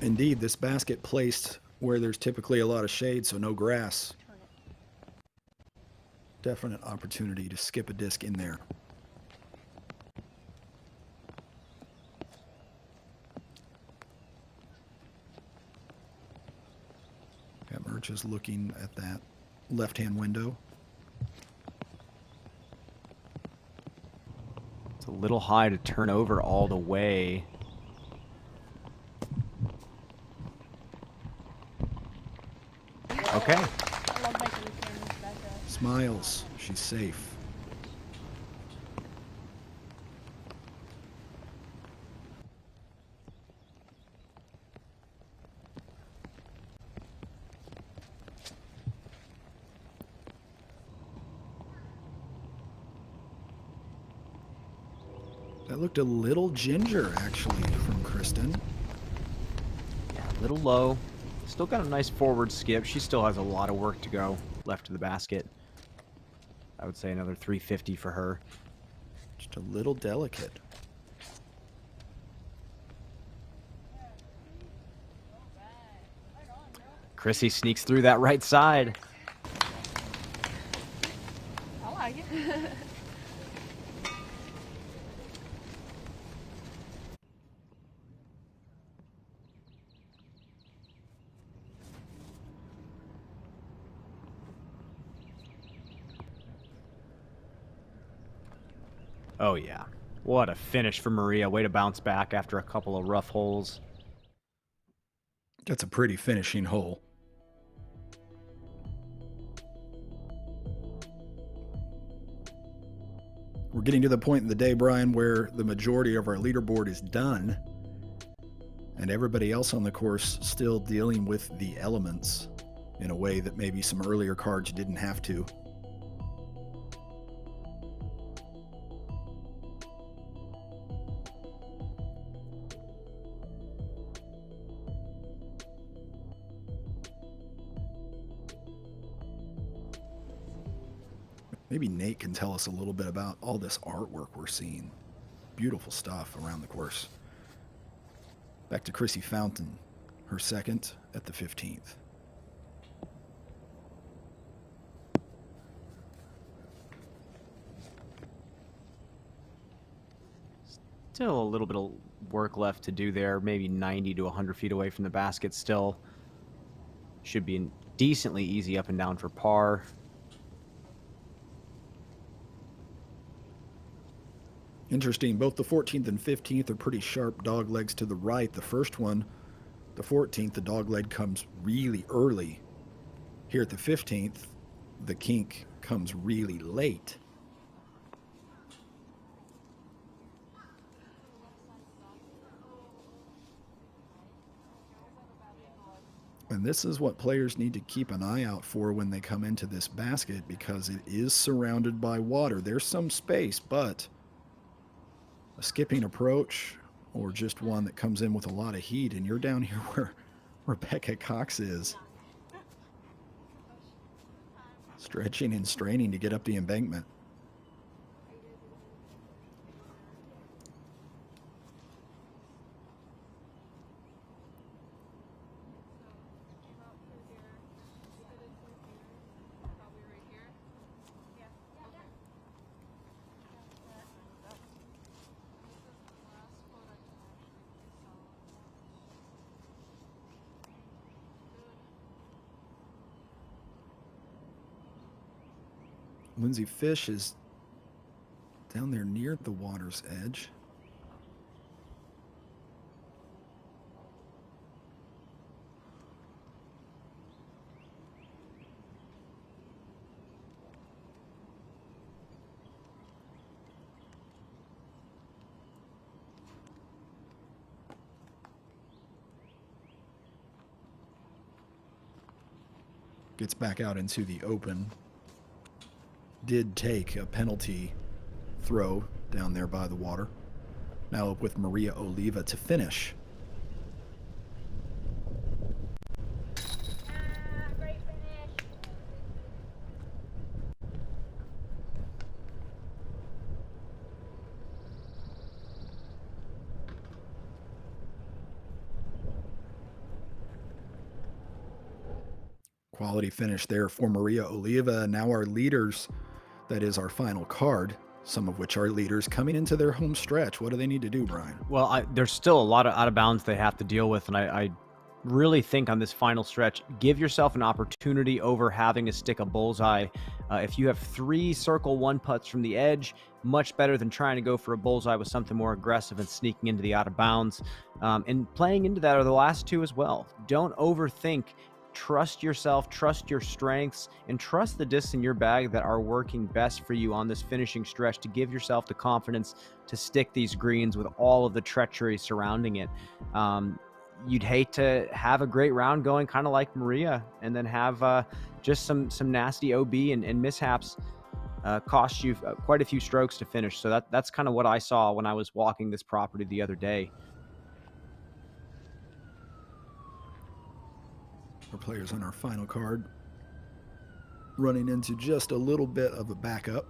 Indeed, this basket placed where there's typically a lot of shade, so no grass. Definite opportunity to skip a disc in there. Got Murch is looking at that left-hand window. It's a little high to turn over all the way. Okay. Smiles. She's safe. That looked a little ginger, actually, from Kristen. Yeah, a little low. Still got a nice forward skip. She still has a lot of work to go left to the basket. I would say another 350 for her. Just a little delicate. Chrissy sneaks through that right side. I like it. Oh yeah, what a finish for Maria. Way to bounce back after a couple of rough holes. That's a pretty finishing hole. We're getting to the point in the day, Brian, where the majority of our leaderboard is done and everybody else on the course still dealing with the elements in a way that maybe some earlier cards didn't have to. Maybe Nate can tell us a little bit about all this artwork we're seeing. Beautiful stuff around the course. Back to Chrissy Fountain, her second at the 15th. Still a little bit of work left to do there, maybe 90 to 100 feet away from the basket still. Should be decently easy up and down for par. Interesting, both the 14th and 15th are pretty sharp dog legs to the right. The first one, the 14th, the dog leg comes really early. Here at the 15th, the kink comes really late. And this is what players need to keep an eye out for when they come into this basket, because it is surrounded by water. There's some space, but a skipping approach or just one that comes in with a lot of heat, and you're down here where Rebecca Cox is, stretching and straining to get up the embankment. Lindsay Fish is down there near the water's edge. Gets back out into the open. Did take a penalty throw down there by the water. Now up with Maria Oliva to finish. Great finish. Quality finish there for Maria Oliva. Now our leaders, that is our final card, some of which are leaders coming into their home stretch. What do they need to do, Brian? Well, there's still a lot of out of bounds they have to deal with, and I really think on this final stretch, give yourself an opportunity over having to stick a bullseye. If you have 3 circle 1 putts from the edge, much better than trying to go for a bullseye with something more aggressive and sneaking into the out of bounds. And playing into that are the last 2 as well. Don't overthink. Trust yourself, trust your strengths, and trust the discs in your bag that are working best for you on this finishing stretch to give yourself the confidence to stick these greens with all of the treachery surrounding it. You'd hate to have a great round going kind of like Maria and then have just some nasty OB and mishaps cost you quite a few strokes to finish. So that's kind of what I saw when I was walking this property the other day. Our players on our final card running into just a little bit of a backup.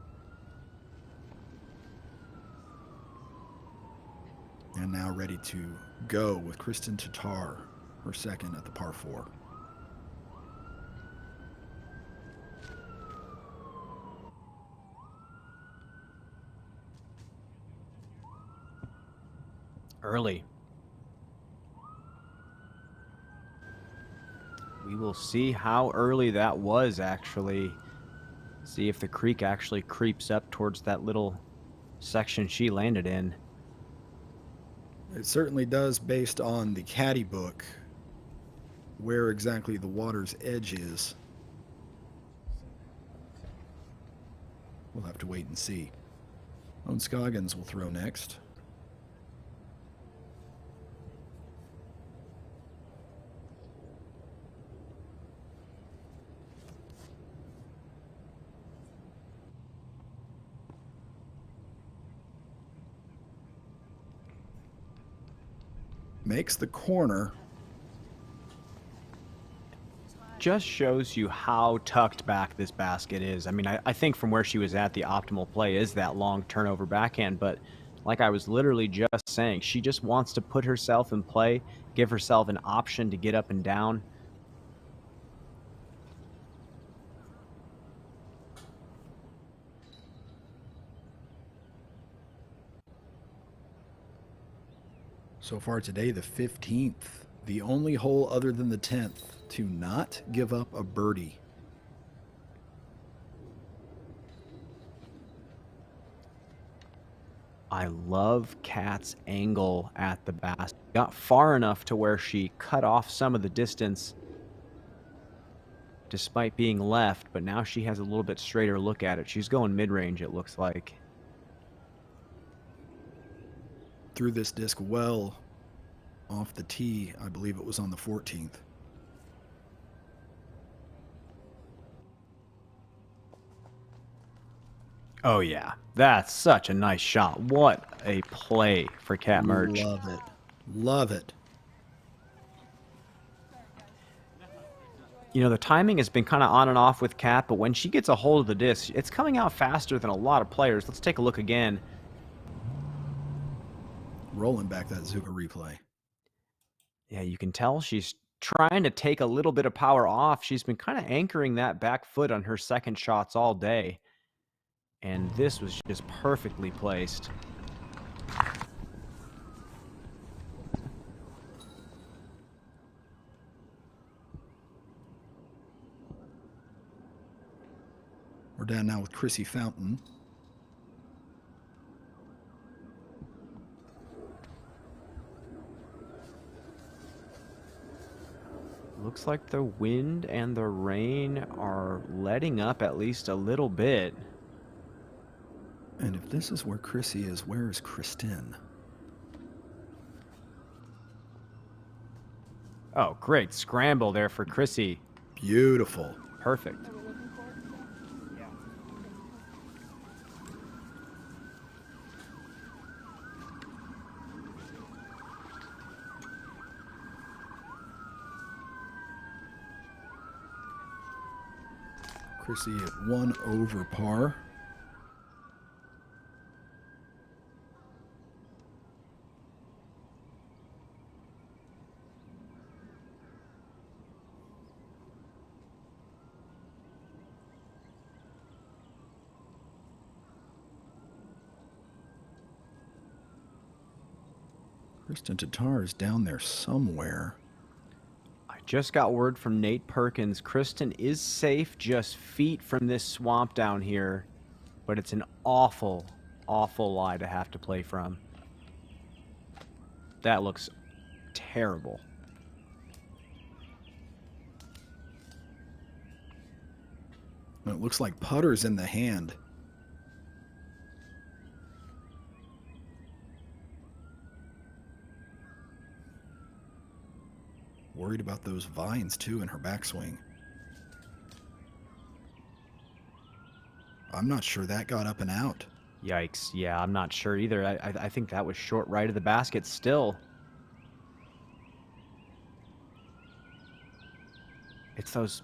And now ready to go with Kristen Tatar, her second at the par 4. Early. We will see how early that was, actually. See if the creek actually creeps up towards that little section she landed in. It certainly does, based on the caddy book, where exactly the water's edge is. We'll have to wait and see. Owen Scoggins will throw next. Makes the corner. Just shows you how tucked back this basket is. I mean, I think from where she was at, the optimal play is that long turnover backhand. But like I was literally just saying, she just wants to put herself in play, give herself an option to get up and down. So far today, the 15th, the only hole other than the 10th to not give up a birdie. I love Kat's angle at the basket. Got far enough to where she cut off some of the distance despite being left, but now she has a little bit straighter look at it. She's going mid-range, it looks like. Threw this disc well off the tee. I believe it was on the 14th. Oh yeah, that's such a nice shot. What a play for Kat Merch. Love it. Love it. You know, the timing has been kind of on and off with Kat, but when she gets a hold of the disc, it's coming out faster than a lot of players. Let's take a look again. Rolling back that Zuka replay. Yeah, you can tell she's trying to take a little bit of power off. She's been kind of anchoring that back foot on her second shots all day. And this was just perfectly placed. We're We're down now with Chrissy Fountain. Looks like the wind and the rain are letting up at least a little bit. And if this is where Chrissy is, where is Kristen? Oh, great scramble there for Chrissy. Beautiful. Perfect. Chrissy at 1 over par. Kristen Tatar is down there somewhere. I just got word from Nate Perkins. Kristen is safe just feet from this swamp down here, but it's an awful, awful lie to have to play from. That looks terrible. It looks like putter's in the hand. Worried about those vines, too, in her backswing. I'm not sure that got up and out. Yikes. Yeah, I'm not sure either. I think that was short right of the basket still. It's those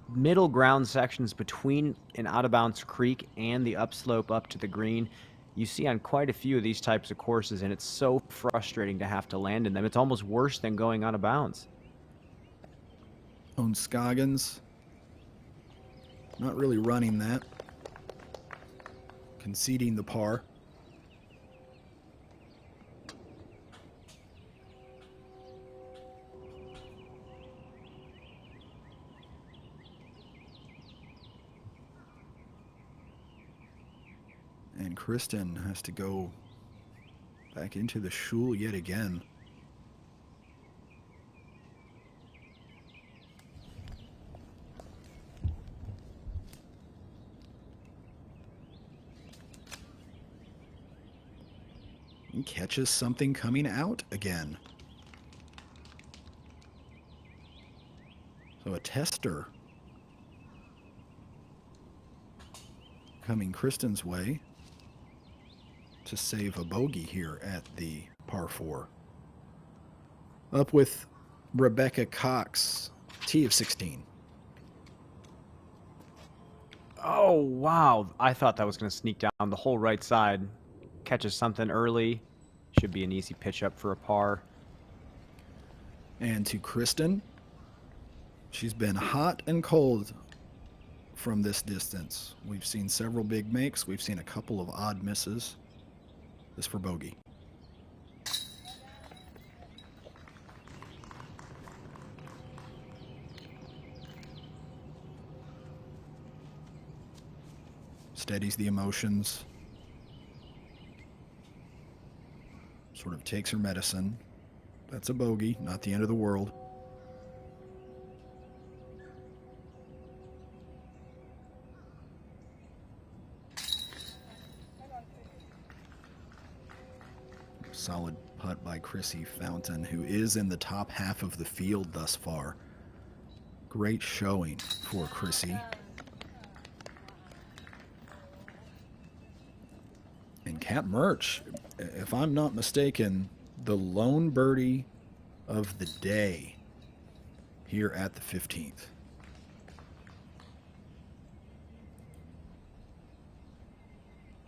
middle ground sections between an out-of-bounds creek and the upslope up to the green. You see on quite a few of these types of courses, and it's so frustrating to have to land in them. It's almost worse than going out of bounds. Scoggins. Not really running that. Conceding the par. And Kristen has to go back into the shul yet again. And catches something coming out again. So a tester coming Kristen's way to save a bogey here at the par 4. Up with Rebecca Cox, tee of 16. Oh, wow. I thought that was going to sneak down the whole right side. Catches something early. Should be an easy pitch up for a par. And to Kristen, she's been hot and cold from this distance. We've seen several big makes. We've seen a couple of odd misses. This for bogey. Steadies the emotions. Sort of takes her medicine. That's a bogey, not the end of the world. Solid putt by Chrissy Fountain, who is in the top half of the field thus far. Great showing for Chrissy. And Kat Murch, if I'm not mistaken, the lone birdie of the day here at the 15th.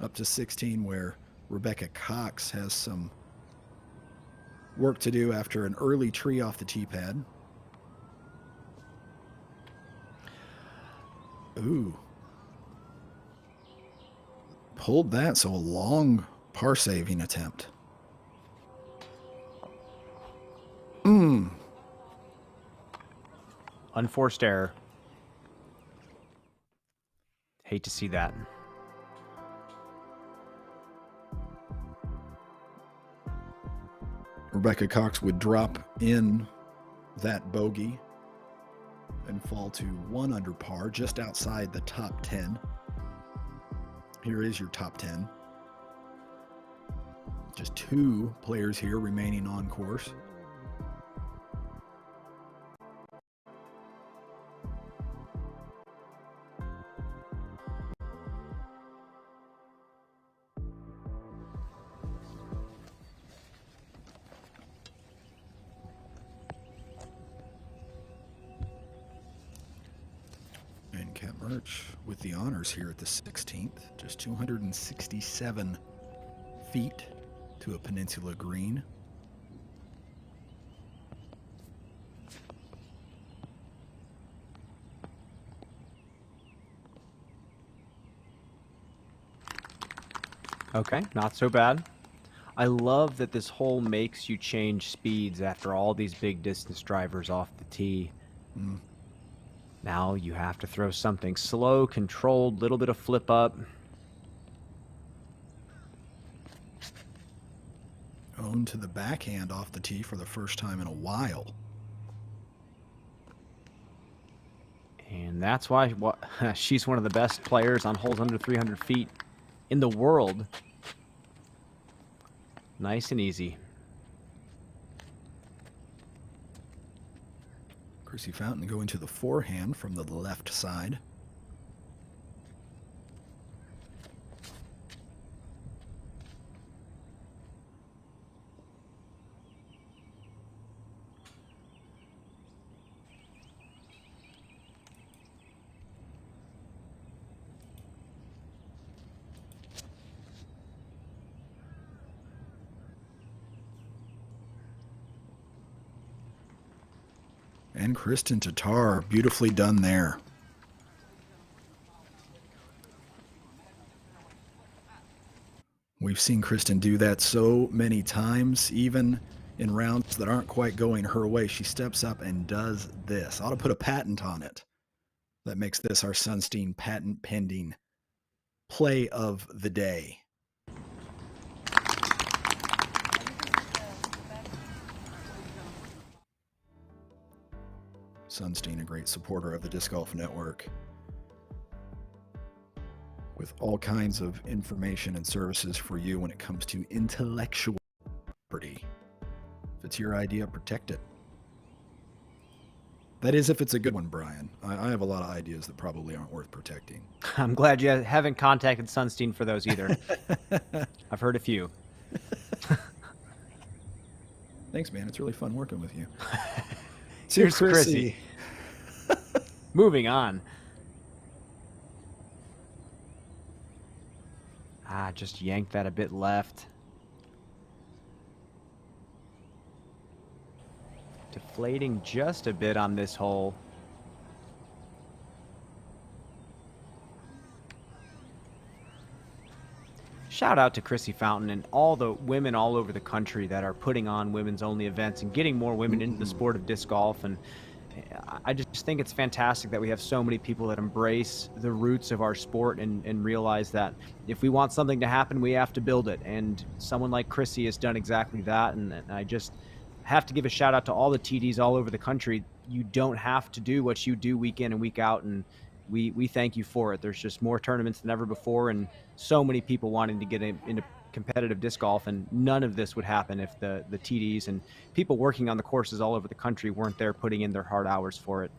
Up to 16, where Rebecca Cox has some work to do after an early tree off the tee pad. Ooh. Pulled that, so a long par saving attempt. Unforced error. Hate to see that. Rebecca Cox would drop in that bogey and fall to 1 under par, just outside the top 10. Here is your top 10. Just 2 players here remaining on course. And Kat Merch with the honors here at the 16th, just 267 feet to a peninsula green. Okay, not so bad. I love that this hole makes you change speeds after all these big distance drivers off the tee. Now you have to throw something slow, controlled, little bit of flip up. Owned to the backhand off the tee for the first time in a while. And that's why she's one of the best players on holes under 300 feet in the world. Nice and easy. Chrissy Fountain going to the forehand from the left side. And Kristen Tatar, beautifully done there. We've seen Kristen do that so many times, even in rounds that aren't quite going her way. She steps up and does this. Ought to put a patent on it. That makes this our Sunstein patent pending play of the day. Sunstein, a great supporter of the Disc Golf Network, with all kinds of information and services for you when it comes to intellectual property. If it's your idea, protect it. That is, if it's a good one, Brian. I have a lot of ideas that probably aren't worth protecting. I'm glad you haven't contacted Sunstein for those either. I've heard a few. Thanks, man. It's really fun working with you. Here's Chrissy. Moving on. Just yanked that a bit left. Deflating just a bit on this hole. Shout out to Chrissy Fountain and all the women all over the country that are putting on women's only events and getting more women into the sport of disc golf. And I just think it's fantastic that we have so many people that embrace the roots of our sport and realize that if we want something to happen, we have to build it. And someone like Chrissy has done exactly that. And I just have to give a shout out to all the TDs all over the country. You don't have to do what you do week in and week out. And we thank you for it. There's just more tournaments than ever before, and so many people wanting to get into competitive disc golf, and none of this would happen if the TDs and people working on the courses all over the country weren't there putting in their hard hours for it.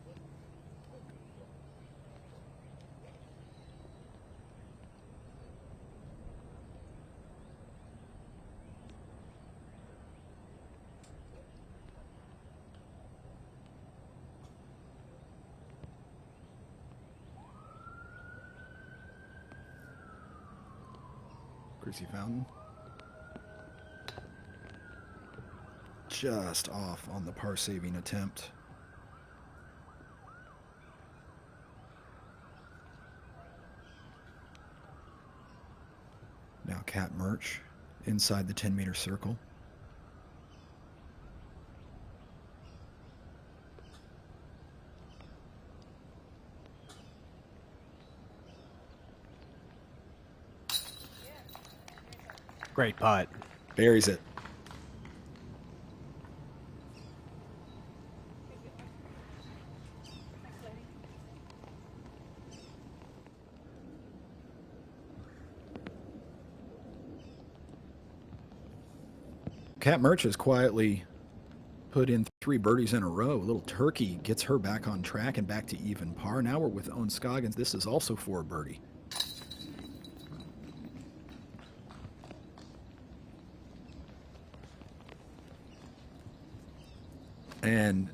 Chrissy Fountain. Just off on the par-saving attempt. Now Kat Merch inside the 10-meter circle. Great putt. Buries it. Kat Murch has quietly put in 3 birdies in a row. A little turkey gets her back on track and back to even par. Now we're with Owen Scoggins. This is also for a birdie. And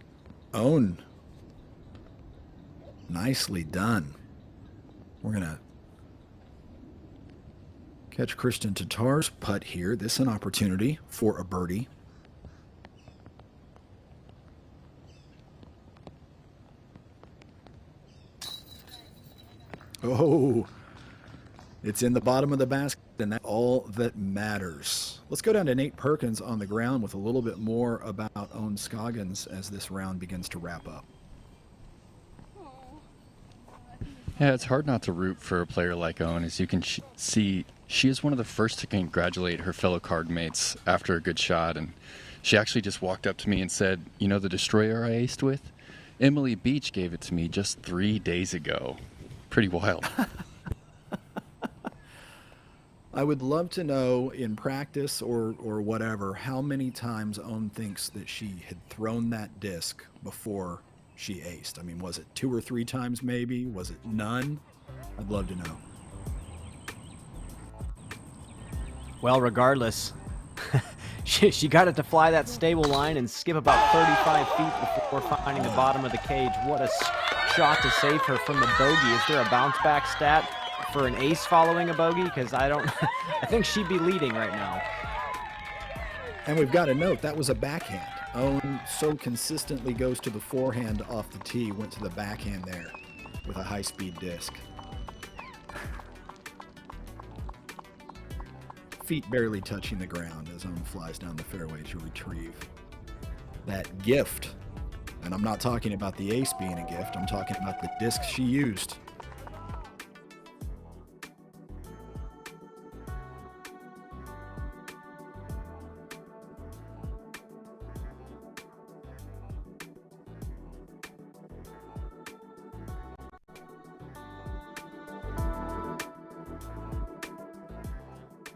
Owen, nicely done. We're going to catch Kristen Tatar's putt here. This is an opportunity for a birdie. Oh, it's in the bottom of the basket, and that's all that matters. Let's go down to Nate Perkins on the ground with a little bit more about Owen Scoggins as this round begins to wrap up. Yeah, it's hard not to root for a player like Owen. As you can see, she is one of the first to congratulate her fellow card mates after a good shot, and she actually just walked up to me and said, "You know the destroyer I aced with? Emily Beach gave it to me just 3 days ago." Pretty wild. I would love to know in practice or whatever how many times Owen thinks that she had thrown that disc before she aced. I mean, was it 2 or 3 times maybe? Was it none? I'd love to know. Well, regardless, she got it to fly that stable line and skip about 35 feet before finding the bottom of the cage. What a shot to save her from the bogey. Is there a bounce back stat for an ace following a bogey? Because I don't, I think she'd be leading right now. And we've got to note, that was a backhand. Owen so consistently goes to the forehand off the tee, went to the backhand there with a high-speed disc. Feet barely touching the ground as Owen flies down the fairway to retrieve that gift. And I'm not talking about the ace being a gift. I'm talking about the disc she used.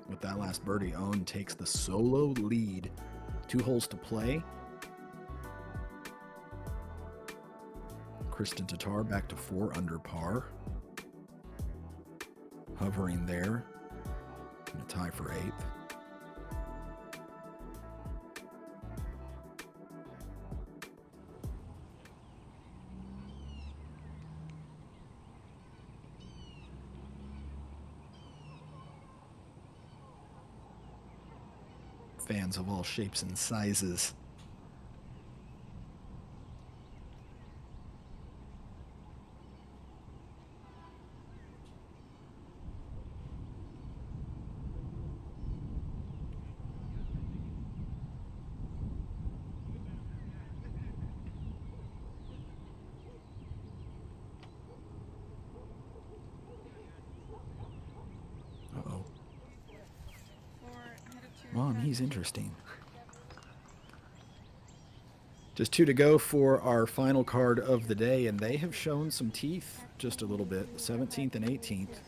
With that last birdie, Owen takes the solo lead. 2 holes to play. Kristen Tatar back to 4 under par. Hovering there in a tie for 8th. Fans of all shapes and sizes. Uh-oh. Well, he's interesting. Just 2 to go for our final card of the day, and they have shown some teeth just a little bit. 17th and 18th.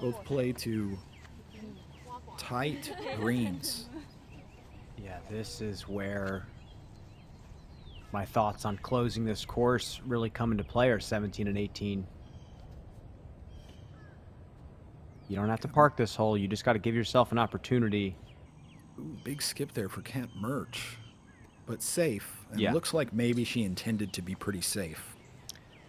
Both play to tight greens. Yeah, this is where my thoughts on closing this course really come into play are 17 and 18. You don't have to park this hole. You just got to give yourself an opportunity. Ooh, big skip there for Kat Murch, but safe. And Yeah. It looks like maybe she intended to be pretty safe.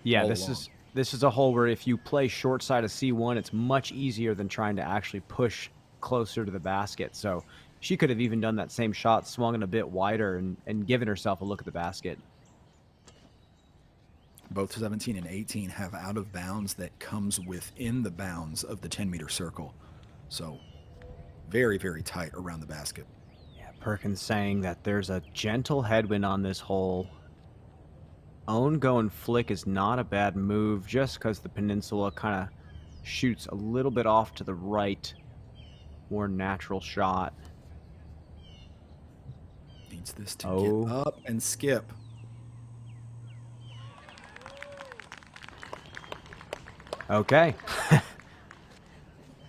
Yeah, all this along. is a hole where if you play short side of C1, it's much easier than trying to actually push closer to the basket. So she could have even done that same shot, swung it a bit wider, and given herself a look at the basket. Both 17 and 18 have out of bounds that comes within the bounds of the 10-meter circle. So very, very tight around the basket. Yeah, Perkins saying that there's a gentle headwind on this hole. Own go and flick is not a bad move just because the peninsula kind of shoots a little bit off to the right more natural shot. Needs this to get up and skip. Okay.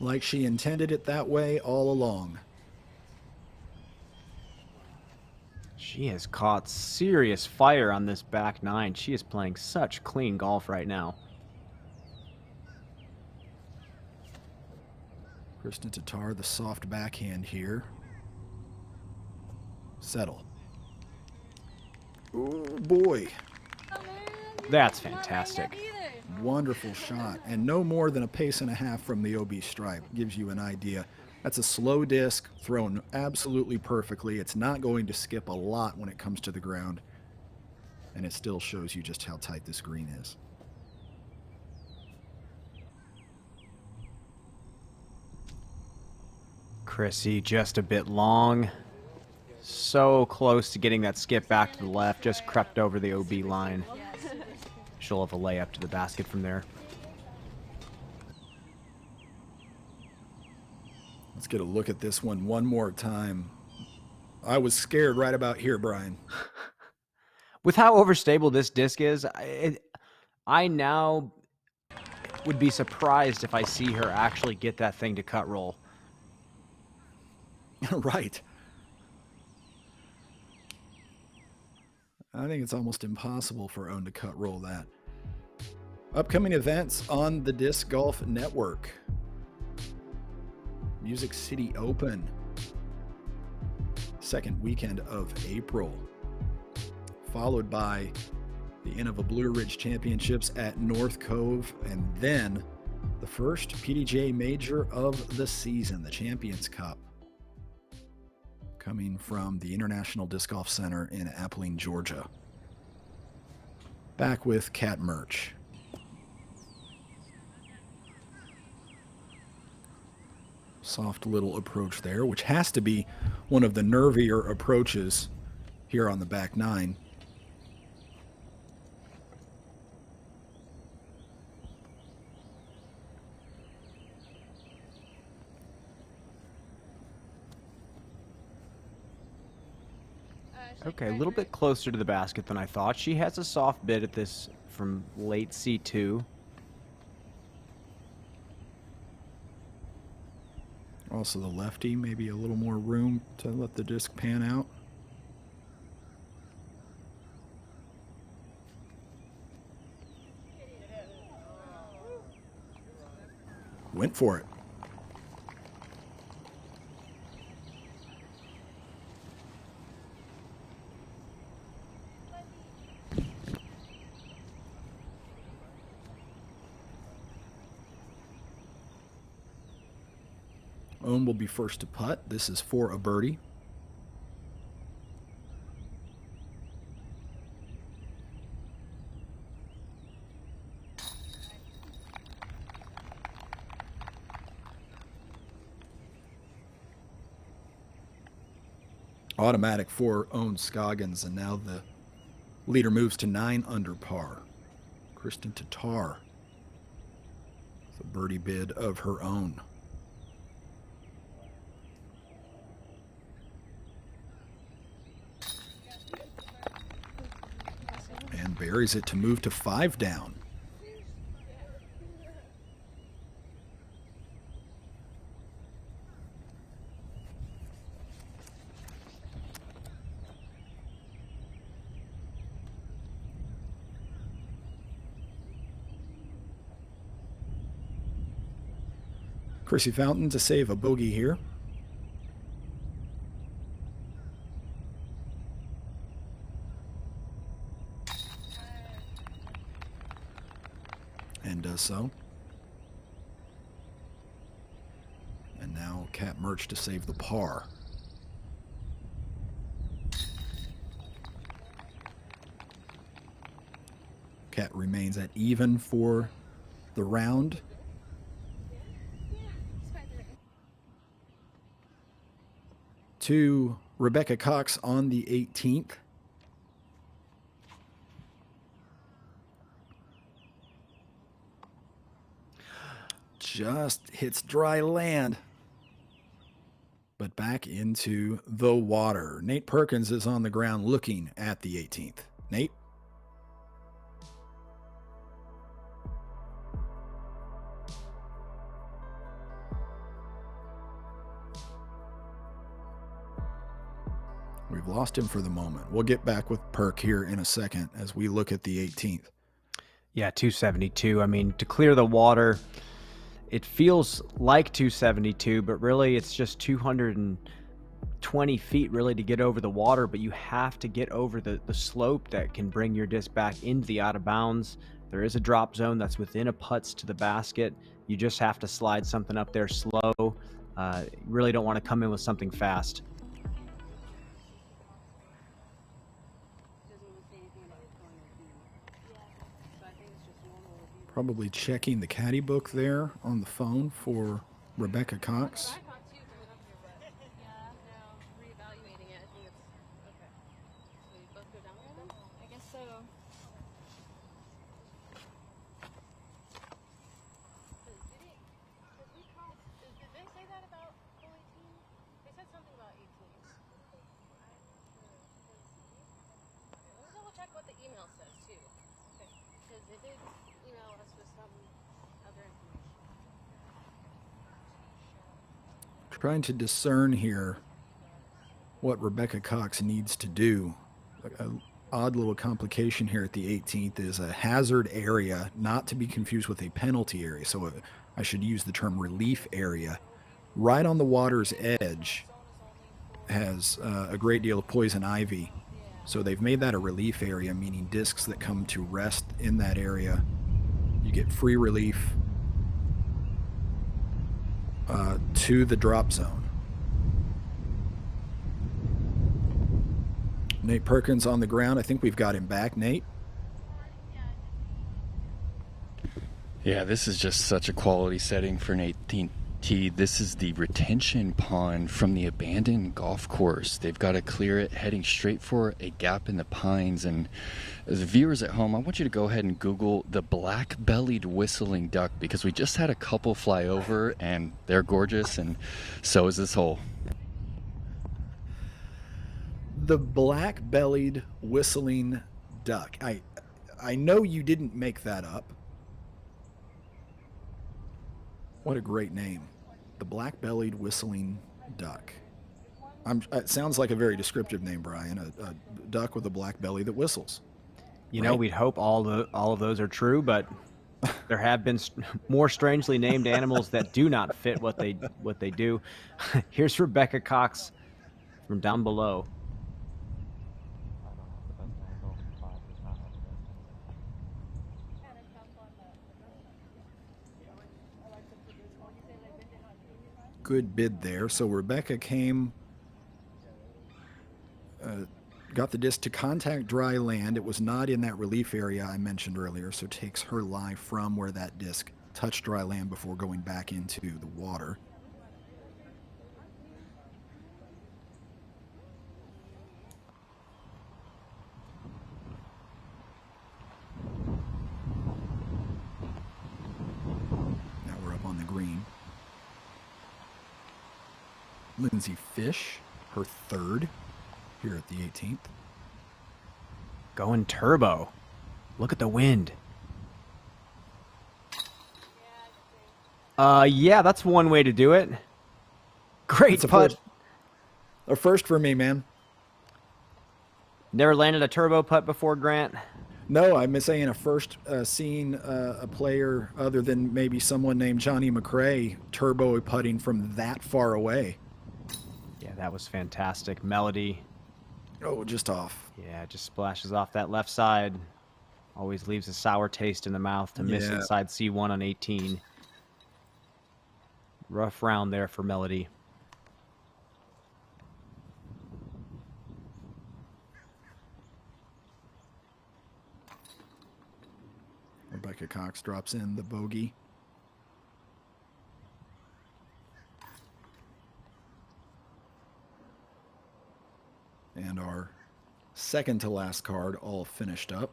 Like she intended it that way all along. She has caught serious fire on this back nine. She is playing such clean golf right now. Kristen Tatar, the soft backhand here. Settle. Oh boy. That's fantastic. Wonderful shot. And no more than a pace and a half from the OB stripe. Gives you an idea. That's a slow disc thrown absolutely perfectly. It's not going to skip a lot when it comes to the ground. And it still shows you just how tight this green is. Chrissy just a bit long. So close to getting that skip back to the left. Just crept over the OB line. She'll have a layup to the basket from there. Let's get a look at this one more time. I was scared right about here, Brian. With how overstable this disc is, I now would be surprised if I see her actually get that thing to cut roll. Right. I think it's almost impossible for Own to cut roll that. Upcoming events on the Disc Golf Network. Music City Open. Second weekend of April. Followed by the Innova Blue Ridge Championships at North Cove. And then the first PDGA major of the season, the Champions Cup. Coming from the International Disc Golf Center in Abilene, Georgia. Back with Cat Merch. Soft little approach there, which has to be one of the nervier approaches here on the back nine. Okay, a little bit closer to the basket than I thought. She has a soft bit at this from late C2. Also the lefty, maybe a little more room to let the disc pan out. Went for it. Owen will be first to putt. This is for a birdie. Automatic for Owen Scoggins, and now the leader moves to 9 under par. Kristen Tatar, the birdie bid of her own. And buries it to move to 5 down. Chrissy Fountain to save a bogey here. And does so. And now Cat Merch to save the par. Cat remains at even for the round. To Rebecca Cox on the 18th. Just hits dry land. but back into the water. Nate Perkins is on the ground looking at the 18th. Nate? We've lost him for the moment. We'll get back with Perk here in a second as we look at the 18th. Yeah, 272. I mean, to clear the water, it feels like 272, but really it's just 220 feet really to get over the water, but you have to get over the slope that can bring your disc back into the out of bounds. There is a drop zone that's within a putts to the basket. You just have to slide something up there slow. You really don't want to come in with something fast. Probably checking the caddy book there on the phone for Rebecca Cox. Trying to discern here what Rebecca Cox needs to do. An odd little complication here at the 18th is a hazard area, not to be confused with a penalty area. So I should use the term relief area. Right on the water's edge has a great deal of poison ivy. So they've made that a relief area, meaning discs that come to rest in that area, you get free relief to the drop zone. Nate Perkins on the ground. I think we've got him back. Nate? Yeah, this is just such a quality setting for an 18th tee. This is the retention pond from the abandoned golf course. They've got to clear it, heading straight for a gap in the pines. And as viewers at home, I want you to go ahead and Google the black-bellied whistling duck, because we just had a couple fly over and they're gorgeous, and so is this hole. The black-bellied whistling duck. I know you didn't make that up. What a great name. The black-bellied whistling duck. It sounds like a very descriptive name, Brian. A duck with a black belly that whistles. You know, we'd hope all of those are true, but there have been more strangely named animals that do not fit what they do. Here's Rebecca Cox from down below. Good bid there. So Rebecca came, got the disc to contact dry land. It was not in that relief area I mentioned earlier, so takes her lie from where that disc touched dry land before going back into the water. Now we're up on the green. Lindsay Fish, her third here at the 18th. Going turbo. Look at the wind. Yeah, that's one way to do it. Great putt. A first for me, man. Never landed a turbo putt before, Grant? No, I'm saying a first seeing a player other than maybe someone named Johnny McRae turbo putting from that far away. Yeah, that was fantastic. Melody. Oh, just off. Yeah, just splashes off that left side. Always leaves a sour taste in the mouth to miss inside C1 on 18. Rough round there for Melody. Rebecca Cox drops in the bogey. And our second to last card all finished up.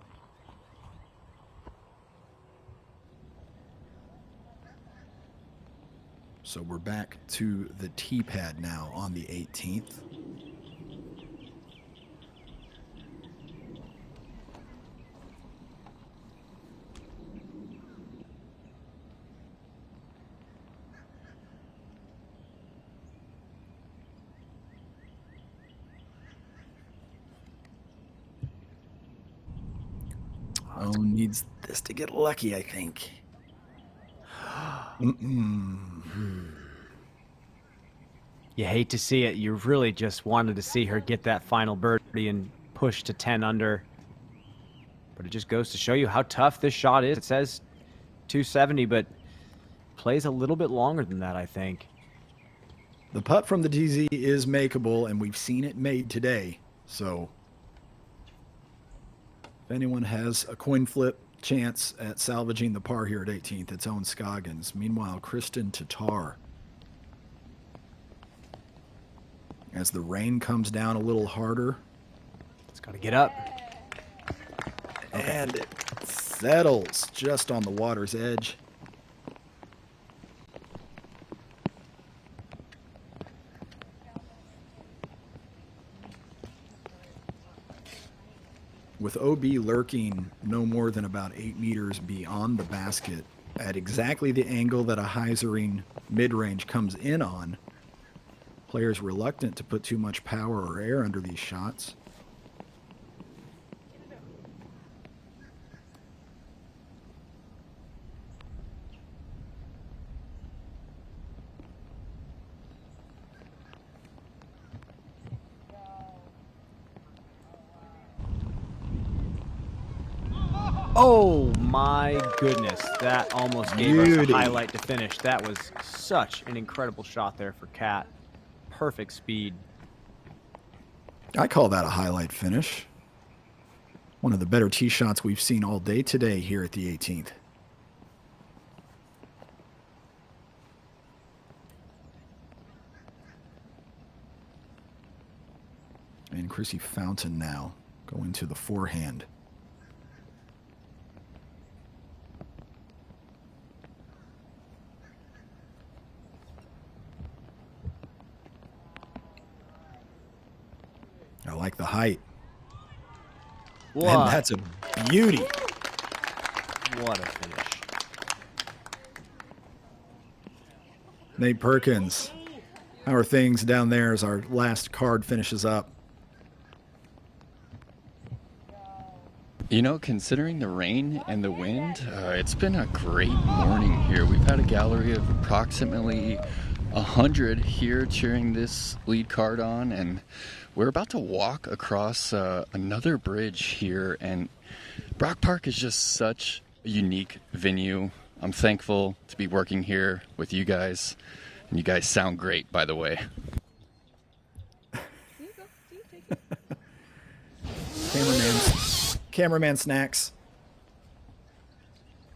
So we're back to the tee pad now on the 18th. Oh, needs this to get lucky, I think. You hate to see it. You really just wanted to see her get that final birdie and push to 10 under. But it just goes to show you how tough this shot is. It says 270, but plays a little bit longer than that, I think. The putt from the TZ is makeable, and we've seen it made today. So if anyone has a coin flip chance at salvaging the par here at 18th, it's Owen Scoggins. Meanwhile, Kristen Tatar, as the rain comes down a little harder, it's got to get up. And it settles just on the water's edge. With OB lurking no more than about 8 meters beyond the basket at exactly the angle that a hyzering mid-range comes in on, players reluctant to put too much power or air under these shots. Oh my goodness, that almost gave us a highlight to finish. That was such an incredible shot there for Kat. Perfect speed. I call that a highlight finish. One of the better tee shots we've seen all day today here at the 18th. And Chrissy Fountain now going to the forehand. I like the height. What? And that's a beauty. What a finish. Nate Perkins, how are things down there as our last card finishes up? You know, considering the rain and the wind, it's been a great morning here. We've had a gallery of approximately 100 here cheering this lead card on, and we're about to walk across another bridge here, and Brock Park is just such a unique venue. I'm thankful to be working here with you guys, and you guys sound great, by the way. Cameraman snacks.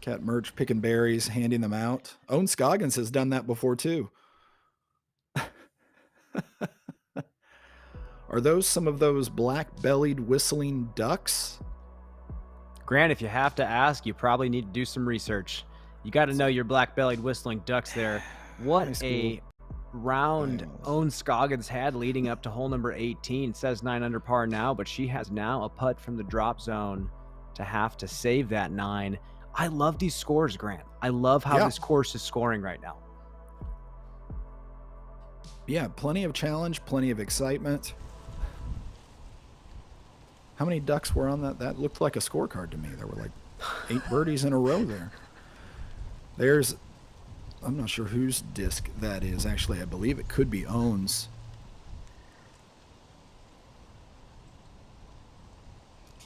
Cat merch picking berries, handing them out. Owen Scoggins has done that before too. Are those some of those black-bellied whistling ducks? Grant, if you have to ask, you probably need to do some research. You got to know your black-bellied whistling ducks there. What a round Owen Scoggins had leading up to hole number 18. Says 9 under par now, but she has now a putt from the drop zone to have to save that 9. I love these scores, Grant. I love how this course is scoring right now. Yeah, plenty of challenge, plenty of excitement. How many ducks were on that? That looked like a scorecard to me. There were like 8 birdies in a row there. There's, I'm not sure whose disc that is. Actually, I believe it could be Owen's.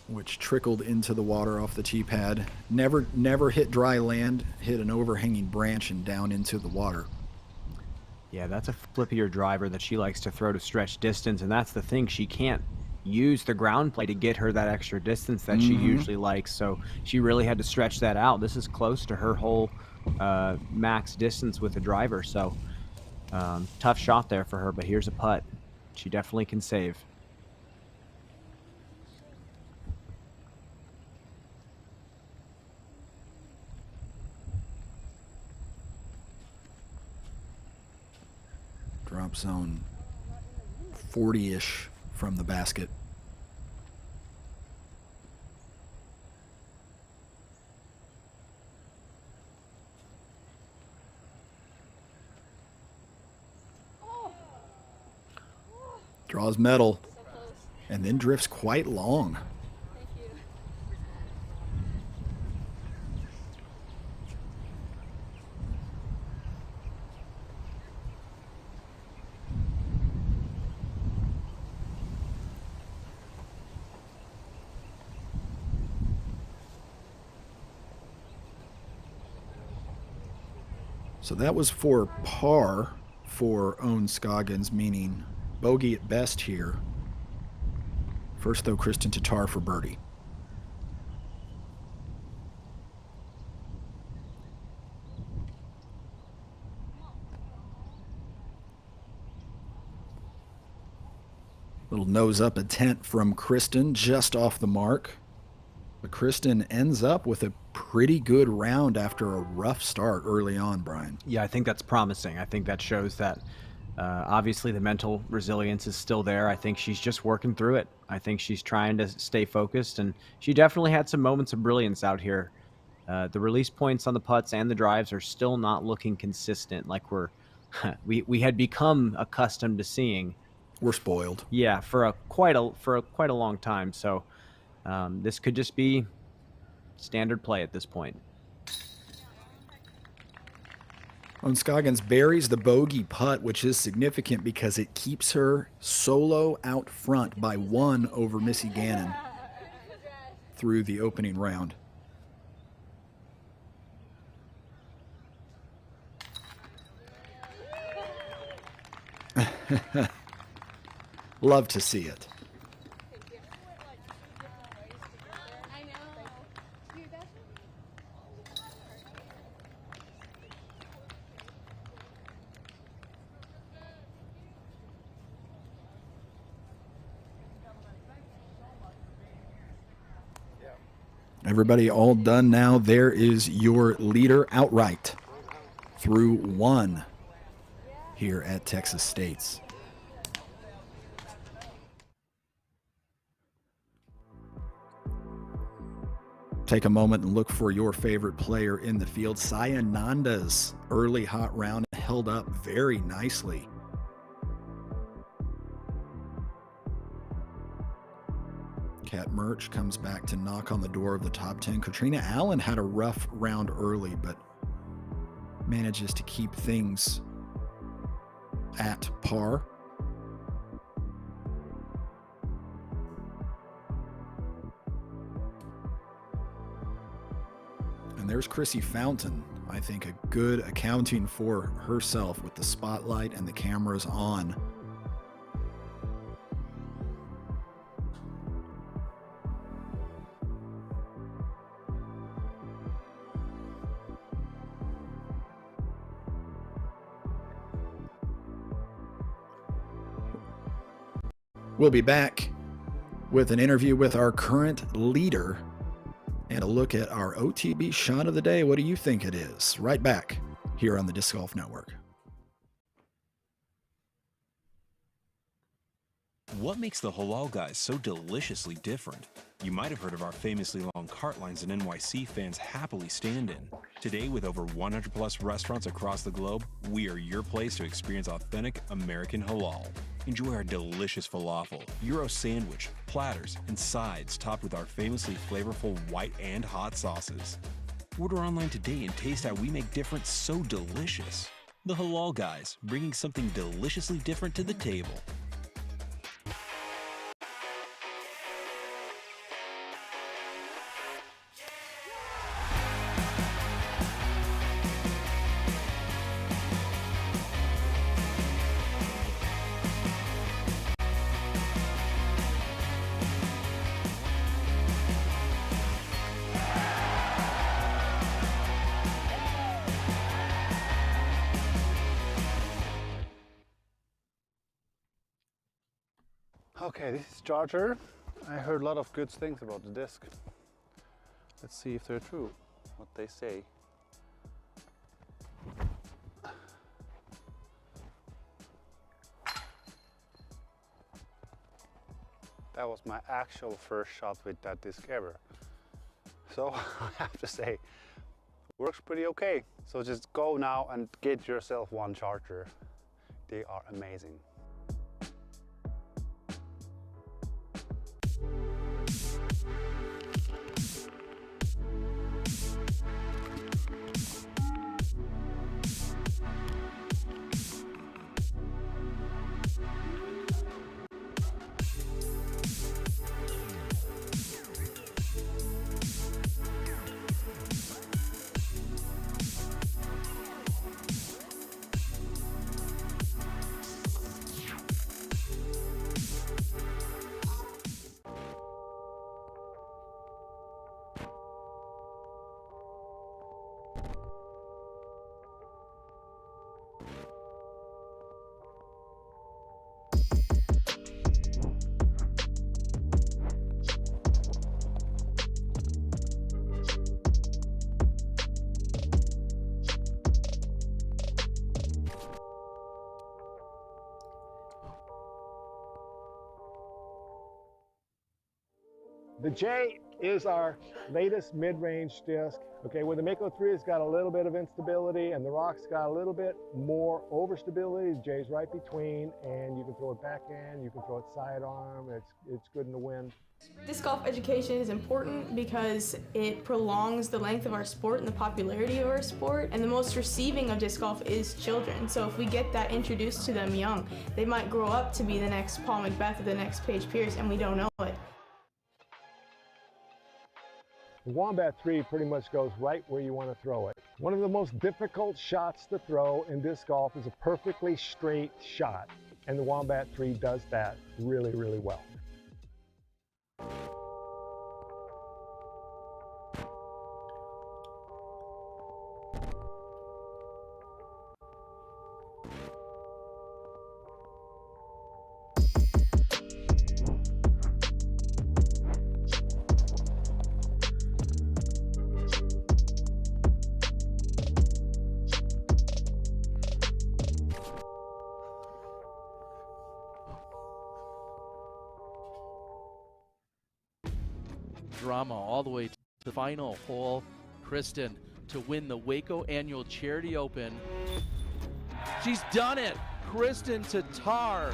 Which trickled into the water off the tee pad. Never hit dry land, hit an overhanging branch and down into the water. Yeah, that's a flippier driver that she likes to throw to stretch distance, and that's the thing. She can't use the ground play to get her that extra distance that she usually likes, so she really had to stretch that out. This is close to her whole max distance with the driver, so tough shot there for her, but here's a putt. She definitely can save. drop zone 40-ish from the basket. Draws metal and then drifts quite long. So that was for par for Owen Scoggins, meaning bogey at best here. First, though, Kristen Tatar for birdie. Little nose up attempt from Kristen, just off the mark. But Kristen ends up with a pretty good round after a rough start early on, Brian. Yeah, I think that's promising. I think that shows that obviously the mental resilience is still there. I think she's just working through it. I think she's trying to stay focused, and she definitely had some moments of brilliance out here. The release points on the putts and the drives are still not looking consistent like we had become accustomed to seeing. We're spoiled. Yeah, for quite a long time. So this could just be standard play at this point. Owen Scoggins buries the bogey putt, which is significant because it keeps her solo out front by 1 over Missy Gannon through the opening round. Love to see it. Everybody all done now. There is your leader outright through 1 here at Texas State's. Take a moment and look for your favorite player in the field. Saya Nanda's early hot round held up very nicely. Kat Murch comes back to knock on the door of the top 10. Katrina Allen had a rough round early, but manages to keep things at par. And there's Chrissy Fountain. I think a good accounting for herself with the spotlight and the cameras on. We'll be back with an interview with our current leader and a look at our OTB shot of the day. What do you think it is? Right back here on the Disc Golf Network. What makes the Halal Guys so deliciously different? You might have heard of our famously long cart lines that NYC fans happily stand in. Today, with over 100 plus restaurants across the globe, we are your place to experience authentic American halal. Enjoy our delicious falafel, Euro sandwich, platters, and sides topped with our famously flavorful white and hot sauces. Order online today and taste how we make different so delicious. The Halal Guys, bringing something deliciously different to the table. Okay, this is Charger. I heard a lot of good things about the disc. Let's see if they're true, what they say. That was my actual first shot with that disc ever. So I have to say, works pretty okay. So just go now and get yourself one charger. They are amazing. The J is our latest mid-range disc. Okay, where the Mako 3 has got a little bit of instability and the Rock's got a little bit more overstability, the J's right between, and you can throw it backhand, you can throw it sidearm, it's good in the wind. Disc golf education is important because it prolongs the length of our sport and the popularity of our sport, and the most receiving of disc golf is children. So if we get that introduced to them young, they might grow up to be the next Paul Macbeth or the next Paige Pierce, and we don't know it. The Wombat 3 pretty much goes right where you want to throw it. One of the most difficult shots to throw in disc golf is a perfectly straight shot, and the Wombat 3 does that really, really well. Drama all the way to the final hole. Kristen to win the Waco Annual Charity Open. She's done it. Kristen to tar.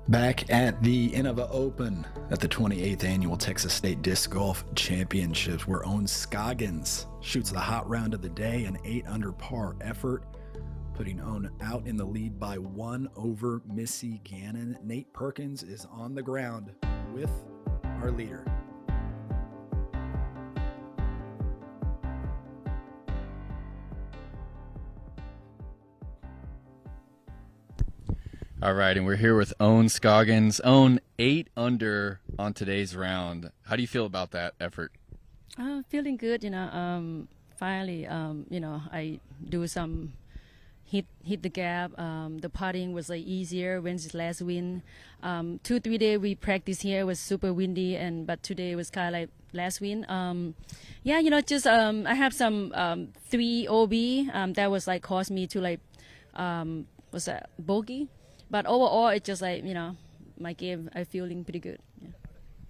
Back at the Innova Open at the 28th Annual Texas State Disc Golf Championships, where Owen Scoggins shoots the hot round of the day, an 8 under par effort, putting Owen out in the lead by 1 over Missy Gannon. Nate Perkins is on the ground with our leader. All right, and we're here with Owen Scoggins. Owen, 8 under on today's round. How do you feel about that effort? Feeling good, finally, I do some hit the gap. The putting was like easier Wednesday's last win. 2-3 days we practiced here. It was super windy, but today was kind of like last win. I have some 3 OB that was like caused me to like was that bogey, but overall it's just like my game I'm feeling pretty good. Yeah.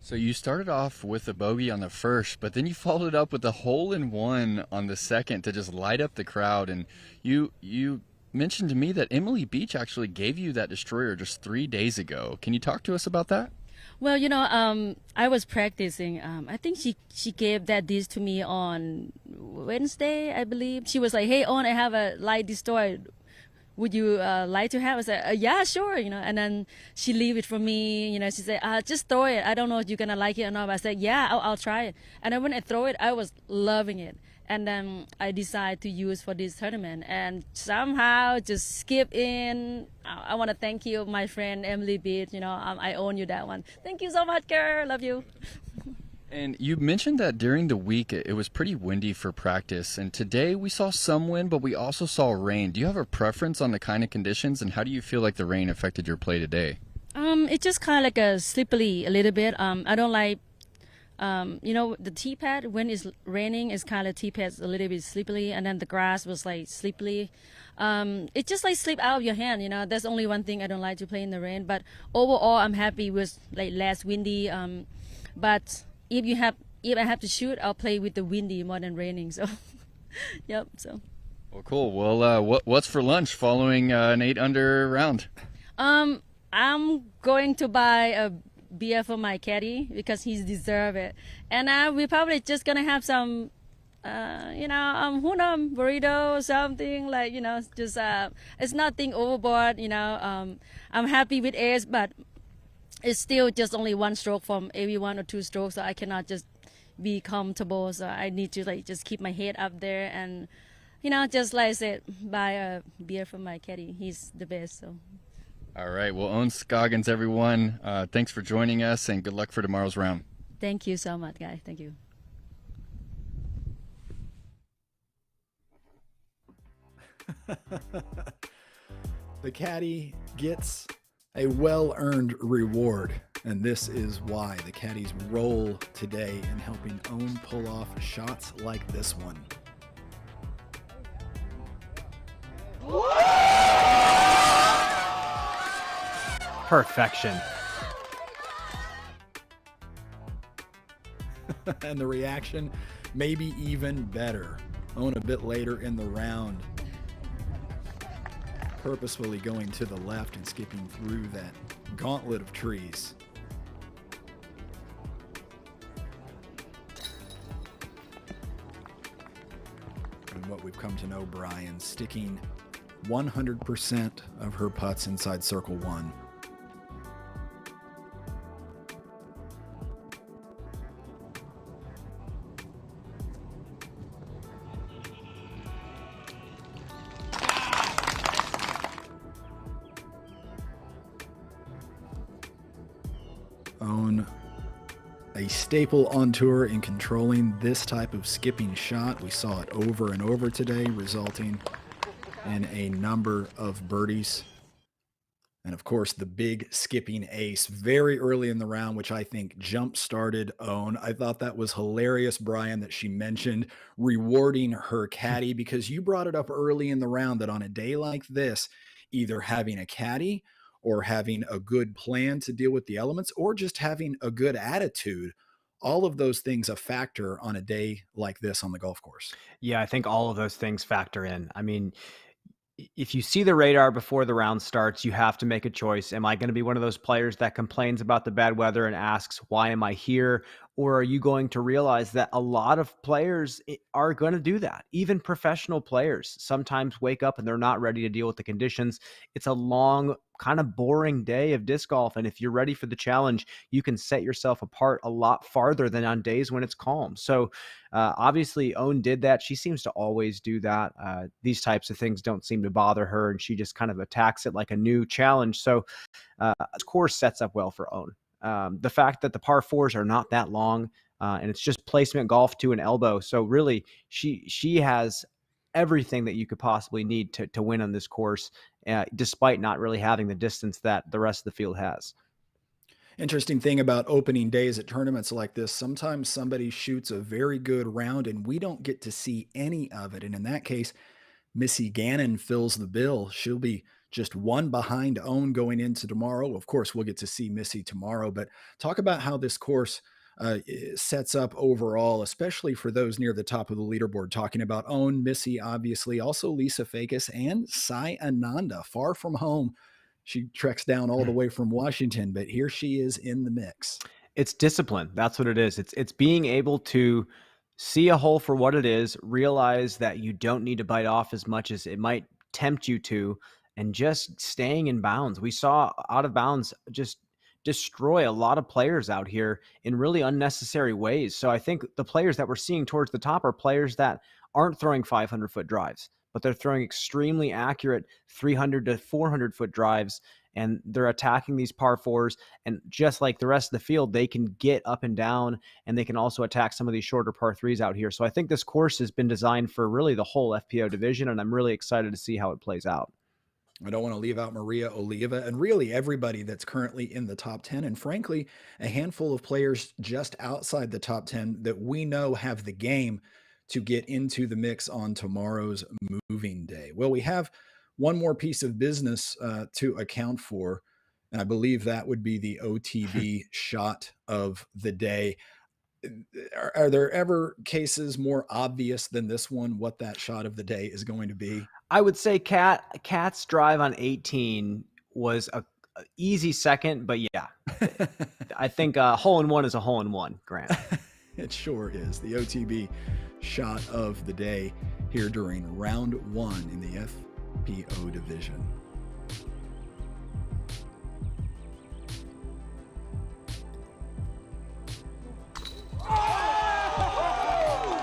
So you started off with a bogey on the first, but then you followed it up with a hole-in-one on the second to just light up the crowd. And you mentioned to me that Emily Beach actually gave you that destroyer just 3 days ago. Can you talk to us about that? Well, I was practicing. I think she gave that disc to me on Wednesday, I believe. She was like, "Hey, Owen, I have a light destroyer. Would you like to have?" I said, "Yeah, sure." And then she leave it for me. She said, "Just throw it. I don't know if you're gonna like it or not." But I said, "Yeah, I'll try it." And then when I throw it, I was loving it. And then I decided to use for this tournament, and somehow just skip in. I want to thank you, my friend Emily Beat. I own you that one. Thank you so much, girl. Love you. And you mentioned that during the week it was pretty windy for practice, and today we saw some wind, but we also saw rain. Do you have a preference on the kind of conditions, and how do you feel like the rain affected your play today? It's just kind of like a slippery a little bit. I don't like You know, the tee pad, when it's raining, it's kind of tee pad's a little bit slippery, and then the grass was like slippery. It just like slip out of your hand, you know. That's only one thing I don't like to play in the rain. But overall, I'm happy with like less windy. But if I have to shoot, I'll play with the windy more than raining. So, yep. So. Well, cool. Well, what's for lunch following an 8-under round? I'm going to buy a beer for my caddy because he's deserve it, and we're probably just gonna have some, burrito or something, like, you know, just it's nothing overboard, you know. I'm happy with Ace, but it's still just only one stroke from every 1 or 2 strokes, so I cannot just be comfortable. So I need to like just keep my head up there and, you know, just like I said, buy a beer for my caddy. He's the best. So. All right. Well, Owen Scoggins, everyone, thanks for joining us, and good luck for tomorrow's round. Thank you so much, guys. Thank you. The caddy gets a well-earned reward, and this is why the caddy's role today in helping Owen pull off shots like this one. Perfection. And the reaction, maybe even better. Owen a bit later in the round, purposefully going to the left and skipping through that gauntlet of trees. And what we've come to know, Brian, sticking 100% of her putts inside circle one. Own a staple on tour in controlling this type of skipping shot. We saw it over and over today, resulting in a number of birdies. And of course, the big skipping ace very early in the round, which I think jump-started Owen. I thought that was hilarious, Brian, that she mentioned rewarding her caddy, because you brought it up early in the round that on a day like this, either having a caddy or having a good plan to deal with the elements, or just having a good attitude, all of those things a factor on a day like this on the golf course. Yeah, I think all of those things factor in. I mean, if you see the radar before the round starts, you have to make a choice. Am I going to be one of those players that complains about the bad weather and asks, why am I here? Or are you going to realize that a lot of players are going to do that? Even professional players sometimes wake up and they're not ready to deal with the conditions. It's a long, kind of boring day of disc golf. And if you're ready for the challenge, you can set yourself apart a lot farther than on days when it's calm. So obviously Owen did that. She seems to always do that. These types of things don't seem to bother her, and she just kind of attacks it like a new challenge. So this course sets up well for Owen. The fact that the par fours are not that long, and it's just placement golf to an elbow. So really she has everything that you could possibly need to win on this course, despite not really having the distance that the rest of the field has. Interesting thing about opening days at tournaments like this, sometimes somebody shoots a very good round and we don't get to see any of it. And in that case, Missy Gannon fills the bill. She'll be just one behind Owen going into tomorrow. Of course, we'll get to see Missy tomorrow, but talk about how this course sets up overall, especially for those near the top of the leaderboard, talking about Owen, Missy, obviously, also Lisa Fakis and Sai Ananda, far from home. She treks down all the way from Washington, but here she is in the mix. It's discipline. That's what it is. It's being able to see a hole for what it is, realize that you don't need to bite off as much as it might tempt you to, and just staying in bounds. We saw out of bounds just destroy a lot of players out here in really unnecessary ways. So I think the players that we're seeing towards the top are players that aren't throwing 500-foot drives, but they're throwing extremely accurate 300 to 400-foot drives, and they're attacking these par fours. And just like the rest of the field, they can get up and down, and they can also attack some of these shorter par threes out here. So I think this course has been designed for really the whole FPO division, and I'm really excited to see how it plays out. I don't want to leave out Maria Oliva and really everybody that's currently in the top 10. And frankly, a handful of players just outside the top 10 that we know have the game to get into the mix on tomorrow's moving day. Well, we have one more piece of business to account for, and I believe that would be the OTB shot of the day. Are there ever cases more obvious than this one what that shot of the day is going to be? I would say Cat's drive on 18 was a easy second, but yeah, I think a hole-in-one is a hole-in-one, Grant. It sure is. The OTB shot of the day here during round 1 in the FPO division.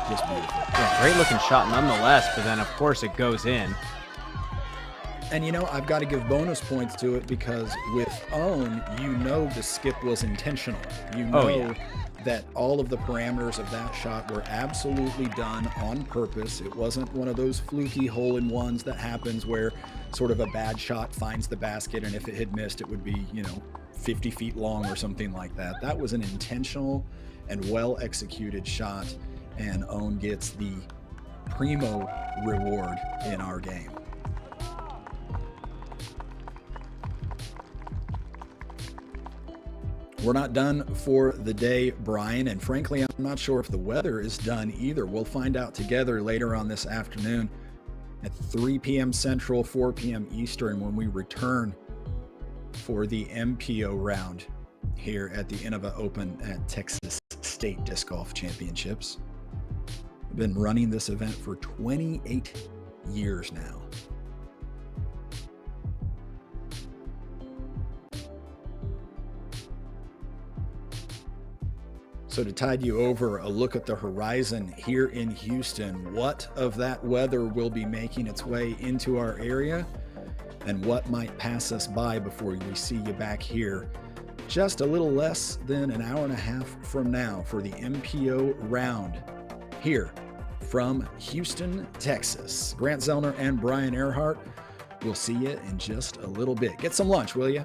Just beautiful. Yeah, great looking shot nonetheless, but then of course it goes in. And you know, I've got to give bonus points to it because with Own, you know the skip was intentional. You know that all of the parameters of that shot were absolutely done on purpose. It wasn't one of those fluky hole-in-ones that happens where sort of a bad shot finds the basket, and if it had missed, it would be, 50 feet long or something like that. That was an intentional and well-executed shot, and Own gets the primo reward in our game. We're not done for the day, Brian, and frankly, I'm not sure if the weather is done either. We'll find out together later on this afternoon at 3 p.m. Central, 4 p.m. Eastern when we return for the MPO round here at the Innova Open at Texas State Disc Golf Championships. We've been running this event for 28 years now. So to tide you over, a look at the horizon here in Houston. What of that weather will be making its way into our area, and what might pass us by before we see you back here just a little less than an hour and a half from now for the MPO round here from Houston, Texas. Grant Zellner and Brian Earhart. We'll see you in just a little bit. Get some lunch, will you?